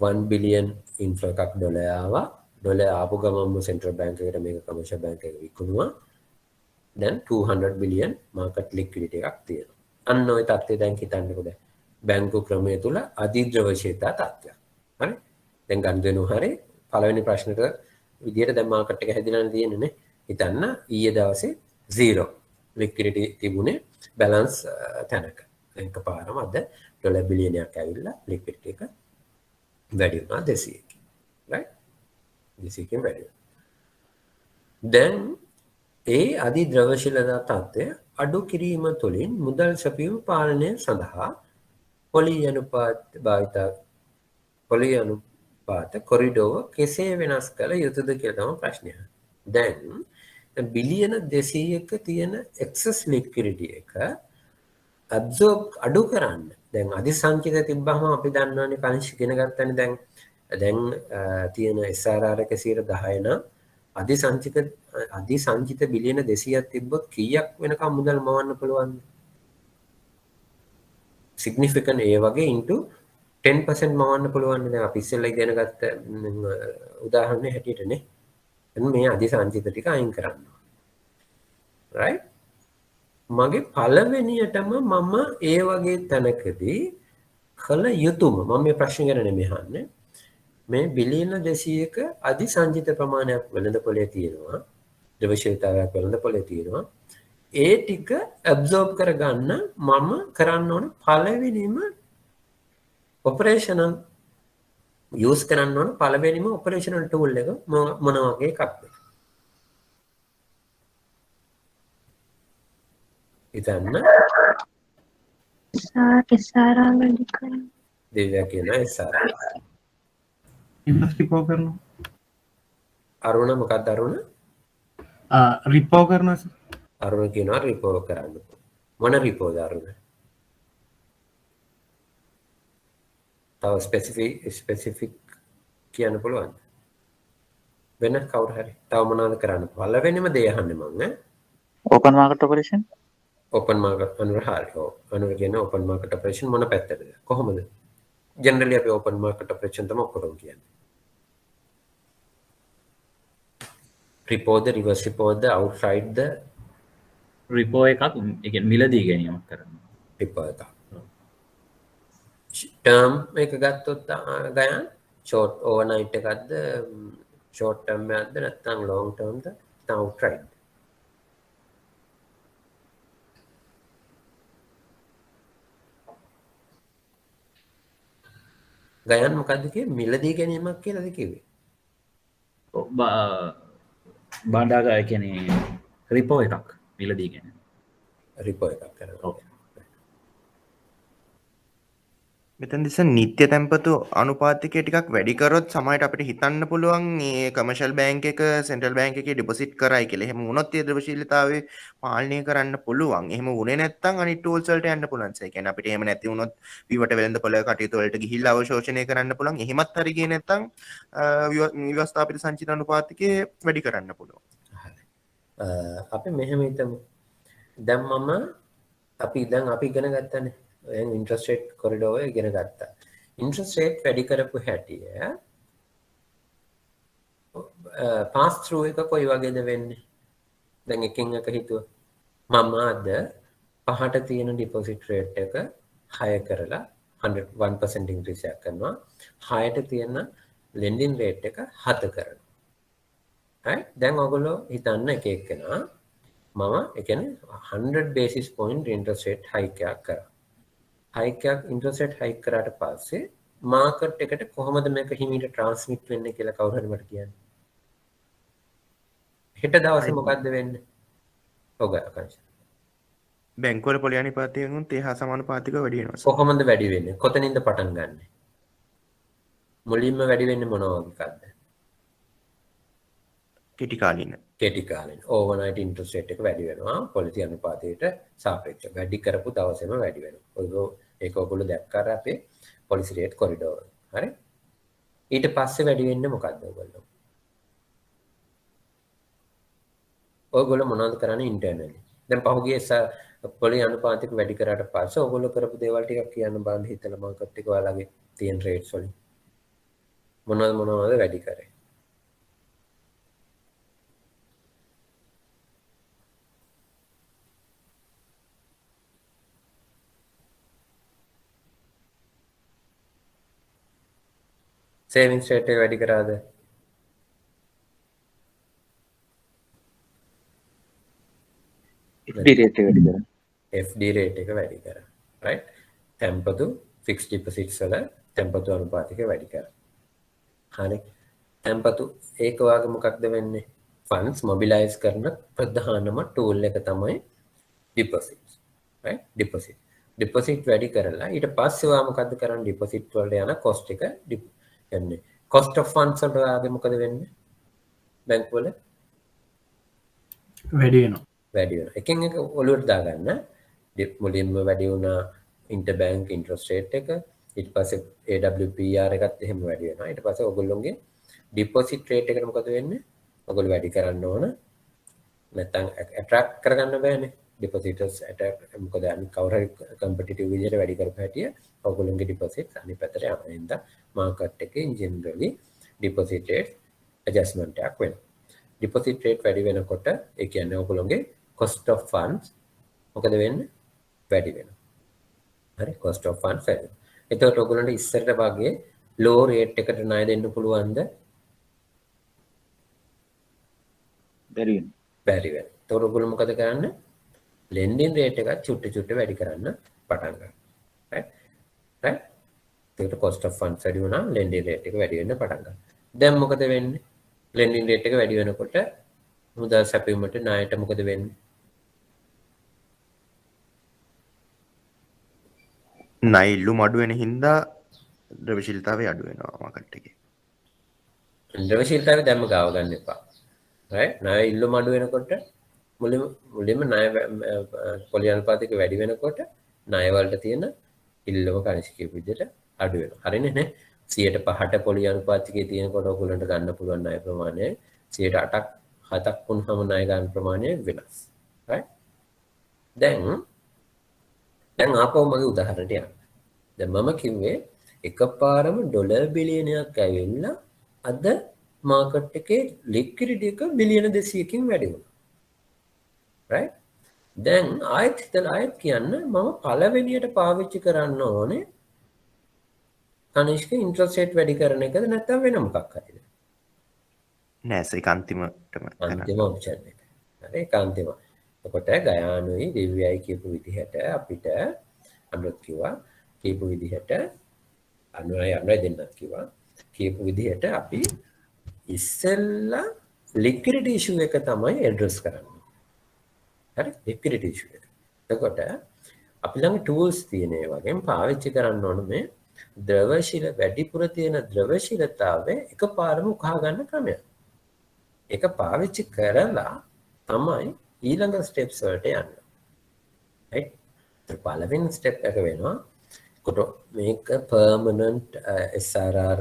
1 බිලියන් ඉන්ෆ්ලෝ එකක් ඩොලර් ආවා. ඩොලර් ආපු ගමන්ම සෙන්ට්‍රල් බැංක් එකට මේක කමර්ෂල් බැංක් එක විකුණුවා. දැන් 200 බිලියන් මාකට් ලික්විඩිටි එකක් තියෙනවා. අන්න ওই තත්ත්වය දැන් හිතන්නකෝ දැන්. බැංකු ක්‍රමය තුල අධිද්‍රවශීලතා තත්ත්වයක්. හරි? දැන් ගනුදෙනු හරි පළවෙනි ප්‍රශ්නෙට විදියට දැන් මාකට් එක හැදිලානේ තියෙන්නේ නේ. හිතන්න ඊයේ දවසේ 0 ලික්විඩිටි තිබුණේ බැලන්ස් තැනක. එකපාරම අද ඩොලර් බිලියනයක් ඇවිල්ලා ලික්විඩිටි එක වැඩි වුණා 200කින්. right? 200කින් වැඩි වුණා. දැන් ඒ අධිද්‍රවශීලතා තත්ත්වය අඩු කිරීම තුළින් මුදල් සැපයීම පාලනය සඳහා පොලි අනුපාත කොරිඩෝව කෙසේ වෙනස් කළ යුතුද කියලා තමයි ප්‍රශ්නය. දැන් බිලියන 200ක තියෙන එක්සස් ලික්විඩිටි එක ඇබ්සෝබ් අඩු කරන්න. දැන් අධිසංචිත තිබ්බහම අපි දන්නවනේ කලින් ඉගෙන ගත්තනේ දැන් තියෙන SRR එක 10 නම් අධිසංචිත බිලියන 200ක් තිබ්බොත් කීයක් වෙනකම් මුදල් මවන්න පුළුවන්ද? significant ඒ වගේ into 10% මවන්න පුළුවන්. දැන් අපි ඉස්සෙල්ලා ඉගෙන ගත්ත උදාහරණයක් හැටියට නේ. එන්න මේ අධිසංචිත ටික අයින් කරන්න. right? මගේ පළවෙනියටම මම ඒ වගේ තැනකදී කළ යුතුම මම මේ ප්‍රශ්න ගැන නෙමෙයි අහන්නේ. මේ බිලියන 200ක අධිසංචිත ප්‍රමාණයක් වෙළඳපොලේ තියෙනවා. ද්‍රවශීලතාවයක් වෙළඳපොලේ තියෙනවා. ඒ ටික ඇබ්සෝබ් කරගන්න මම කරන්න ඕන පළවෙනිම ඔපරේෂනල් යූස් කරන්න ඕන පළවෙනිම ඔපරේෂනල් ටූල් එක මොන වගේ එකක්ද? හිතන්න. SRR වැඩි කරන්න. දෙවියා කියන SRR. ඉන්පස් රිපෝ කරනවා. අරුණ මොකක්ද අරුණ? රිපෝ කරනවා සර්. අරුණ කියනවා රිපෝ කරන්න. මොන රිපෝද අරුණ? තව ස්පෙસિෆික් කියන්න පුළුවන්ද? වෙනත් කවුරු හරි තව මොනවද කරන්න පළවෙනිම දේ අහන්නේ මම open market operation open market Anura හරි ඔව් අනුර කියන ඕපන් මාකට් ඔපරේෂන් මොන පැත්තටද කොහොමද ජෙනරලි අපි ඕපන් මාකට් ඔපරේෂන් තමයි ඔක්කොම කියන්නේ රිපෝද රිවර්ස් රිපෝද අවුට්රයිඩ්ද රිපෝ එකක් මිලදී ගැනීමක් කරන්න රිපෝ එකක් ටර්ම් එක ගත්තොත් ගයන් ෂෝට් ඕවර්නයිට් එකක්ද ෂෝට් ටර්ම් එකක්ද නැත්නම් ලොන්గ్ ටර්ම්ද නැත්නම් අවුට්රයිඩ් ගයන් මොකද්ද කියේ මිලදී ගැනීමක් කියලාද කිව්වේ බාඩාගා කියන්නේ රිපෝ එකක් මිලදී ගැනීම රිපෝ එකක් කරනවා මෙතන දිස නිත්‍ය තැන්පතු අනුපාතිකය ටිකක් වැඩි කරොත් සමහරට අපිට හිතන්න පුළුවන් මේ කමර්ෂල් බැංක් එක සෙන්ට්‍රල් බැංක් එකේ ඩිපොසිට් කරයි කියලා. එහෙම වුණොත් ඒ ද්‍රවශීලතාවය පාලනය කරන්න පුළුවන්. එහෙම වුණේ නැත්නම් අනිත් ටූල්ස් වලට යන්න පුළුවන්. ඒ කියන්නේ අපිට එහෙම නැති වුණොත් විවට වෙළඳපොළ කටයුතු වලට ගිහිල්ලා අවශෝෂණය කරන්න පුළුවන්. එහෙමත් හරි ගියේ නැත්නම් ව්‍යවස්ථාපිත සංචිත අනුපාතිකය වැඩි කරන්න පුළුවන්. අපි මෙහෙම හිතමු. දැන් අපි ඉගෙන ගත්තනේ. ඉන්ට්‍රස්ට් රේට් කොරිඩෝර් එක ඉගෙන ගත්තා. ඉන්ට්‍රස්ට් රේට් වැඩි කරපු හැටිය පාස් ත්‍රූ එක කොයි වගේද වෙන්නේ? දැන් එකින් එක හිතුවා. මම අද 5ට තියෙන ඩිපොසිට් රේට් එක 6 කරලා 1% ඉන්ක්‍රීස් එකක් කරනවා. 6ට තියෙන ලෙන්ඩින් රේට් එක 7 කරනවා. right? දැන් ඔයගොල්ලෝ හිතන්න එක එකනා මම ඒ කියන්නේ 100 basis point interest rate hike එකක් කරා. hike එකක් interest rate hike කරාට පස්සේ මාකට් එකට කොහොමද මේක හිමීට ට්‍රාන්ස්මිට් වෙන්නේ කියලා කවුරු හරි මට කියන්න. හෙට දවසේ මොකද්ද වෙන්නේ? ඔග අකංශ. බැංකුවල පොලි අනුපාතයෙන් උන් ඒ හා සමානුපාතිකව වැඩි වෙනවා. කොහොමද වැඩි වෙන්නේ? කොතනින්ද පටන් ගන්නෙ? මුලින්ම වැඩි වෙන්නේ මොනවා වගේකද්ද? කෙටි කාලින ඕවර්නයිට් ඉන්ට්‍රස්ට් රේට් එක වැඩි වෙනවා පොලිසි අනුපාතයට සාපේක්ෂව වැඩි කරපු දවසේම වැඩි වෙනවා ඒක ඔයගොල්ලෝ දැක්කාර අපේ පොලිසි රේට් කොරිඩෝර් හරි ඊට පස්සේ වැඩි වෙන්නේ මොකද්ද ඔයගොල්ලෝ මොනවද කරන්නේ ඉන්ටර්නලි දැන් පහුගිය පොලිසි අනුපාතික වැඩි කරාට පස්සේ ඔයගොල්ලෝ කරපු දේවල් ටිකක් කියන්න බලන්න හිතලා මාකට් එක ඔයාලගේ තියෙන රේට්ස් වලින් මොනවද වැඩි කරේ savings rate එක වැඩි කරාද FD rate එක වැඩි කරා FD rate එක වැඩි කරා right තැන්පතු fixed deposits වල තැන්පතු අනුපාතික වැඩි කරා හරි තැන්පතු ඒක වාගේ මොකක්ද වෙන්නේ funds mobilize කරන ප්‍රධානම tool එක තමයි deposits right deposit වැඩි කරලා ඊට පස්සේ වා මොකද්ද කරන්නේ deposit වලට යන cost එක යන්නේ cost of funds වලට ආගේ මොකද වෙන්නේ බැංකුව වල වැඩි වෙනවා එකෙන් එක ඔලුවට දාගන්න මුලින්ම වැඩි වුණා interbank interest rate එක ඊට පස්සේ AWPR එකත් එහෙම වැඩි වෙනවා ඊට පස්සේ ඔයගොල්ලෝගේ deposit rate එකට මොකද වෙන්නේ ඔයගොල්ලෝ වැඩි කරන්න ඕන නැත්නම් attract කරගන්න බෑනේ depositors attract මොකද අනිත් කවුරු හරි competitive විදිහට වැඩි කරපු හැටිය ඔයගොල්ලෝගේ deposits අනිත් පැත්තට යනවා එහෙනම් market එකේ generally deposit rate adjustment එකක් වෙනවා deposit rate වැඩි වෙනකොට ඒ කියන්නේ ඔයගොල්ලෝගේ cost of funds මොකද වෙන්නේ වැඩි වෙනවා හරි cost of funds වැඩි වෙනවා එතකොට ඔයගොල්ලන්ට ඉස්සරට වගේ low rate එකට ණය දෙන්න පුළුවන්ද බැරි වෙනවා එතකොට ඔයගොල්ලෝ මොකද කරන්නේ lending rate එක චුට්ට වැඩි කරන්න පටන් ගන්නවා right ඒකට cost of funds වැඩි වුණා lending rate එක වැඩි වෙන්න පටන් ගන්නවා දැන් මොකද වෙන්නේ lending rate එක වැඩි වෙනකොට මුදල් සැපයීමට ණයට මොකද වෙන්නේ ණය ඉල්ලුම අඩු වෙන හින්දා ද්‍රවශීලතාවය අඩු වෙනවා මාකට් එකේ ද්‍රවශීලතාවය දැම්ම ගාව ගන්න එපා right ණය ඉල්ලුම අඩු වෙනකොට මුලින්ම ණය පොලි අනුපාතික වැඩි වෙනකොට ණය වලට තියෙන ඉල්ලුම කනිෂ්ක විදිහට අඩු වෙනවා හරිනේ නේ 105ට පොලි අනුපාතිකයේ තියෙනකොට ඔයගොල්ලන්ට ගන්න පුළුවන් ණය ප්‍රමාණය 8ක් 7ක් වුණාම ණය ගන්න ප්‍රමාණය වෙනස්. right? දැන් ආපහු මගේ උදාහරණයට යන්න. දැන් මම කිව්වේ එකපාරම ඩොලර් බිලියනයක් ඇවිල්ලා අද මාකට් එකේ ලික්විඩිටි එක බිලියන 200කින් වැඩි වුණා. right? දැන් ආයෙත් කියන්න මම පළවෙනියට පාවිච්චි කරන්න ඕනේ කනිෂ්ක ඉන්ට්‍රස්ට් රේට් වැඩි කරන එකද නැත්නම් වෙන මොකක් හරිද? නෑ ඒක අන්තිමටම අන්තිම ඔප්ෂන් එක. හරි ඒක අන්තිම. එතකොට ගයානුයි දිව්‍යයි කියපු විදිහට අපිට අනුත් කිව්වා කියපු විදිහට අනුයි දෙන්නත් කිව්වා කියපු විදිහට අපි ඉස්සෙල්ලා ලික්විඩිටි ඉෂුව එක තමයි ඇඩ්‍රස් කරන්නේ. හරි ලික්විඩිටි ඉෂුව එක. එතකොට අපි ළඟ ටූල්ස් තියෙන ඒ වගේම පාවිච්චි කරන්න ඕන මේ ද්‍රවශීල වැඩිපුර තියෙන ද්‍රවශීලතාවය එකපාරම උකහා ගන්න ක්‍රමයක්. ඒක පාවිච්චි කරලා තමයි ඊළඟ ස්ටෙප්ස් වලට යන්නේ. right? පළවෙනි ස්ටෙප් එක වෙනවා කොට මේක permanent SRR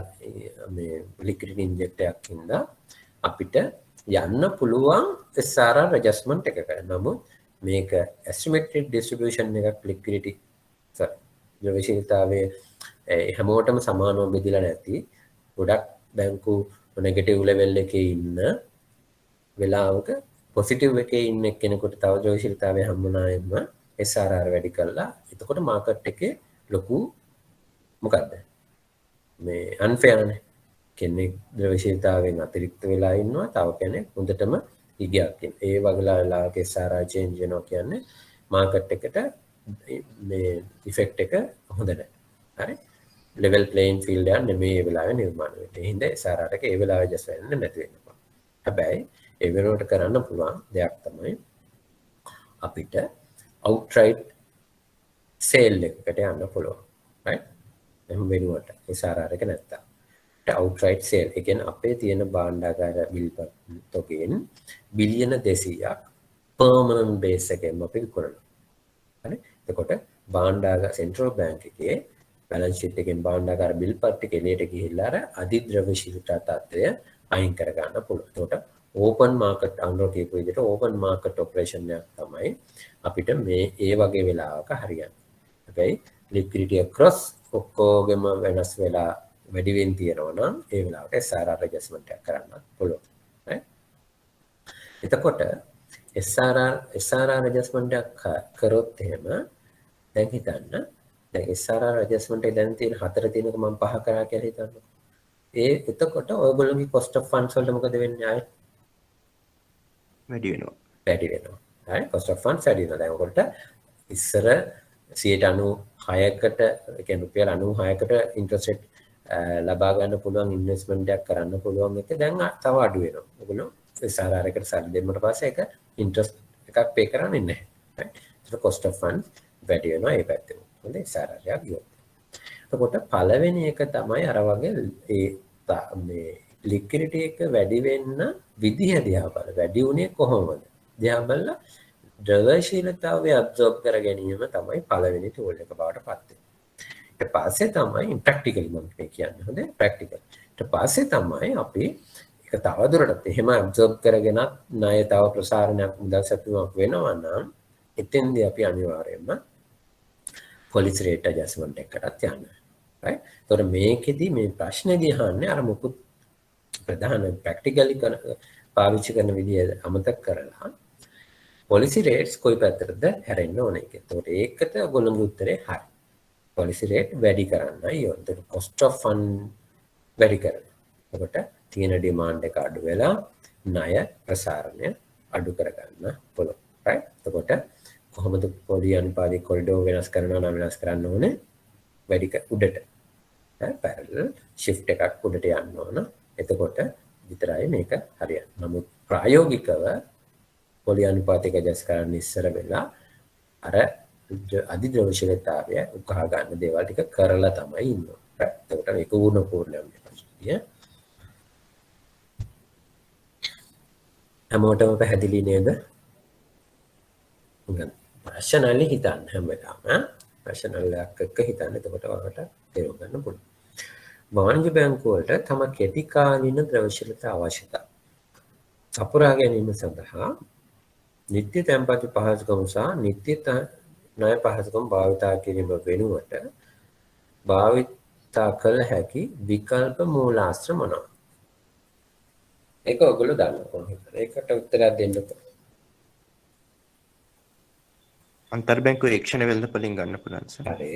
මේ liquidity inject එකක් ඉඳලා අපිට යන්න පුළුවන් SRR adjustment එකක. නමුත් මේක asymmetric distribution එකක් liquidity ද්‍රවශීලතාවයේ හැමෝටම සමානව බෙදලා නැති ගොඩක් බැංකු නෙගටිව් ලෙවල් එකේ ඉන්න වෙලාවක පොසිටිව් එකේ ඉන්න කෙනෙකුට තව ද්‍රවශීලතාවය හම්බුනාම SRR වැඩි කළා. එතකොට මාකට් එකේ ලොකු මොකද්ද මේ unfair නේ. කෙනෙක් ද්‍රවශීලතාවයෙන් අතිරික්ත වෙලා ඉන්නවා. තව කෙනෙක් හොඳටම ඉගයක් ඉන්න. ඒ වගේලා වෙලාවක SRR change වෙනවා කියන්නේ මාකට් එකට මේ ඉෆෙක්ට් එක හොඳ නැහැ. හරි? level playing field එකක් නෙමෙයි ඒ වෙලාවේ නිර්මාණය වෙන්නේ. ඒ හින්දා SRR එක ඒ වෙලාවේ just වෙන්නේ නැති වෙනවා. හැබැයි ඒ වෙනුවට කරන්න පුළුවන් දෙයක් තමයි අපිට outright sale එකකට යන්න පුළුවන්. right? එහෙම වෙනුවට SRR එක නැත්තම්. outright sale ඒ කියන්නේ අපේ තියෙන භාණ්ඩාගාර බිල් තොගෙන් බිලියන 200ක් permanent base එකෙන් අපි විකුණනවා. හරි? එතකොට භාණ්ඩාගාර central bank එකේ balance sheet එකෙන් භාණ්ඩාගාර බිල් පත් ටික එළියට ගිහිල්ලා අර අධිද්‍රව්‍යශීලතා තත්ත්වය අයින් කර ගන්න පුළුවන්. එතකොට open market අනුර කියපු විදිහට open market operation එකක් තමයි අපිට මේ ඒ වගේ වෙලාවක හරියන්නේ. හැබැයි liquidity across ඔක්කොගෙම වෙනස් වෙලා වැඩි වෙන්න තියෙනවා නම් ඒ වෙලාවට SRR adjustment එකක් කරන්න පුළුවන්. right? එතකොට SRR adjustment එකක් කරොත් එහෙම දැන් හිතන්න දැන් SRR adjustment එක දැන් තියෙන හතර තියෙනක මම පහ කරා කියලා හිතන්නකො. එතකොට ඔයගොල්ලෝගේ cost of funds වලට මොකද වෙන්නේ ආයේ? වැඩි වෙනවා. හරි cost of funds වැඩි වෙනවා. දැන් ඔයගොල්ලන්ට ඉස්සර 96කට කියන්නේ රුපියල් 96කට interest rate ලබා ගන්න පුළුවන් ඉන්වෙස්ට්මන්ට් එකක් කරන්න පුළුවන් එක දැන් තව අඩු වෙනවා. ඔයගොල්ලෝ SRR එකට සල්ලි දෙන්නට පස්සේ ඒක ඉන්ට්‍රස්ට් එකක් පේ කරන්නේ නැහැ. right? ඒක cost of funds වැඩි වෙනවා ඒ පැත්තේ. හොඳයි SRR එකක් ගියොත්. එතකොට පළවෙනි එක තමයි අර වගේ මේ liquidity එක වැඩි වෙන්න විදිහ දිහා බලන්න. වැඩි උනේ කොහොමද? දිහා බලලා ද්‍රවශීලතාවය absorb කර ගැනීම තමයි පළවෙනි tool එක බවට පත් වෙන්නේ. ඊට පස්සේ තමයි practically මම කියන්නේ. හොඳයි practical. ඊට පස්සේ තමයි අපි ඒක තවදුරටත් එහෙම absorb කරගෙන ණය තව ප්‍රසාරණයක් මුදල් සැපයීමක් වෙනවා නම් එතෙන්දී අපි අනිවාර්යයෙන්ම policy rate adjustment එකකට යන්න. right? ඒතකොට මේකෙදි මේ ප්‍රශ්නේදී අහන්නේ අර මුකුත් ප්‍රධාන practically පාවිච්චි කරන විදිය අමතක කරලා policy rates කොයි පැත්තටද හැරෙන්න ඕනේ කියලා. ඒතකොට ඒකට ඔයගොල්ලෝගේ උත්තරේ හරි. policy rate වැඩි කරන්නයි ඕන. ඒක cost of fund වැඩි කරනවා. එතකොට තියෙන demand එක අඩු වෙලා ණය ප්‍රසාරණය අඩු කරගන්න පුළුවන්. right? එතකොට කොහොමද පොඩි අනුපාතික කොරිඩෝර් වෙනස් කරනවා නම් වෙනස් කරන්න ඕනේ වැඩි උඩට. parallel shift එකක් උඩට යන්න ඕන. එතකොට විතරයි මේක හරියන්නේ. නමුත් ප්‍රායෝගිකව පොලි අනුපාතික adjust කරන්න ඉස්සර වෙලා අර අධිද්‍රවශීලතාවය උකහා ගන්න දේවල් ටික කරලා තමයි ඉන්නවා. එතකොට මේක පූර්ණම් ප්‍රශ්නය. හැමෝටම පැහැදිලි නේද? රෂනලි හිතන්න හැම වෙලාවම රෂනල් එකක් එක්ක හිතන්න. එතකොට ඔයාලට තේරුම් ගන්න පුළුවන්. වාණිජ බැංකු වලට තම කෙටි කාලීන ද්‍රව්‍යශීලතා අවශ්‍යතා සපුරා ගැනීම සඳහා නිත්‍ය තැන්පතු පහසුකම් සහ නිත්‍ය ණය පහසුකම් භාවිතා කිරීම වෙනුවට භාවිතා කළ හැකි විකල්ප මූලාශ්‍ර මොනවාද? ඒක ඔයගොල්ලෝ දන්නවා. ඒකට උත්තරයක් දෙන්නකෝ. අන්තර්බැංකු ඒක්ෂණ වෙළඳපොලින් ගන්න පුළුවන් සර්. හරි.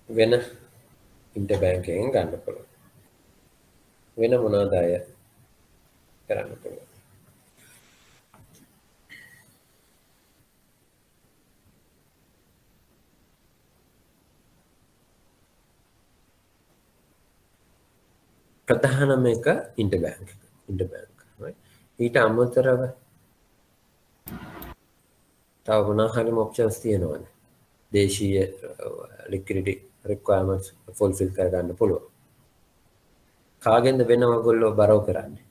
වෙන ඉන්ටර් බැංකයෙන් ගන්න පුළුවන්. වෙන මොනවාද අය කරන්න පුළුවන්? ප්‍රධානම එක ඉන්ටර් බැංක්. ඊට අමතරව තව මොනවා හරි ඔප්ෂන්ස් තියෙනවනේ. දේශීය liquidity requirements fulfill කරගන්න පුළුවන්. කාගෙන්ද වෙන ඔයගොල්ලෝ බරව කරන්නේ?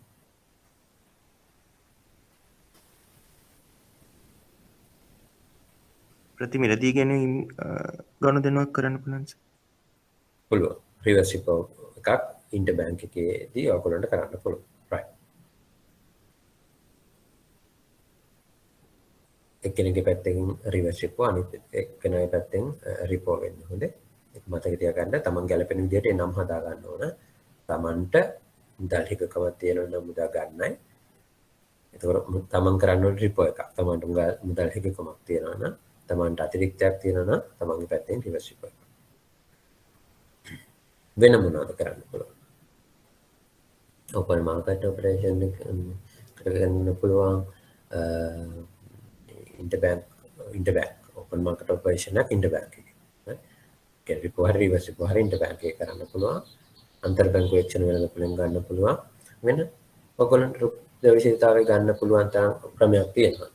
ප්‍රතිමිලදී ගැනීම ගනුදෙනුවක් කරන්න පුළුවන් සර්. පුළුවන්. රිවර්ස් රිපෝ එකක් ඉන්ටර් බැංක් එකේදී ඔයගොල්ලන්ට කරන්න පුළුවන්. right. එක්කෙනෙක්ගේ පැත්තෙන් රිවර්ස් රිපෝ අනිත් එක්කෙනාගේ පැත්තෙන් රිපෝ වෙන්න හොඳේ. ඒක මතක තියාගන්න. තමන් ගැලපෙන විදිහට ඒ නම් හදා ගන්න ඕන. තමන්ට මුදල් හිකකමක් තියෙනවා නම් මුදල් ගන්නයි. එතකොට තමන් කරන්න ඕන රිපෝ එකක්. තමන්ට මුදල් හිකකමක් තියෙනවා නම් තමන්ට අතිරික්තයක් තියෙනවා නම් තමන්ගේ පැත්තෙන් රිවර්ස් රිපෝ එකක්. වෙන මොනවද කරන්න පුළුවන්? open market operation කරගන්න පුළුවන්. interbank open market operation එක interbank එකේ. right? රිපෝ හරි රිවර්ස් රිපෝ හරි interbank එකේ කරන්න පුළුවන්. අන්තර්බැංකු ඒක්ෂණ වෙළඳපොලෙන් ගන්න පුළුවන්. වෙන ඔයගොල්ලන්ට ද්‍රව්‍යශීලතාවය ගන්න පුළුවන් තරම් ක්‍රමයක් තියෙනවා.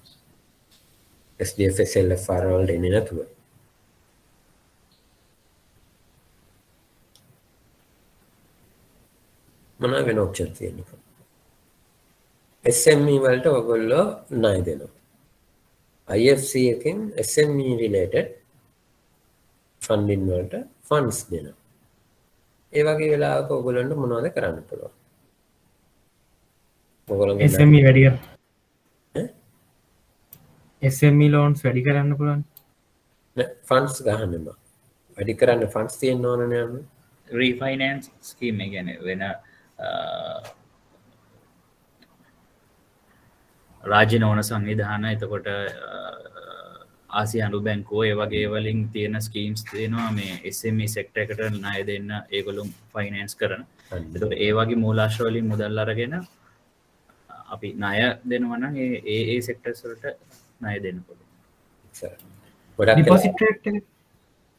SDF SLFR වල දෙන්නේ නැතුව. මොනවා වෙන ඔප්ෂන් තියෙනවා? SME වලට ඔයගොල්ලෝ ණය දෙනවා. IFC එකෙන් SME related funding වලට funds දෙනවා. ඒ වගේ වෙලාවක ඔයගොල්ලන්ට මොනවද කරන්න පුළුවන්? ඔයගොල්ලන්ගේ SME වැඩි කරන්න. SME loans වැඩි කරන්න පුළුවන්. නෑ funds ගහන්න බෑ. වැඩි කරන්න funds තියෙන්න ඕනනේ යන්න. රීෆයිනන්ස් ස්කීම් එක කියන්නේ වෙන රාජ්‍ය නොවන සංවිධාන එතකොට ආසියානු බැංකුව ඒ වගේ වලින් තියෙන ස්කීම්ස් තියෙනවා මේ SME සෙක්ටර් එකට ණය දෙන්න ඒගොල්ලෝ ෆයිනෑන්ස් කරන. එතකොට ඒ වගේ මූලාශ්‍ර වලින් මුදල් අරගෙන අපි ණය දෙනවා නම් ඒ සෙක්ටර්ස් වලට ණය දෙන්න පුළුවන්. ගොඩක් ඩිපොසිට් රේට් එක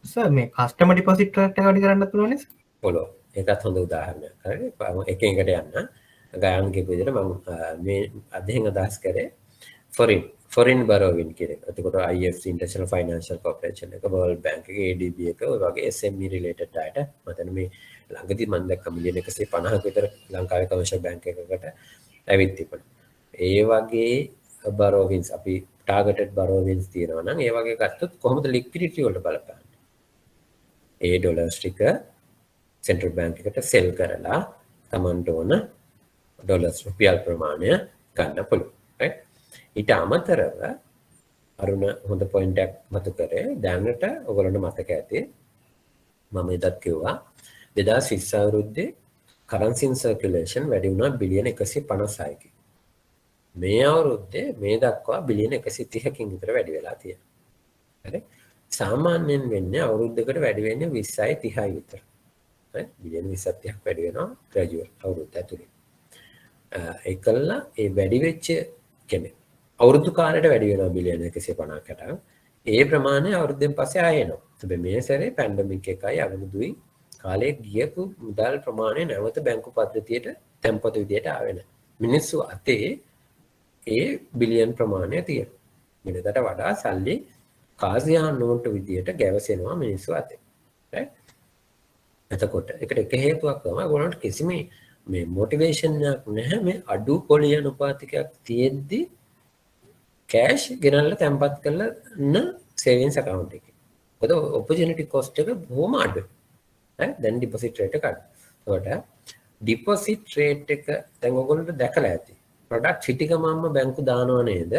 සර් මේ කස්ටමර් ඩිපොසිට් රේට් එක වැඩි කරන්නත් පුළුවන් නේ? පොළොව. ඒකත් හොඳ උදාහරණයක්. හරි. එකින් එකට යන්න. ගායන් කියපු විදිහට මම මේ අධ්‍යයන අදහස් කරේ foreign borrowing කියන එක. එතකොට IFC International Financial Corporation එක, World Bank එක, ADB එක ඔය වගේ SME related අයට මතන මේ ළඟදී මම දැක්ක මිලියන 150ක විතර ලංකාවේ commercial bank එකකට ඇවිත් තිබුණා. ඒ වගේ borrowings අපි targeted borrowings තියෙනවා නම් ඒ වගේ ගත්තොත් කොහොමද liquidity වලට බලපාන්නේ? ඒ ඩොලර්ස් ටික සෙන්ට්‍රල් බැංක් එකට සෙල් කරලා තමන්ට ඕන ඩොලර්ස් රුපියල් ප්‍රමාණය ගන්න පුළුවන්. right? ඊට අමතරව අරුණ හොඳ පොයින්ට් එකක් මතු කරේ. දැනට ඔයගොල්ලන්ට මතක ඇති මම එදත් කිව්වා 2020 අවුරුද්දේ currency in circulation වැඩි වුණා බිලියන 156කින්. මේ අවුරුද්දේ මේ දක්වා බිලියන 130කින් විතර වැඩි වෙලා තියෙනවා. හරි? සාමාන්‍යයෙන් වෙන්නේ අවුරුද්දකට වැඩි වෙන්නේ 20යි 30යි විතර. හරි? බිලියන 20ක් 30ක් වැඩි වෙනවා ග්‍රැජුවල් අවුරුද්ද ඇතුලේ. ඒකල්ල ඒ වැඩි වෙච්ච කියන්නේ අවුරුදු කාලයට වැඩි වෙනවා බිලියන 150කට. ඒ ප්‍රමාණය අවුරුද්දෙන් පස්සේ ආයෙ එනවා. හැබැයි මේ සැරේ පැන්ඩමික් එකයි අවුරුදුයි කාලේ ගියපු මුදල් ප්‍රමාණය නැවත බැංකු පද්ධතියට තැන්පතු විදියට ආවේ නැහැ. මිනිස්සු අතේ ඒ බිලියන් ප්‍රමාණය තියෙනවා. වෙනදට වඩා සල්ලි කාසියා නෝට් විදියට ගැවසෙනවා මිනිස්සු අතේ. right? එතකොට ඒකට එක හේතුවක් තමයි ඔයගොල්ලන්ට කිසිම මේ මොටිවේෂන් එකක් නැහැ මේ අඩු පොලි අනුපාතිකයක් තියෙද්දි කෑෂ් ගෙනල්ලා තැන්පත් කරලා න සේවින්ස් account එකේ. මොකද opportunity cost එක බොහොම අඩුයි. දැන් deposit rate එක අඩුයි. ඒකට deposit rate එක දැන් ඔයගොල්ලන්ට දැකලා ඇති. product හිටි ගමන්ම බැංකු දානව නේද?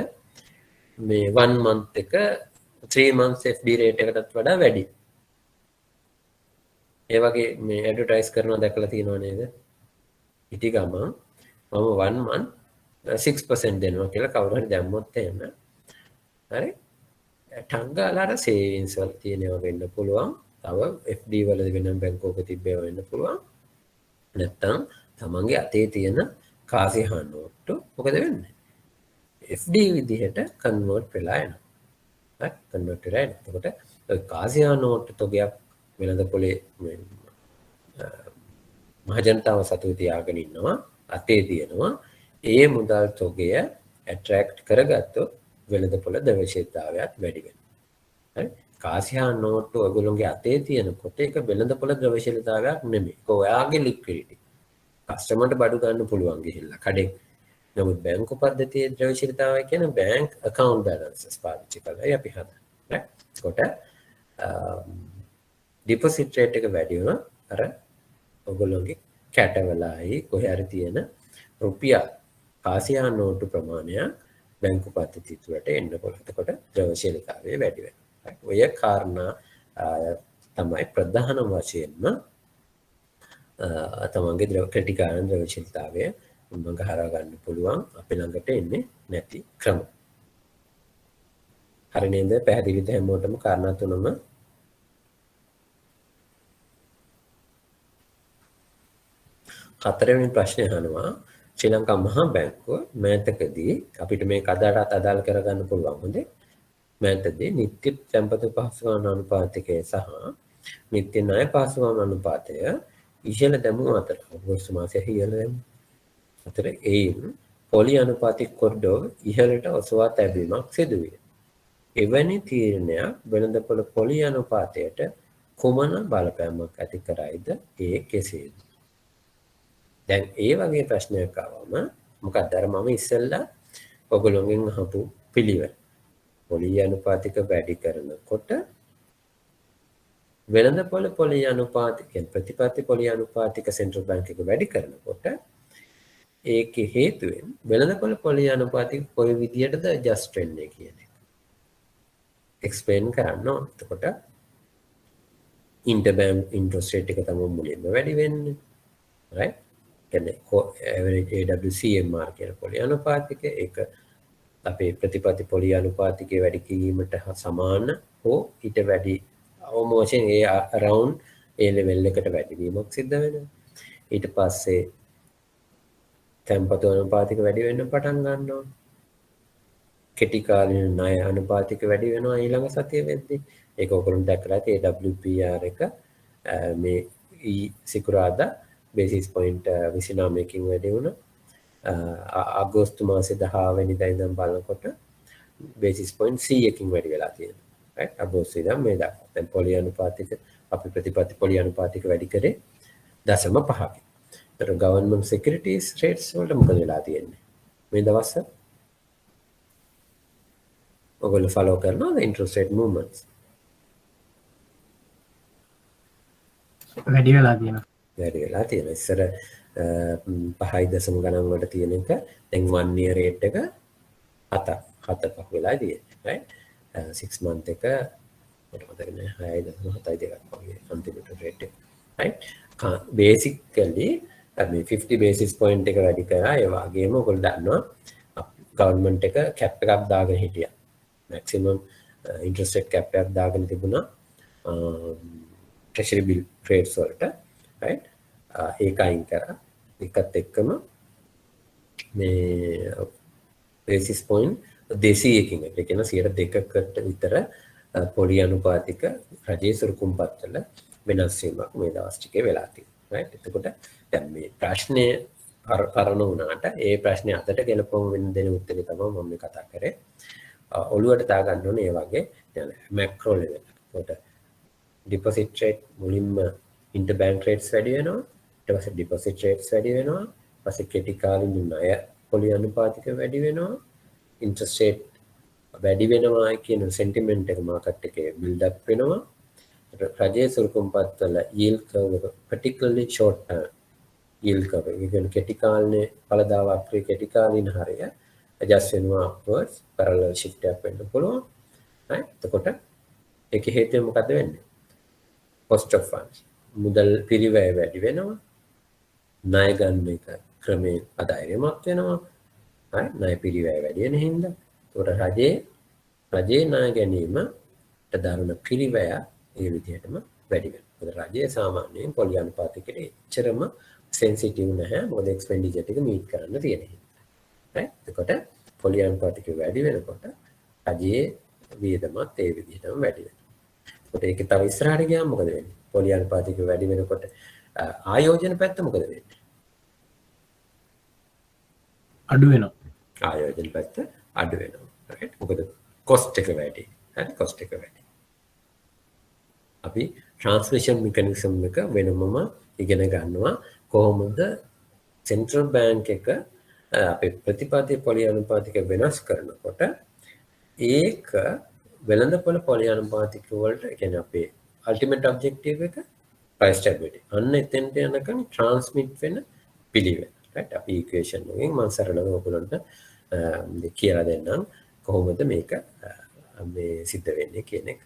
මේ 1 month එක 3 months FD rate එකටත් වඩා වැඩි. ඒ වගේ මේ ඇඩ්වර්ටයිස් කරනවා දැකලා තියෙනව නේද? හිටි ගමන් මම 1 month 6% දෙනවා කියලා කවුරු හරි දැම්මොත් එහෙම. හරි? ටංගාලාර සේවිංස් වල තියෙනවා වෙන්න පුළුවන්. තව FD වල වෙන බැංකුවක තිබ්බේව වෙන්න පුළුවන්. නැත්තම් තමන්ගේ අතේ තියෙන කාසිහා නෝට්ටු මොකද වෙන්නේ? FD විදිහට කන්වර්ට් වෙලා යනවා. හරි? කන්වර්ට් වෙලා යනවා. එතකොට ඔය කාසිහා නෝට්ටු තොගයක් වෙනද පොලේ මහජනතාව සතුව තියාගෙන ඉන්නවා. අතේ තියෙනවා. ඒ මුදල් තොගය ඇට්‍රැක්ට් කරගත්තොත් වෙළඳපොළ ද්‍රව්‍යශීලතාවයත් වැඩි වෙනවා. හරි? කාසිහා නෝට්ටු ඔයගොල්ලෝගේ අතේ තියෙනකොට ඒක වෙළඳපොළ ද්‍රව්‍යශීලතාවයක් නෙමෙයි. ඒක ඔයාගේ ලික්විඩිටි. කස්ටමර්ට බඩු ගන්න පුළුවන් ගිහිල්ලා කඩෙන්. නමුත් බැංකු පද්ධතියේ ද්‍රව්‍යශීලතාවය කියන්නේ බැංක් account balances පාවිච්චි කරලා අපි හදන්නේ. right? ඒකට deposit rate එක වැඩි වුණා අර ඔයගොල්ලෝගේ කැටවලයි කොහේ හරි තියෙන රුපියල් කාසිහා නෝට්ටු ප්‍රමාණය බැංකු පද්ධතිය තුළට එන්න පුළුවන්. එතකොට ද්‍රව්‍යශීලතාවය වැඩි වෙනවා. ඔය කාරණා තමයි ප්‍රධාන වශයෙන්ම තමන්ගේ ක්‍රිටිකාරන් ද්‍රව්‍යශීලතාවය මඟ හරවා ගන්න පුළුවන් අපි ළඟට එන්නේ නැති ක්‍රම. හරි නේද? පැහැදිලිද හැමෝටම කාරණා තුනම? හතරවෙනි ප්‍රශ්නේ අහනවා ශ්‍රී ලංකා මහා බැංකුව මෑතකදී අපිට මේක අදාළට අදාළ කරගන්න පුළුවන් හොඳේ. මෑතකදී නිත්‍ය සම්පත පහසුකම් අනුපාතකය සහ නිත්‍ය ණය පහසුකම් අනුපාතය ඉහළ දැමූ අතර අගෝස්තු මාසයේ ඉහළ දැමූ අතර එයින් පොලි අනුපාතික කොරිඩෝව ඉහළට ඔසවා තැබීමක් සිදු විය. එවැනි තීරණයක් වෙළඳපොළ පොලි අනුපාතයට කුමන බලපෑමක් ඇති කරයිද? ඒ කෙසේද? දැන් ඒ වගේ ප්‍රශ්නයක් ආවම මොකක්ද අර මම ඉස්සෙල්ලා ඔයගොල්ලෝගෙන් අහපු පිළිවෙල. පොලි අනුපාතික වැඩි කරනකොට වෙළඳපොළ පොලි අනුපාතික ප්‍රතිපත්ති පොලි අනුපාතික සෙන්ට්‍රල් බැංක් එක වැඩි කරනකොට ඒකේ හේතුවෙන් වෙළඳපොළ පොලි අනුපාතික කොයි විදියටද ඇඩ්ජස්ට් වෙන්නේ කියන එක එක්ස්ප්ලেইন කරන්න ඕන. එතකොට ඉන්ටර්බැංක් ඉන්ට්‍රස්ට් රේට් එක තමයි මුලින්ම වැඩි වෙන්නේ. right? කියන්නේ average AWCMR කියන පොලි අනුපාතික ඒක අපේ ප්‍රතිපත්ති පොලි අනුපාතිකයේ වැඩි කිරීමට සමාන හෝ ඊට වැඩි අවමෝෂන් ඒ around ඒ level එකට වැඩි වීමක් සිද්ධ වෙනවා. ඊට පස්සේ තැන්පතු අනුපාතික වැඩි වෙන්න පටන් ගන්නවා. කෙටි කාලින ණය අනුපාතික වැඩි වෙනවා ඊළඟ සතිය වෙද්දී. ඒක ඔයගොල්ලෝ දැක්කලා ඇති AWPR එක මේ සිකුරාදා basis point 29කින් වැඩි වුණා. අගෝස්තු මාසේ 10 වෙනිදා ඉඳන් බලනකොට basis point 100කින් වැඩි වෙලා තියෙනවා. right? අගෝස්තු ඉඳන් මේ දක්වා. දැන් පොලි අනුපාතික අපි ප්‍රතිපත්ති පොලි අනුපාතික වැඩි කරේ 0.5කින්. ඒතර government securities rates වලට මොකද වෙලා තියෙන්නේ? මේ දවස්වල ඔයගොල්ලෝ follow කරනවද interest rate movements? වැඩි වෙලා තියෙනවා. වැඩි වෙලා තියෙනවා. ඉස්සර 5.0 ගණන් වලට තියෙන එක දැන් 1 year rate එක 7ක් වෙලා තියෙනවා. right? 6 month එක මට මතක නෑ 6.72ක් වගේ අන්තිමට rate එක. right? basically මේ 50 basis point එක වැඩි කරා. ඒ වගේම ඔයගොල්ලෝ දන්නවා government එක cap එකක් දාගෙන හිටියා. maximum interest rate cap එකක් දාගෙන තිබුණා treasury bill rates වලට. right? ඒක අයින් කරා. ඒකත් එක්කම මේ basis point 200කින් ඒ කියන 2%කට විතර පොලි අනුපාතික රජයේ සුරුකුම්පත් වල වෙනස් වීමක් මේ දවස් ටිකේ වෙලා තියෙනවා. right? එතකොට දැන් මේ ප්‍රශ්නේ පරණ වුණාට ඒ ප්‍රශ්නේ අදට ගැලපෙම වෙන දෙන උත්තරේ තමයි මම මේ කතා කරේ. ඔළුවට දා ගන්න ඕනේ මේ වගේ මැක්‍රෝ ලෙවල්. එතකොට deposit rate මුලින්ම interbank rates වැඩි වෙනවා. ඊට පස්සේ deposit rates වැඩි වෙනවා. ඊපස්සේ කෙටි කාලින ණය පොලි අනුපාතික වැඩි වෙනවා. interest rate වැඩි වෙනවා කියන sentiment එක market එකේ build up වෙනවා. රජයේ සුරුකුම්පත් වල yield curve එක particularly short term yield curve එක කියන්නේ කෙටි කාලේ ඵලදාව වක්‍රයේ කෙටි කාලින හරය adjust වෙනවා upwards parallel shift එකක් වෙන්න පුළුවන්. right? එතකොට ඒකේ හේතුව මොකද වෙන්නේ? cost of funds මුදල් පිරිවැය වැඩි වෙනවා. ණය ගන්න එක ක්‍රමයෙන් අධෛර්යමත් වෙනවා. right? ණය පිරිවැය වැඩි වෙන හින්දා ඒතකොට රජයේ ණය ගැනීමට දරන පිරිවැය ඒ විදිහටම වැඩි වෙනවා. මොකද රජය සාමාන්‍යයෙන් පොලි අනුපාතයකට එච්චරම සෙන්සිටිව් නැහැ. මොකද එක්ස්පෙන්ඩිචර් ටික මීට් කරන්න තියෙන හින්දා. right? එතකොට පොලි අනුපාතයක වැඩි වෙනකොට රජයේ වියදමත් ඒ විදිහටම වැඩි වෙනවා. එතකොට ඒක තව ඉස්සරහට ගියාම මොකද වෙන්නේ? පොලි අනුපාතයක වැඩි වෙනකොට ආයෝජන පැත්ත මොකද වෙන්නේ? අඩු වෙනවා. ආයෝජන පැත්ත අඩු වෙනවා. right? මොකද cost එක වැඩි. හරි cost එක වැඩි. අපි transmission mechanism එක වෙනමම ඉගෙන ගන්නවා කොහොමද central bank එක අපේ ප්‍රතිපාදේ පොලි අනුපාතික වෙනස් කරනකොට ඒක වෙළඳපොළ පොලි අනුපාතික වලට කියන්නේ අපේ ultimate objective එක price stability. අන්න එතෙන්ට යනකම් transmit වෙන පිළිවෙල. right? අපි equation එකෙන් මම සරලව ඔයගොල්ලන්ට කියලා දෙන්නම් කොහොමද මේක මේ සිද්ධ වෙන්නේ කියන එක.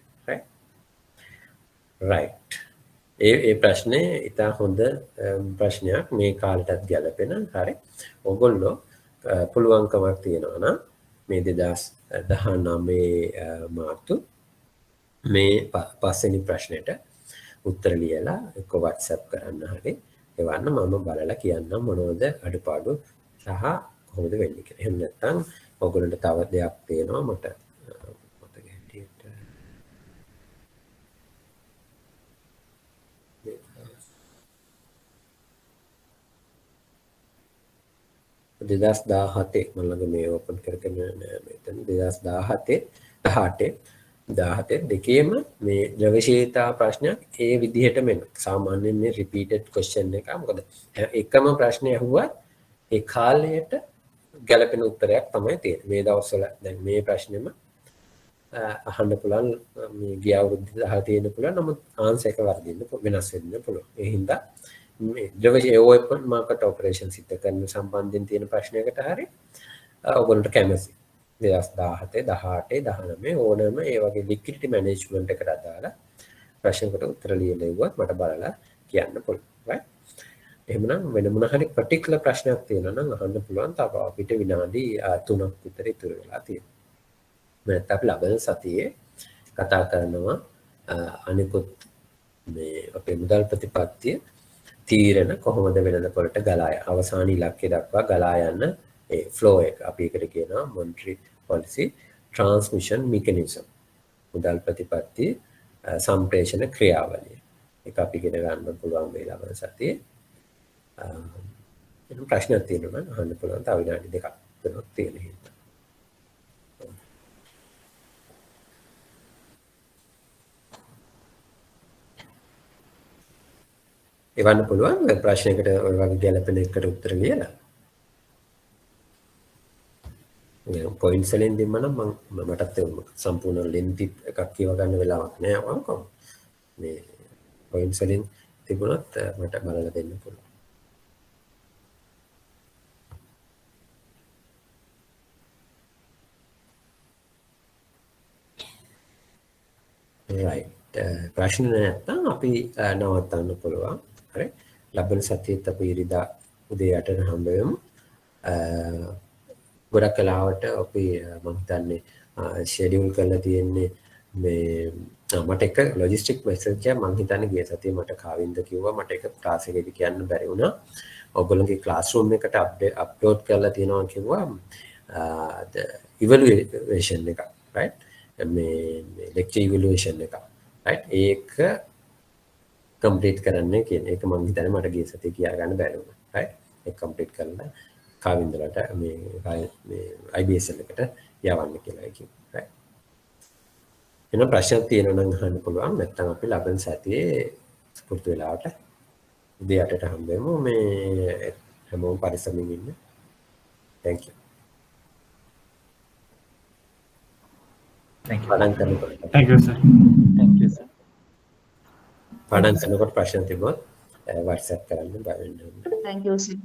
right? ඒ ප්‍රශ්නේ ඉතා හොඳ ප්‍රශ්නයක් මේ කාලෙටත් ගැලපෙන. හරි. ඔයගොල්ලෝ පුළුවන්කමක් තියෙනවා නම් මේ 2019 මාර්තු මේ පස්වෙනි ප්‍රශ්නෙට උත්තර ලියලා එක්ක WhatsApp කරන්න හරි එවන්න මම බලලා කියන්නම් මොනවද අඩුපාඩු සහ කොහොමද වෙන්නේ කියලා. එහෙම නැත්නම් ඔයගොල්ලන්ට තව දෙයක් තියෙනවා මට මතක හැටියට 2017 මම ළඟ මේ ඕපන් කරගෙන මෙතන 2017 දෙකේම මේ ද්‍රවශීලතා ප්‍රශ්නයක් ඒ විදිහටම එන සාමාන්‍යයෙන් මේ රිපීටඩ් ක්වෙස්චන් එක මොකද එකම ප්‍රශ්නේ අහුවත් ඒ කාලයට ගැලපෙන උත්තරයක් තමයි තියෙන්නේ මේ දවස්වල දැන් මේ ප්‍රශ්නෙම අහන්න පුළුවන් මේ ගිය අවුරුද්දේ අහලා තියෙන්න පුළුවන් නමුත් ආන්සර් එක වර්ධින්න වෙනස් වෙන්න පුළුවන් ඒ හින්දා මේ ද්‍රවශීල ඕපන් මාකට් ඔපරේෂන් සිද්ධ කරන සම්බන්ධයෙන් තියෙන ප්‍රශ්නයකට හරි ඔයගොල්ලන්ට කැමති 2017 18 19 ඕනම ඒ වගේ ලික්විඩිටි මැනේජ්මන්ට් එකට අදාළ ප්‍රශ්නකට උත්තර ලියලා ඉවුවත් මට බලලා කියන්න පුළුවන් right එහෙමනම් වෙන මොන හරි particular ප්‍රශ්නයක් තියෙනවා නම් අහන්න පුළුවන් තව අපිට විනාඩි 3ක් විතර ඉතුරු වෙලා තියෙනවා මම අපි ලබන සතියේ කතා කරනවා අනිකුත් මේ අපේ මුදල් ප්‍රතිපත්තිය තීරණ කොහොමද වෙළඳපොළට ගලා අවසාන ඉලක්කය දක්වා ගලා යන ඒ ෆ්ලෝ එක අපි ඒකට කියනවා monetary policy transmission mechanism මුදල් ප්‍රතිපත්ති සම්ප්‍රේෂණ ක්‍රියාවලිය ඒක අපි ඉගෙන ගන්න පුළුවන් මේ ලබන සතියේ එනම් ප්‍රශ්නයක් තියෙනවා නම් අහන්න පුළුවන් තව විනාඩි දෙකක් තුනක් තියෙන හින්දා එවන්න පුළුවන් ප්‍රශ්නයකට ඔය වගේ ගැලපෙන එකට උත්තර ලියලා පොයින්ට්ස් වලින් දෙන්න නම් මටත් සම්පූර්ණ ලෙන්ති එකක් කියව ගන්න වෙලාවක් නෑ වංකම් මේ පොයින්ට්ස් වලින් තිබුණත් මට බලලා දෙන්න පුළුවන් right ප්‍රශ්න නැත්නම් අපි නවත්තන්න පුළුවන් හරි ලබන සතියේත් අපි ඉරිදා උදේ 8ට හම්බ වෙමු ගොඩක් කලාවට අපි මම හිතන්නේ ෂෙඩියුල් කරලා තියෙන්නේ මේ මට එක ලොජිස්ටික් මෙසේජ් එකක් මම හිතන්නේ ගිය සතියේ මට කාවින්ද කිව්වා මට එක ක්ලාස් එකේදී කියන්න බැරි වුණා ඔයගොල්ලෝගේ ක්ලාස් රූම් එකට අප්ලෝඩ් කරලා තියෙනවා කිව්වා ඉවැලුවේෂන් එක right මේ ලෙක්චර් ඉවැලුවේෂන් එක right ඒක කම්ප්ලීට් කරන්න කියන එක මම හිතන්නේ මට ගිය සතියේ කියා ගන්න බැරි වුණා right ඒක කම්ප්ලීට් කරලා කාවින්දලට මේ IBSL එකට යවන්න කියලා කිව්වා right එන ප්‍රශ්න තියෙනවා නම් අහන්න පුළුවන් නැත්නම් අපි ලබන සතියේ ස්පුර්තු වෙලාවට උදේ 8ට හම්බ වෙමු මේ හැමෝම පරිස්සමින් ඉන්න thank you thank you thank you sir thank you sir පාඩම් කරනකොට ප්‍රශ්න තිබ්බොත් WhatsApp කරන්න බය වෙන්න. Thank you sir.